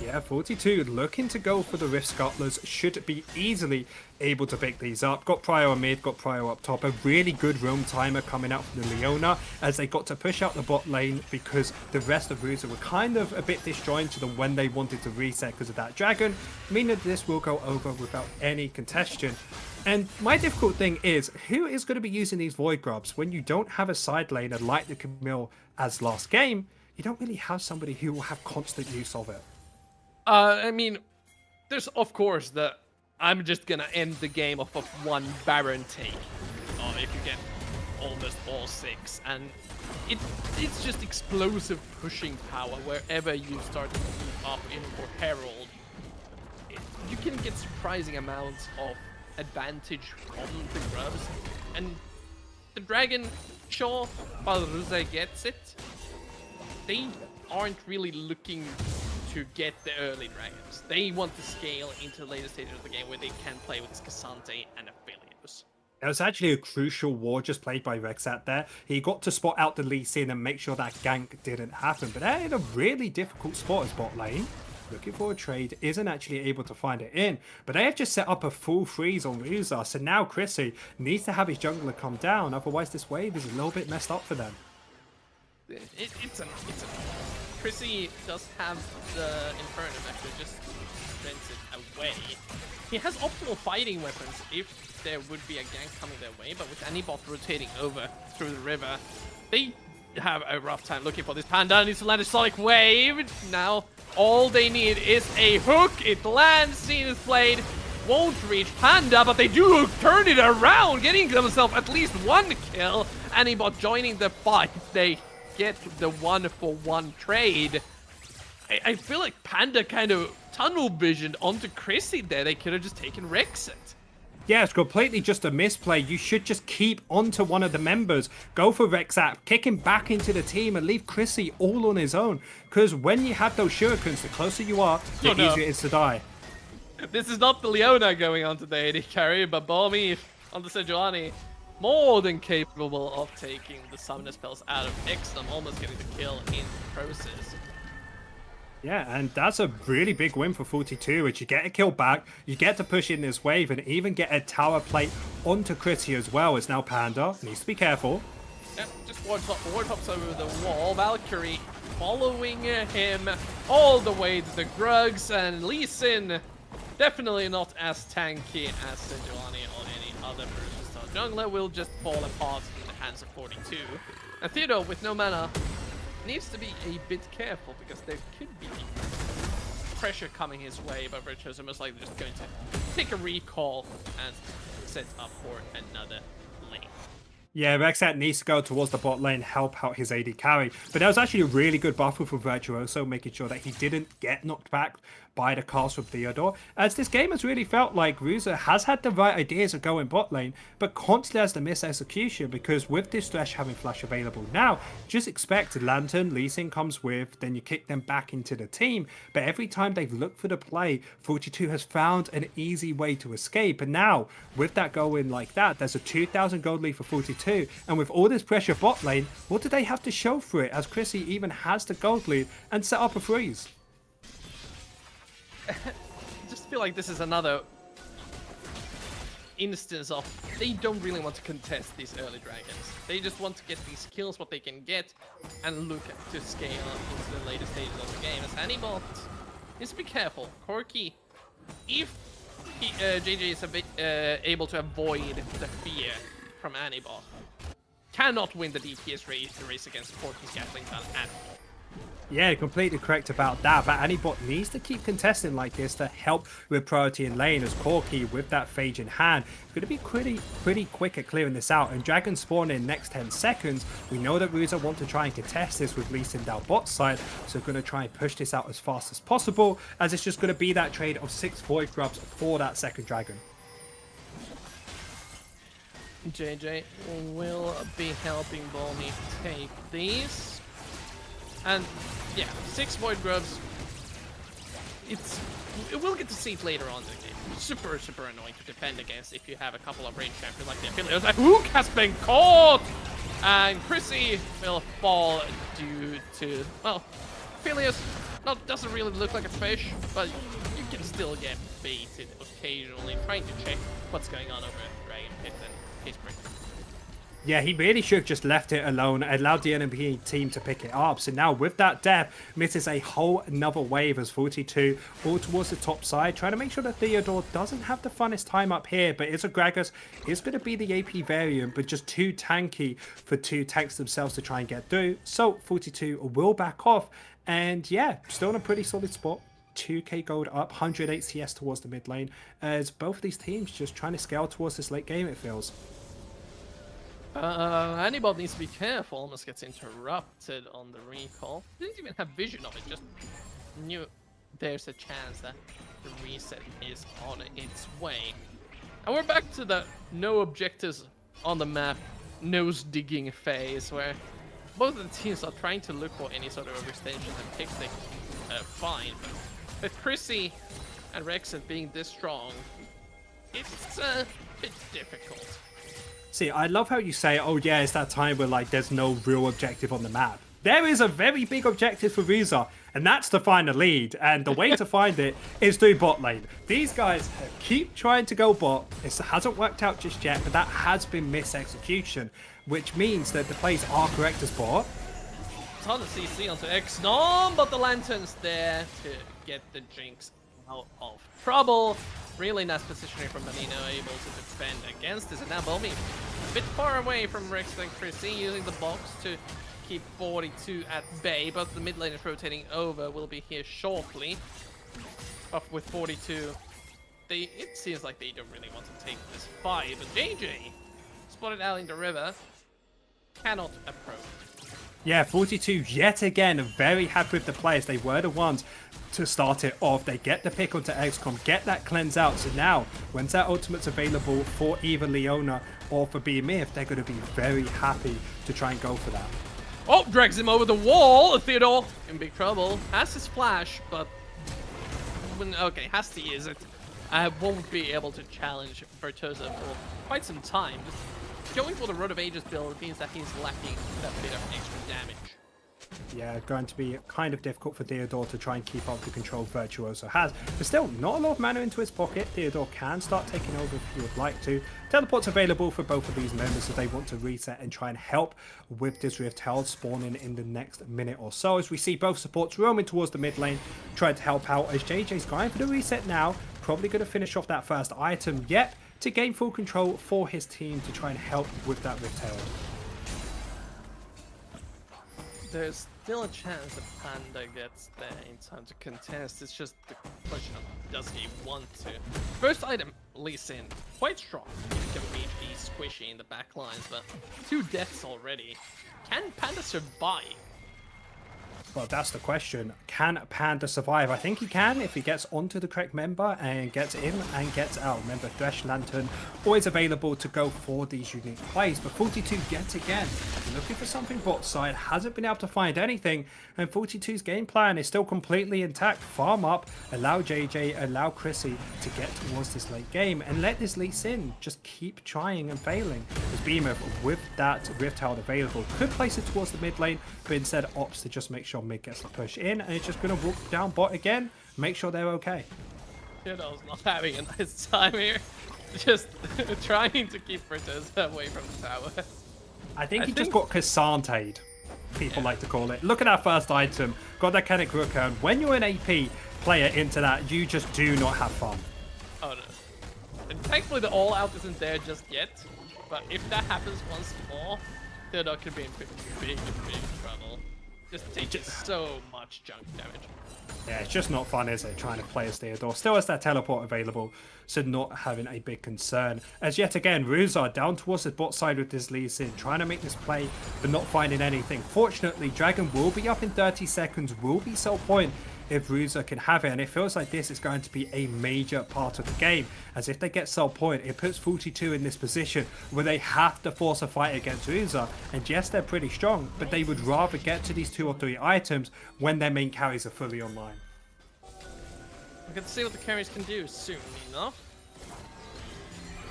Yeah, 42 looking to go for the Rift Scuttlers, should be easily able to pick these up. Got prio on mid, got prio up top. A really good roam timer coming out from the Leona as they got to push out the bot lane because the rest of Ruza were kind of a bit disjointed to them when they wanted to reset because of that dragon, meaning that this will go over without any contestation. And my difficult thing is, who is going to be using these Void Grubs when you don't have a side laner like the Camille as last game? You don't really have somebody who will have constant use of it. I mean, there's of course the I'm just gonna end the game off of one Baron take. If you get almost all 6, and it's just explosive pushing power wherever you start to move up in for Herald. You can get surprising amounts of advantage on the grubs, and the dragon, sure, while Ruza gets it, they aren't really looking to get the early dragons. They want to scale into the later stages of the game where they can play with Casante and Aphelios. It was actually a crucial war just played by Rexat there. He got to spot out the Lee Sin and make sure that gank didn't happen. But they're in a really difficult spot as bot lane. Looking for a trade, isn't actually able to find it in. But they have just set up a full freeze on Ruza. So now Chrissy needs to have his jungler come down. Otherwise this wave is a little bit messed up for them. It's a Chrissy does have the Inferno actually just rents it away. He has optimal fighting weapons if there would be a gank coming their way, but with any bot rotating over through the river, they have a rough time looking for this. Panda needs to land a Sonic Wave. Now all they need is a hook. It lands, scene is played. Won't reach Panda, but they do turn it around, getting themselves at least 1 kill. Anybot joining the fight. They get the 1-for-1 trade. I feel like Panda kind of tunnel visioned onto Chrissy there. They could have just taken Rexit. Yeah, it's completely just a misplay. You should just keep onto one of the members. Go for Rexat, kick him back into the team and leave Chrissy all on his own. Because when you have those shurikens, the closer you are, the easier it is to die. This is not the Leona going on to the AD carry, but Balmy on the Sejuani. More than capable of taking the summoner spells out of Ixnum, almost getting the kill in the process. Yeah, and that's a really big win for 42, which you get a kill back, you get to push in this wave, and even get a tower plate onto Chrissy as well. As now Panda needs to be careful. Yep, just ward pops over the wall. Valkyrie following him all the way to the Grugs, and Lee Sin definitely not as tanky as Sejuani or any other version. Jungler will just fall apart in the hands of 42. And Theodore, with no mana, needs to be a bit careful because there could be pressure coming his way, but Virtuoso most likely just going to take a recall and set up for another lane. Yeah, Rexat needs to go towards the bot lane, help out his AD carry. But that was actually a really good buffer for Virtuoso, making sure that he didn't get knocked back by the cast from Theodore. As this game has really felt like Ruza has had the right ideas of going bot lane, but constantly has the mis-execution, because with this Thresh having flash available now, just expect Lantern, Lee Sin comes with, then you kick them back into the team. But every time they've looked for the play, 42 has found an easy way to escape. And now, with that going like that, there's a 2,000 gold lead for 42. And with all this pressure bot lane, what do they have to show for it, as Chrissy even has the gold lead and set up a freeze? I just feel like this is another instance of they don't really want to contest these early dragons. They just want to get these kills, what they can get, and look to scale into the later stages of the game. As Hannibal needs to be careful. Corki, if JJ is a bit able to avoid the fear from Hannibal, cannot win the DPS race against Corki's Gatling gun at all. Yeah, completely correct about that. But Anibot needs to keep contesting like this to help with priority in lane, as Corky with that Phage in hand is going to be pretty quick at clearing this out. And Dragon spawn in next 10 seconds. We know that Ruza want to try and contest this with Lee Sin down bot side, so going to try and push this out as fast as possible, as it's just going to be that trade of 6 Void Grubs for that second Dragon. JJ will be helping Bonnie take these. And yeah, 6 Void Grubs. We'll get to see it later on in the game. Super annoying to defend against if you have a couple of range champions like the Affiliates. Like, Hook has been caught! And Chrissy will fall due to, well, Affiliates doesn't really look like a fish, but you can still get baited occasionally, trying to check what's going on over at Dragon Pit and Pittsburgh. Yeah, he really should have just left it alone, allowed the enemy team to pick it up. So now with that death, misses a whole another wave as 42 all towards the top side, trying to make sure that Theodore doesn't have the funnest time up here. But Isogragas is going to be the AP variant, but just too tanky for 2 tanks themselves to try and get through. So 42 will back off. And yeah, still in a pretty solid spot. 2k gold up, 108 CS towards the mid lane, as both of these teams just trying to scale towards this late game, it feels. Anybody needs to be careful, almost gets interrupted on the recall. Didn't even have vision of it, just knew there's a chance that the reset is on its way. And we're back to the no objectives on the map, nose digging phase, where both of the teams are trying to look for any sort of overextensions and picks they find. But with Chrissy and Rexit being this strong, it's a bit difficult. See, I love how you say, oh yeah, it's that time where like there's no real objective on the map. There is a very big objective for Ruza, and that's to find a lead. And the way to find it is through bot lane. These guys keep trying to go bot. It hasn't worked out just yet, but that has been mis-execution, which means that the plays are correct as bot. Ton of CC onto Xnom, but the Lantern's there to get the Jinx out of trouble. Really nice positioning from Benino, able to defend against this. And now Bomi a bit far away from Rex and Chrissy, using the box to keep 42 at bay, but the mid lane is rotating over, will be here shortly. But with 42, it seems like they don't really want to take this fight, but JJ spotted out in the river, cannot approach. Yeah, 42 yet again very happy with the players. They were the ones to start it off. They get the pick onto XCOM, get that cleanse out. So now, when that ultimate's available for either Leona or for BMF, they're going to be very happy to try and go for that. Oh, drags him over the wall. Theodore in big trouble. Has his flash, but okay, has to use it. Won't be able to challenge Bertosa for quite some time. Just going for the Road of Ages build means that he's lacking that bit of extra damage. Yeah, going to be kind of difficult for Theodore to try and keep up the control Virtuoso has. But still, not a lot of mana into his pocket. Theodore can start taking over if he would like to. Teleport's available for both of these members if they want to reset and try and help with this Rift Herald spawning in the next minute or so. As we see both supports roaming towards the mid lane, trying to help out as JJ's going for the reset now. Probably going to finish off that first item yet to gain full control for his team to try and help with that Rift Herald. There's still a chance that Panda gets there in time to contest. It's just the question of does he want to. First item, Lee Sin, quite strong. He can beat the squishy in the back lines, but 2 deaths already. Can Panda survive? Well, that's the question. Can Panda survive? I think he can if he gets onto the correct member and gets in and gets out. Remember, Thresh Lantern always available to go for these unique plays. But 42 yet again looking for something bot side, hasn't been able to find anything. And 42's game plan is still completely intact. Farm up, allow JJ, allow Chrissy to get towards this late game and let this Lee Sin just keep trying and failing. As Beamer, with that Rift Herald available, could place it towards the mid lane, but instead opts to just make sure mid gets the push in, and it's just going to walk down bot again, make sure they're okay. Kiddo's not having a nice time here. Just trying to keep Bertosa away from the tower. I think he just got Cassanta'd, people like to call it. Look at that first item, got that Kenneth Rooker, and when you're an AP player into that, you just do not have fun. Oh no. And thankfully the all-out isn't there just yet, but if that happens once more, Theodore could be in big trouble. Just takes so much junk damage. Yeah, it's just not fun, is it, trying to play as Theodore. Still has that teleport available, so not having a big concern. As yet again, Ruzar down towards the bot side with this Lee Sin, trying to make this play, but not finding anything. Fortunately, Dragon will be up in 30 seconds, will be sell point if Ruzar can have it, and it feels like this is going to be a major part of the game, as if they get sell point, it puts 42 in this position where they have to force a fight against Ruzar, and yes, they're pretty strong, but they would rather get to these 2 or 3 items when their main carries are fully online. We can see what the carries can do soon enough.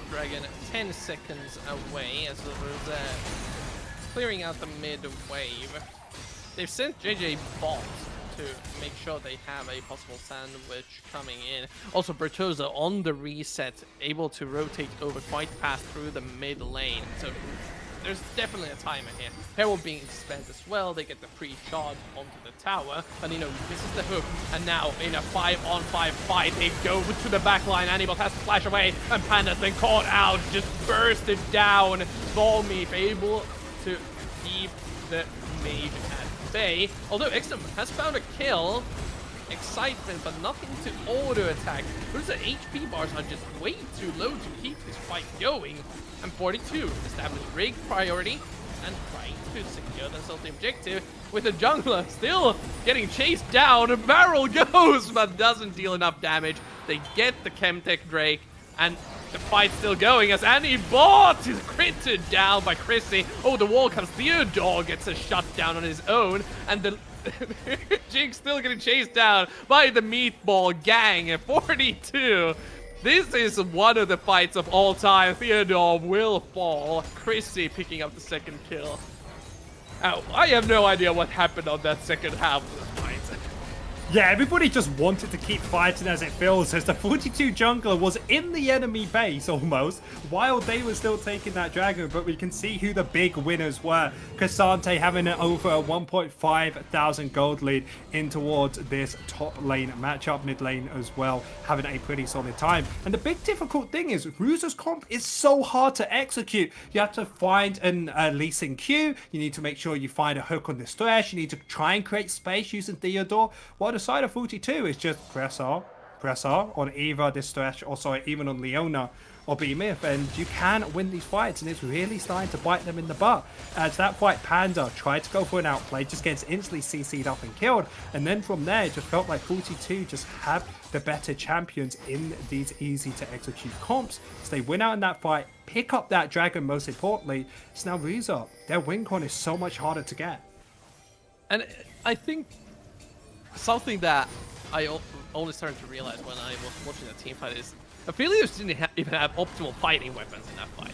Dragon 10 seconds away as the Rosette clearing out the mid wave. They've sent JJ bot to make sure they have a possible sandwich coming in. Also, Bertoza on the reset, able to rotate over quite fast through the mid lane. So there's definitely a timer here. Herald being spent as well. They get the free charge onto the tower. And you know, this is the hook. And now in a 5-on-5 fight, they go to the back line. Anibot has to flash away. And Panda's been caught out. Just bursted down. Volmeef able to keep the mage at bay. Although Exum has found a kill. Excitement, but nothing to auto attack. Those HP bars are just way too low to keep this fight going. And 42 established rig priority and trying to secure themselves the objective with the jungler still getting chased down. A barrel goes, but doesn't deal enough damage. They get the Chemtech Drake, and the fight's still going as Anibot is critted down by Chrissy. Oh, the wall comes. Theodore gets a shutdown on his own, and the Jinx still getting chased down by the Meatball Gang at 42. This is one of the fights of all time. Theodore will fall. Chrissy picking up the second kill. I have no idea what happened on that second half of the fight. Yeah, everybody just wanted to keep fighting as it feels, as the 42 jungler was in the enemy base almost, while they were still taking that dragon, but we can see who the big winners were. Cassante having an over a 1.5 thousand gold lead in towards this top lane matchup, mid lane as well, having a pretty solid time. And the big difficult thing is, Ruzer's comp is so hard to execute. You have to find an leasing queue, you need to make sure you find a hook on this thresh, you need to try and create space using Theodore, while the side of 42 is just press R on either this thresh or sorry, even on Leona or B-Myth, and you can win these fights, and it's really starting to bite them in the butt. As that fight, Panda tried to go for an outplay, just gets instantly CC'd up and killed, and then from there it just felt like 42 just had the better champions in these easy to execute comps. So they win out in that fight, pick up that dragon most importantly. So now Ruzar, their win con is so much harder to get. And I think something that I only started to realize when I was watching the team fight is Aphelios didn't even have optimal fighting weapons in that fight.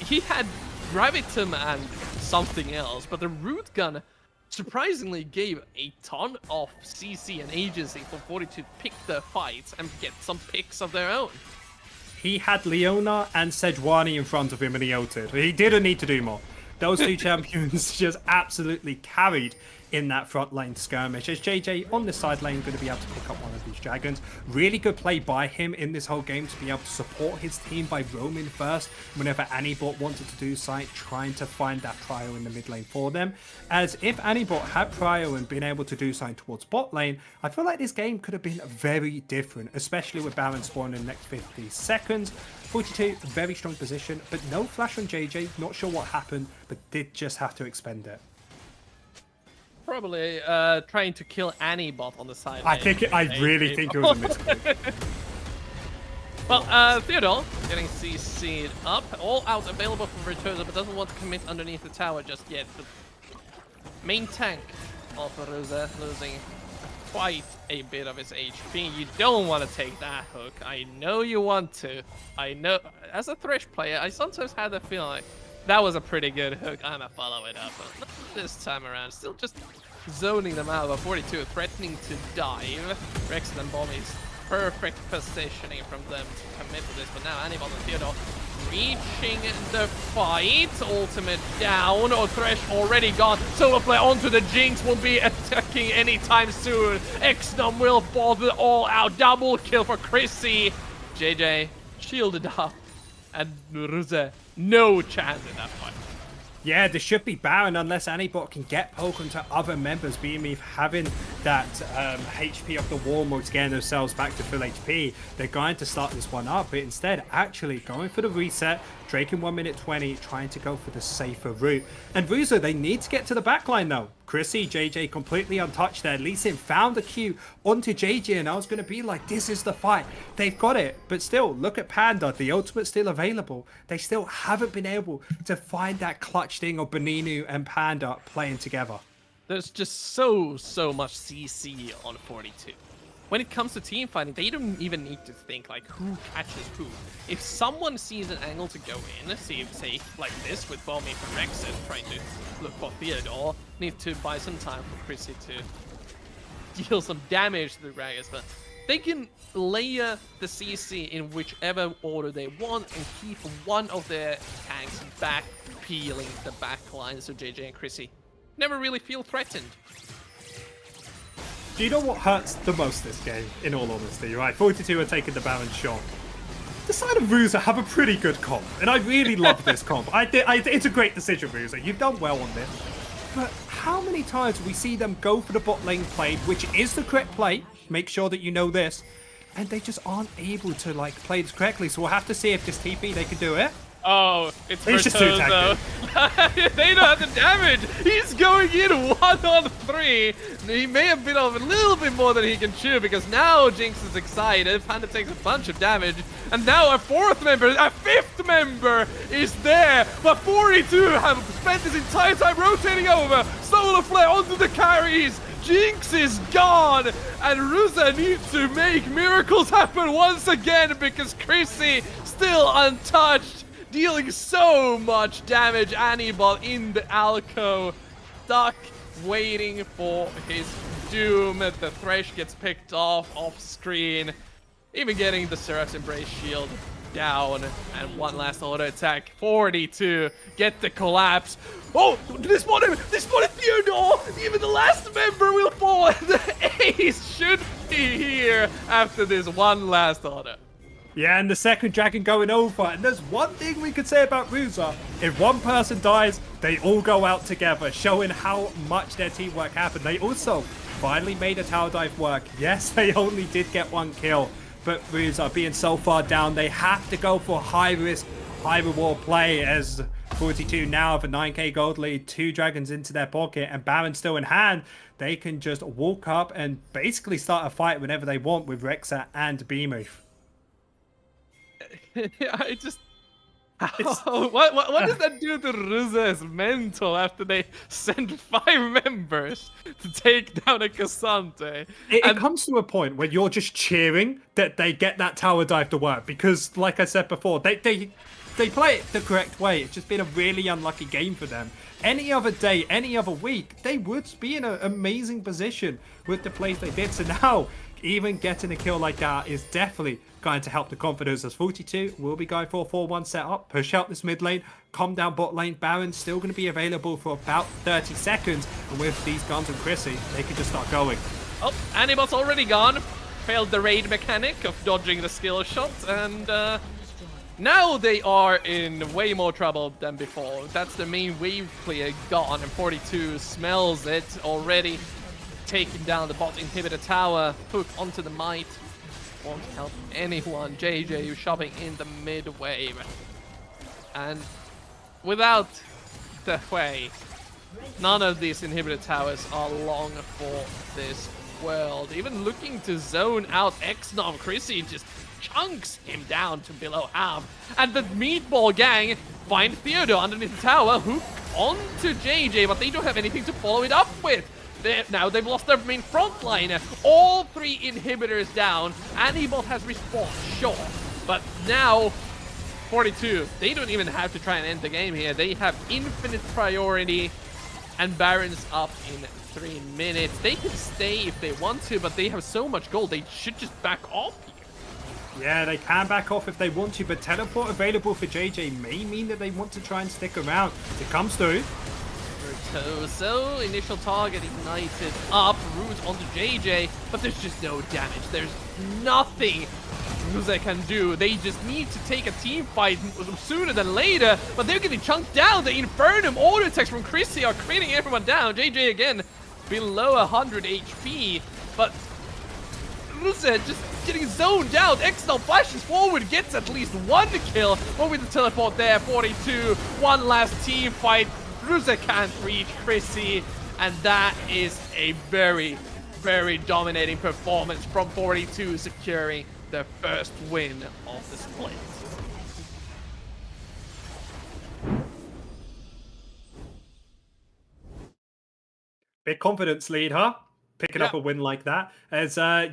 He had Gravitum and something else, but the root gun surprisingly gave a ton of CC and agency for 42 to pick the fights and get some picks of their own. He had Leona and Sejuani in front of him and he ulted. He didn't need to do more. Those two champions just absolutely carried in that front lane skirmish. As JJ on the side lane going to be able to pick up one of these dragons. Really good play by him in this whole game to be able to support his team by roaming first whenever Anibot wanted to do sight, trying to find that prio in the mid lane for them. As if Anibot had prio and been able to do something towards bot lane, I feel like this game could have been very different, especially with Baron spawn in the next 50 seconds. 42, very strong position, but no flash on JJ. Not sure what happened, but did just have to expend it. Probably trying to kill Anibot on the side. I really think it was a mistake. Well, Theodore getting CC'd up, all out available for Bertoza, but doesn't want to commit underneath the tower just yet. But main tank of Rosa losing quite a bit of his HP. You don't want to take that hook. I know you want to. I know, as a Thresh player, I sometimes had the feeling like that was a pretty good hook. I'm gonna follow it up, but not this time around. Still just zoning them out. But 42 threatening to dive. Rex and Bommy's perfect positioning from them to commit to this. But now Anibal and Theodore reaching the fight. Ultimate down, or Thresh already gone. Solo play onto the Jinx, will be attacking anytime soon. Exnum will fall the all out. Double kill for Chrissy. JJ shielded up. And Ruze, no chance in that fight. Yeah, there should be Baron unless Anibot can get poke onto other members. BME having that HP off the wall modes, getting themselves back to full HP. They're going to start this one up, but instead actually going for the reset. Drake in 1 minute 20, trying to go for the safer route. And Ruzo, they need to get to the backline though. Chrissy, JJ completely untouched there. Lee Sin found the Q onto JJ, and I was going to be like, this is the fight. They've got it. But still, look at Panda. The ultimate's still available. They still haven't been able to find that clutch thing of Beninu and Panda playing together. There's just so much CC on 42. When it comes to team fighting, they don't even need to think like who catches who. If someone sees an angle to go in, say like this with Bombi from Rexit trying to look for Theodore, need to buy some time for Chrissy to deal some damage to the Gragas, but they can layer the CC in whichever order they want and keep one of their tanks back peeling the back line, so JJ and Chrissy never really feel threatened. Do you know what hurts the most this game, in all honesty, right? 42 are taking the Baron shot. The side of Ruza have a pretty good comp, and I really love this comp. It's a great decision, Ruza. You've done well on this. But how many times do we see them go for the bot lane play, which is the correct play, make sure that you know this, and they just aren't able to like play this correctly, so we'll have to see if this TP they can do it. Oh, it's just too though. They don't have the damage. He's going in 1-on-3. He may have been off a little bit more than he can chew because now Jinx is excited. Panda takes a bunch of damage. And now a fifth member is there. But 42 have spent this entire time rotating over. Solar Flare onto the carries. Jinx is gone, and Ruza needs to make miracles happen once again because Chrissy still untouched, dealing so much damage. Anibal in the alcove, stuck, waiting for his doom. The Thresh gets picked off screen, even getting the Seraph's Embrace shield down, and one last auto attack. 42 get the collapse. Oh, this spotted Theodore. Even the last member will fall, and the ace should be here after this one last auto. Yeah, and the second dragon going over. And there's one thing we could say about Ruza. If one person dies, they all go out together, showing how much their teamwork happened. They also finally made a tower dive work. Yes, they only did get one kill, but Ruza being so far down, they have to go for high risk, high reward play as 42 now have a 9k gold lead, 2 dragons into their pocket, and Baron still in hand. They can just walk up and basically start a fight whenever they want with Rexa and B-Move. I just... What does that do to Ruza's mental after they send 5 members to take down a Cassante? It comes to a point where you're just cheering that they get that tower dive to work because, like I said before, they play it the correct way. It's just been a really unlucky game for them. Any other day, any other week, they would be in an amazing position with the plays they did. So now, even getting a kill like that is definitely going to help the confidence as 42 will be going for a 4-1 setup. Push out this mid lane, calm down bot lane. Baron's still going to be available for about 30 seconds. And with these guns and Chrissy, they can just start going. Oh, Anibot's already gone. Failed the raid mechanic of dodging the skill shot, and now they are in way more trouble than before. That's the main wave player gone, and 42 smells it already. Taking down the bot inhibitor tower, hook onto the might. Won't help anyone. JJ shoving in the mid wave. And without the Hui, none of these inhibitor towers are long for this world. Even looking to zone out Xnov, Chrissy just chunks him down to below half. And the Meatball gang find Theodore underneath the tower, hook onto JJ, but they don't have anything to follow it up with. Now they've lost their main front line. All 3 inhibitors down. Anibot has respawned, sure. But now, 42, they don't even have to try and end the game here. They have infinite priority, and Baron's up in 3 minutes. They can stay if they want to, but they have so much gold, they should just back off here. Yeah, they can back off if they want to, but teleport available for JJ may mean that they want to try and stick around. It comes through. So initial target ignited up, root onto JJ, but there's just no damage. There's nothing Ruse can do. They just need to take a team fight sooner than later, but they're getting chunked down. The Infernum auto attacks from Chrissy are critting everyone down. JJ again below 100 HP, but Ruse just getting zoned out. Extol flashes forward, gets at least one kill. But with the teleport there, 42, one last team fight. Ruse can't reach Chrissy, and that is a very, very dominating performance from 42, securing the first win of the split. Big confidence lead, huh? Picking up a win like that. As I'm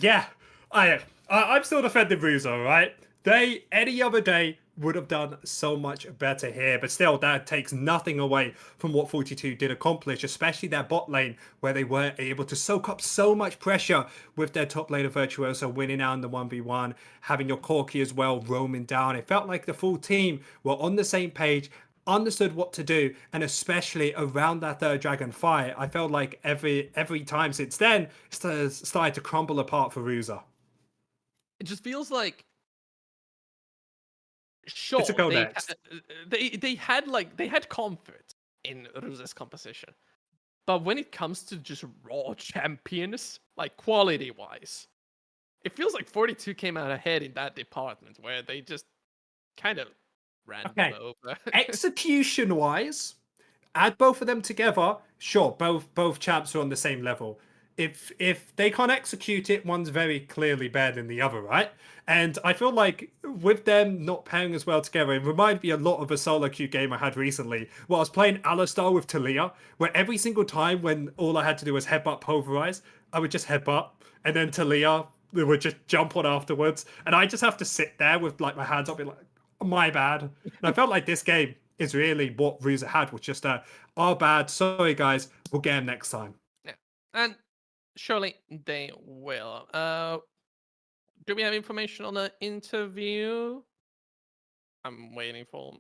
still defending Ruzo, right? They any other day would have done so much better here, but still that takes nothing away from what 42 did accomplish, especially their bot lane where they were able to soak up so much pressure with their top laner Virtuoso winning out in the 1v1, having your Corki as well roaming down. It felt like the full team were on the same page, understood what to do, and especially around that third dragon fight, I felt like every time since then it started to crumble apart for Ruza. It just feels like, sure, It's a go next. they had comfort in Ruse's composition, but when it comes to just raw champions, like quality wise, it feels like 42 came out ahead in that department where they just kind of ran them over. Execution wise, add both of them together, sure, both champs are on the same level. If they can't execute it, one's very clearly better than the other, right? And I feel like with them not pairing as well together, it reminded me a lot of a solo queue game I had recently where I was playing Alistar with Talia, where every single time when all I had to do was headbutt Pulverize, I would just headbutt, and then Talia would just jump on afterwards, and I just have to sit there with like my hands up, and like, my bad. And I felt like this game is really what Ruza had, was just our bad, sorry guys, we'll get him next time. Yeah, and surely they will. Do we have information on the interview? I'm waiting for.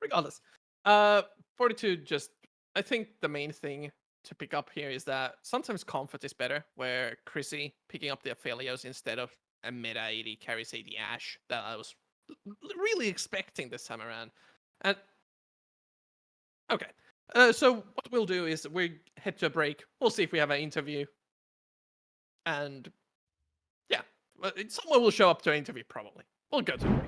Regardless, 42 just. I think the main thing to pick up here is that sometimes comfort is better. Where Chrissy picking up the Aphelios instead of a meta AD carry, say the Ashe, that I was really expecting this time around. And okay, so what we'll do is we head to a break. We'll see if we have an interview. And yeah, someone will show up to an interview probably. We'll go to a break.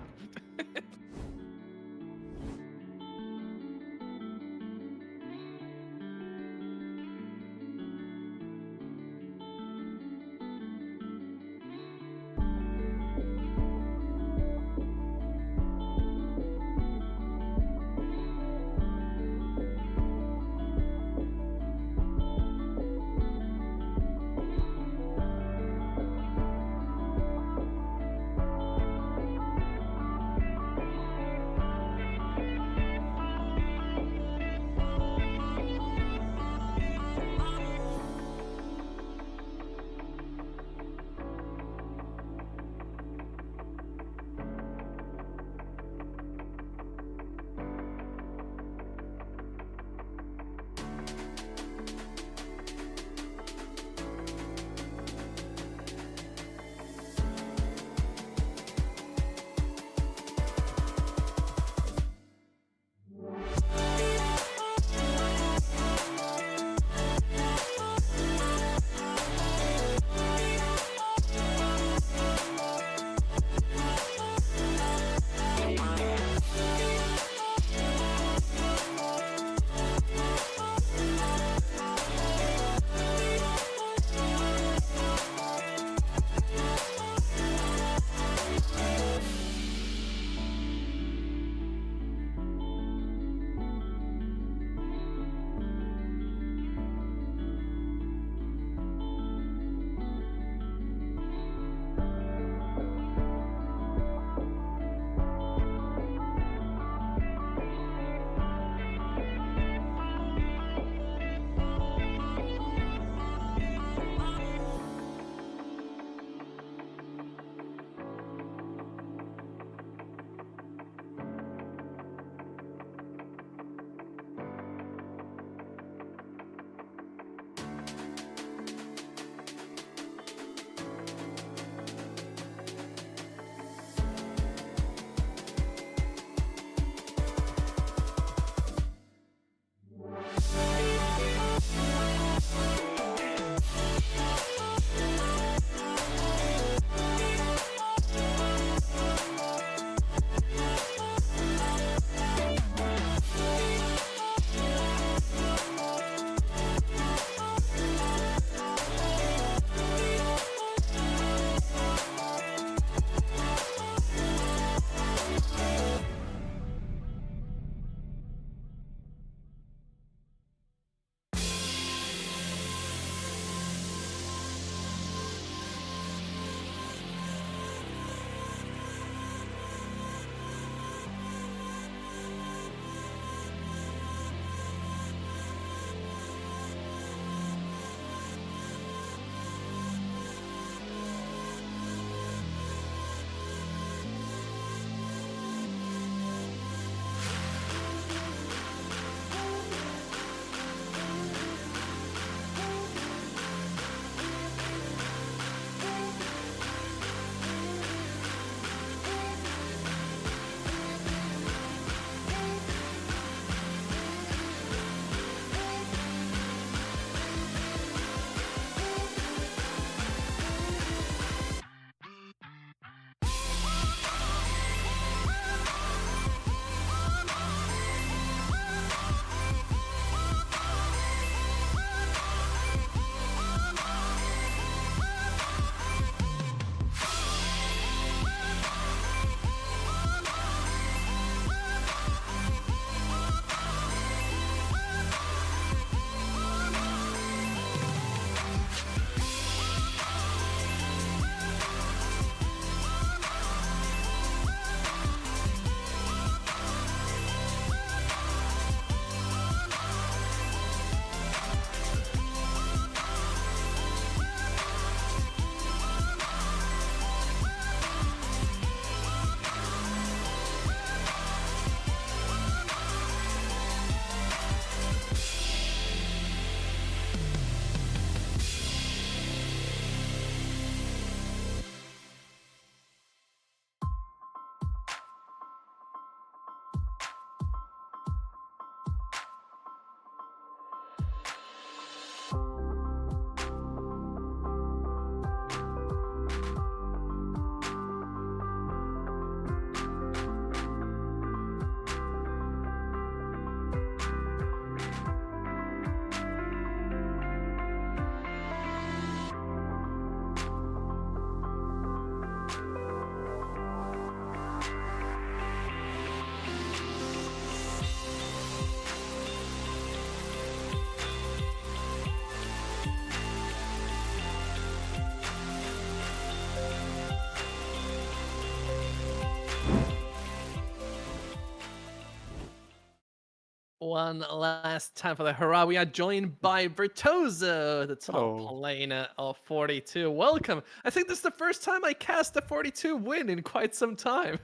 One last time for the hurrah. We are joined by Bertozo, the top Hello. laner of 42. Welcome. I think this is the first time I cast a 42 win in quite some time.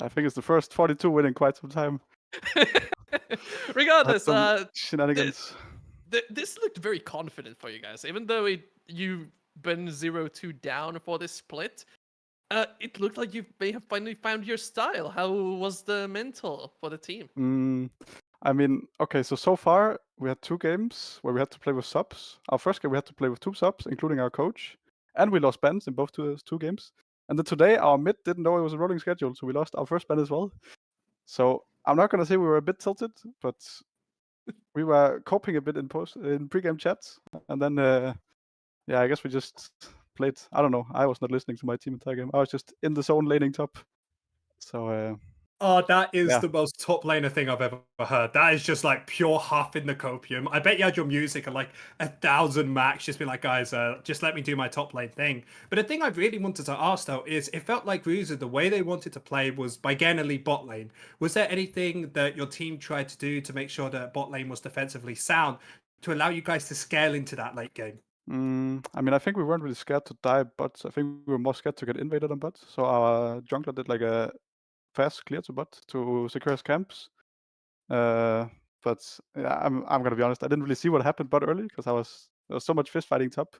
I think it's the first 42 win in quite some time. Had Regardless, some shenanigans. this looked very confident for you guys. Even though you've been 0-2 down for this split, it looked like you may have finally found your style. How was the mental for the team? I mean, okay, so far we had 2 games where we had to play with subs. Our first game we had to play with 2 subs, including our coach, and we lost bans in both two games. And then today our mid didn't know it was a rolling schedule, so we lost our first ban as well. So I'm not gonna say we were a bit tilted, but we were coping a bit in pre-game chats, and then yeah, I guess we just played. I don't know. I was not listening to my team entire game. I was just in the zone laning top. So Oh, that is Yeah. the most top laner thing I've ever heard. That is just like pure huff in the copium. I bet you had your music at like 1,000 max, just be like, guys, just let me do my top lane thing. But the thing I really wanted to ask though is it felt like Ruza, the way they wanted to play was by getting a lead bot lane. Was there anything that your team tried to do to make sure that bot lane was defensively sound to allow you guys to scale into that late game? I mean, I think we weren't really scared to die bots. I think we were more scared to get invaded on bot. So our jungler did like a fast clear to bot to secure his camps. But yeah, I'm gonna be honest. I didn't really see what happened bot early because there was so much fist fighting top.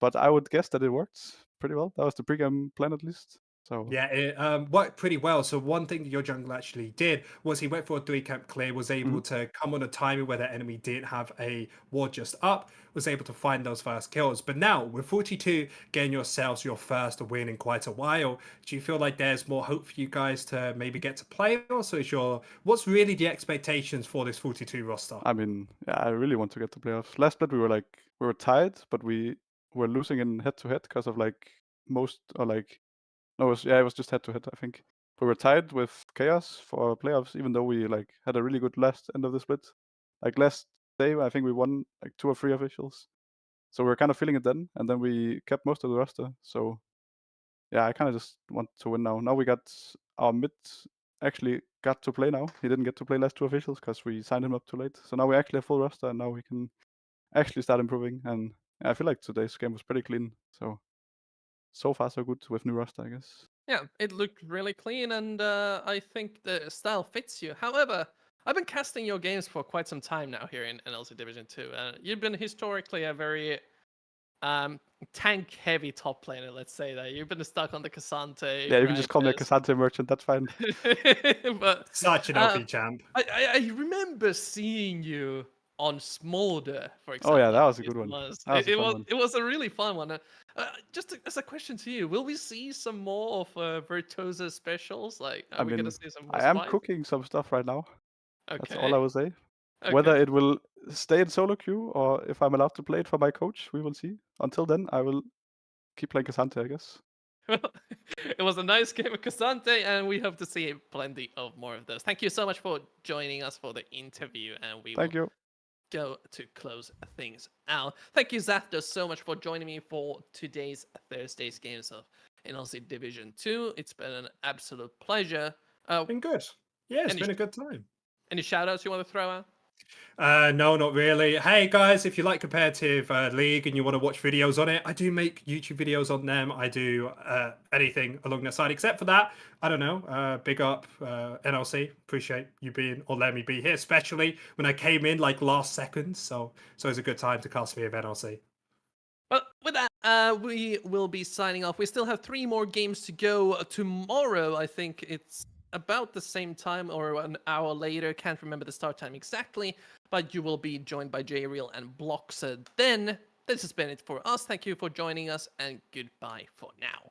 But I would guess that it worked pretty well. That was the pre-game plan at least. So Yeah, it worked pretty well. So one thing that your jungle actually did was he went for a 3-camp clear, was able to come on a timing where the enemy didn't have a ward just up, was able to find those first kills. But now with 42 getting yourselves your first win in quite a while, do you feel like there's more hope for you guys to maybe get to playoffs? Or what's really the expectations for this 42 roster? I mean, yeah, I really want to get to playoffs. Last split we were tied, but we were losing in head to head because of like most or like no, it was just head to head, I think. We were tied with Chaos for playoffs, even though we like had a really good last end of the split. Like last day, I think we won like 2 or 3 officials. So we were kind of feeling it then, and then we kept most of the roster. So yeah, I kind of just want to win now. Now we got our mid actually got to play now. He didn't get to play last 2 officials because we signed him up too late. So now we actually have full roster, and now we can actually start improving. And I feel like today's game was pretty clean. So far so good with new roster, I guess. Yeah, it looked really clean, and I think the style fits you. However, I've been casting your games for quite some time now here in NLC Division 2. You've been historically a very tank-heavy top laner, let's say that. You've been stuck on the Cassante. Yeah, you can just call me a Gragas. Cassandra merchant. That's fine. But Such an OP champ. I remember seeing you on Smolder, for example. Oh yeah, that was a it good one. was. That was a It fun was. one. It was a really fun one. Just as a question to you, will we see some more of Virtuoso specials? Like, are I we mean, gonna see some more I am spice? cooking some stuff right now. That's all I Okay. will say. Okay. Whether it will stay in solo queue or if I'm allowed to play it for my coach, we will see. Until then, I will keep playing Cassandra, I guess. It was a nice game of Cassante, and we hope to see plenty of more of those. Thank you so much for joining us for the interview, and we Thank will you. go to close things out. Thank you, Zapdos, so much for joining me for today's Thursday's games of NLC Division 2. It's been an absolute pleasure. Been good. Yeah, it's Any- been a good time. Any shout outs you want to throw out? No, not really. Hey guys, if you like competitive league and you want to watch videos on it, I do make YouTube videos on them. I do anything along that side except for that. I don't know. Big up NLC. Appreciate you being or letting me be here, especially when I came in like last second. So it's a good time to cast me with NLC. Well, with that, we will be signing off. We still have 3 more games to go tomorrow. I think it's about the same time or an hour later. Can't remember the start time exactly, but you will be joined by JReal and Bloxer then. This has been it for us. Thank you for joining us, and goodbye for now.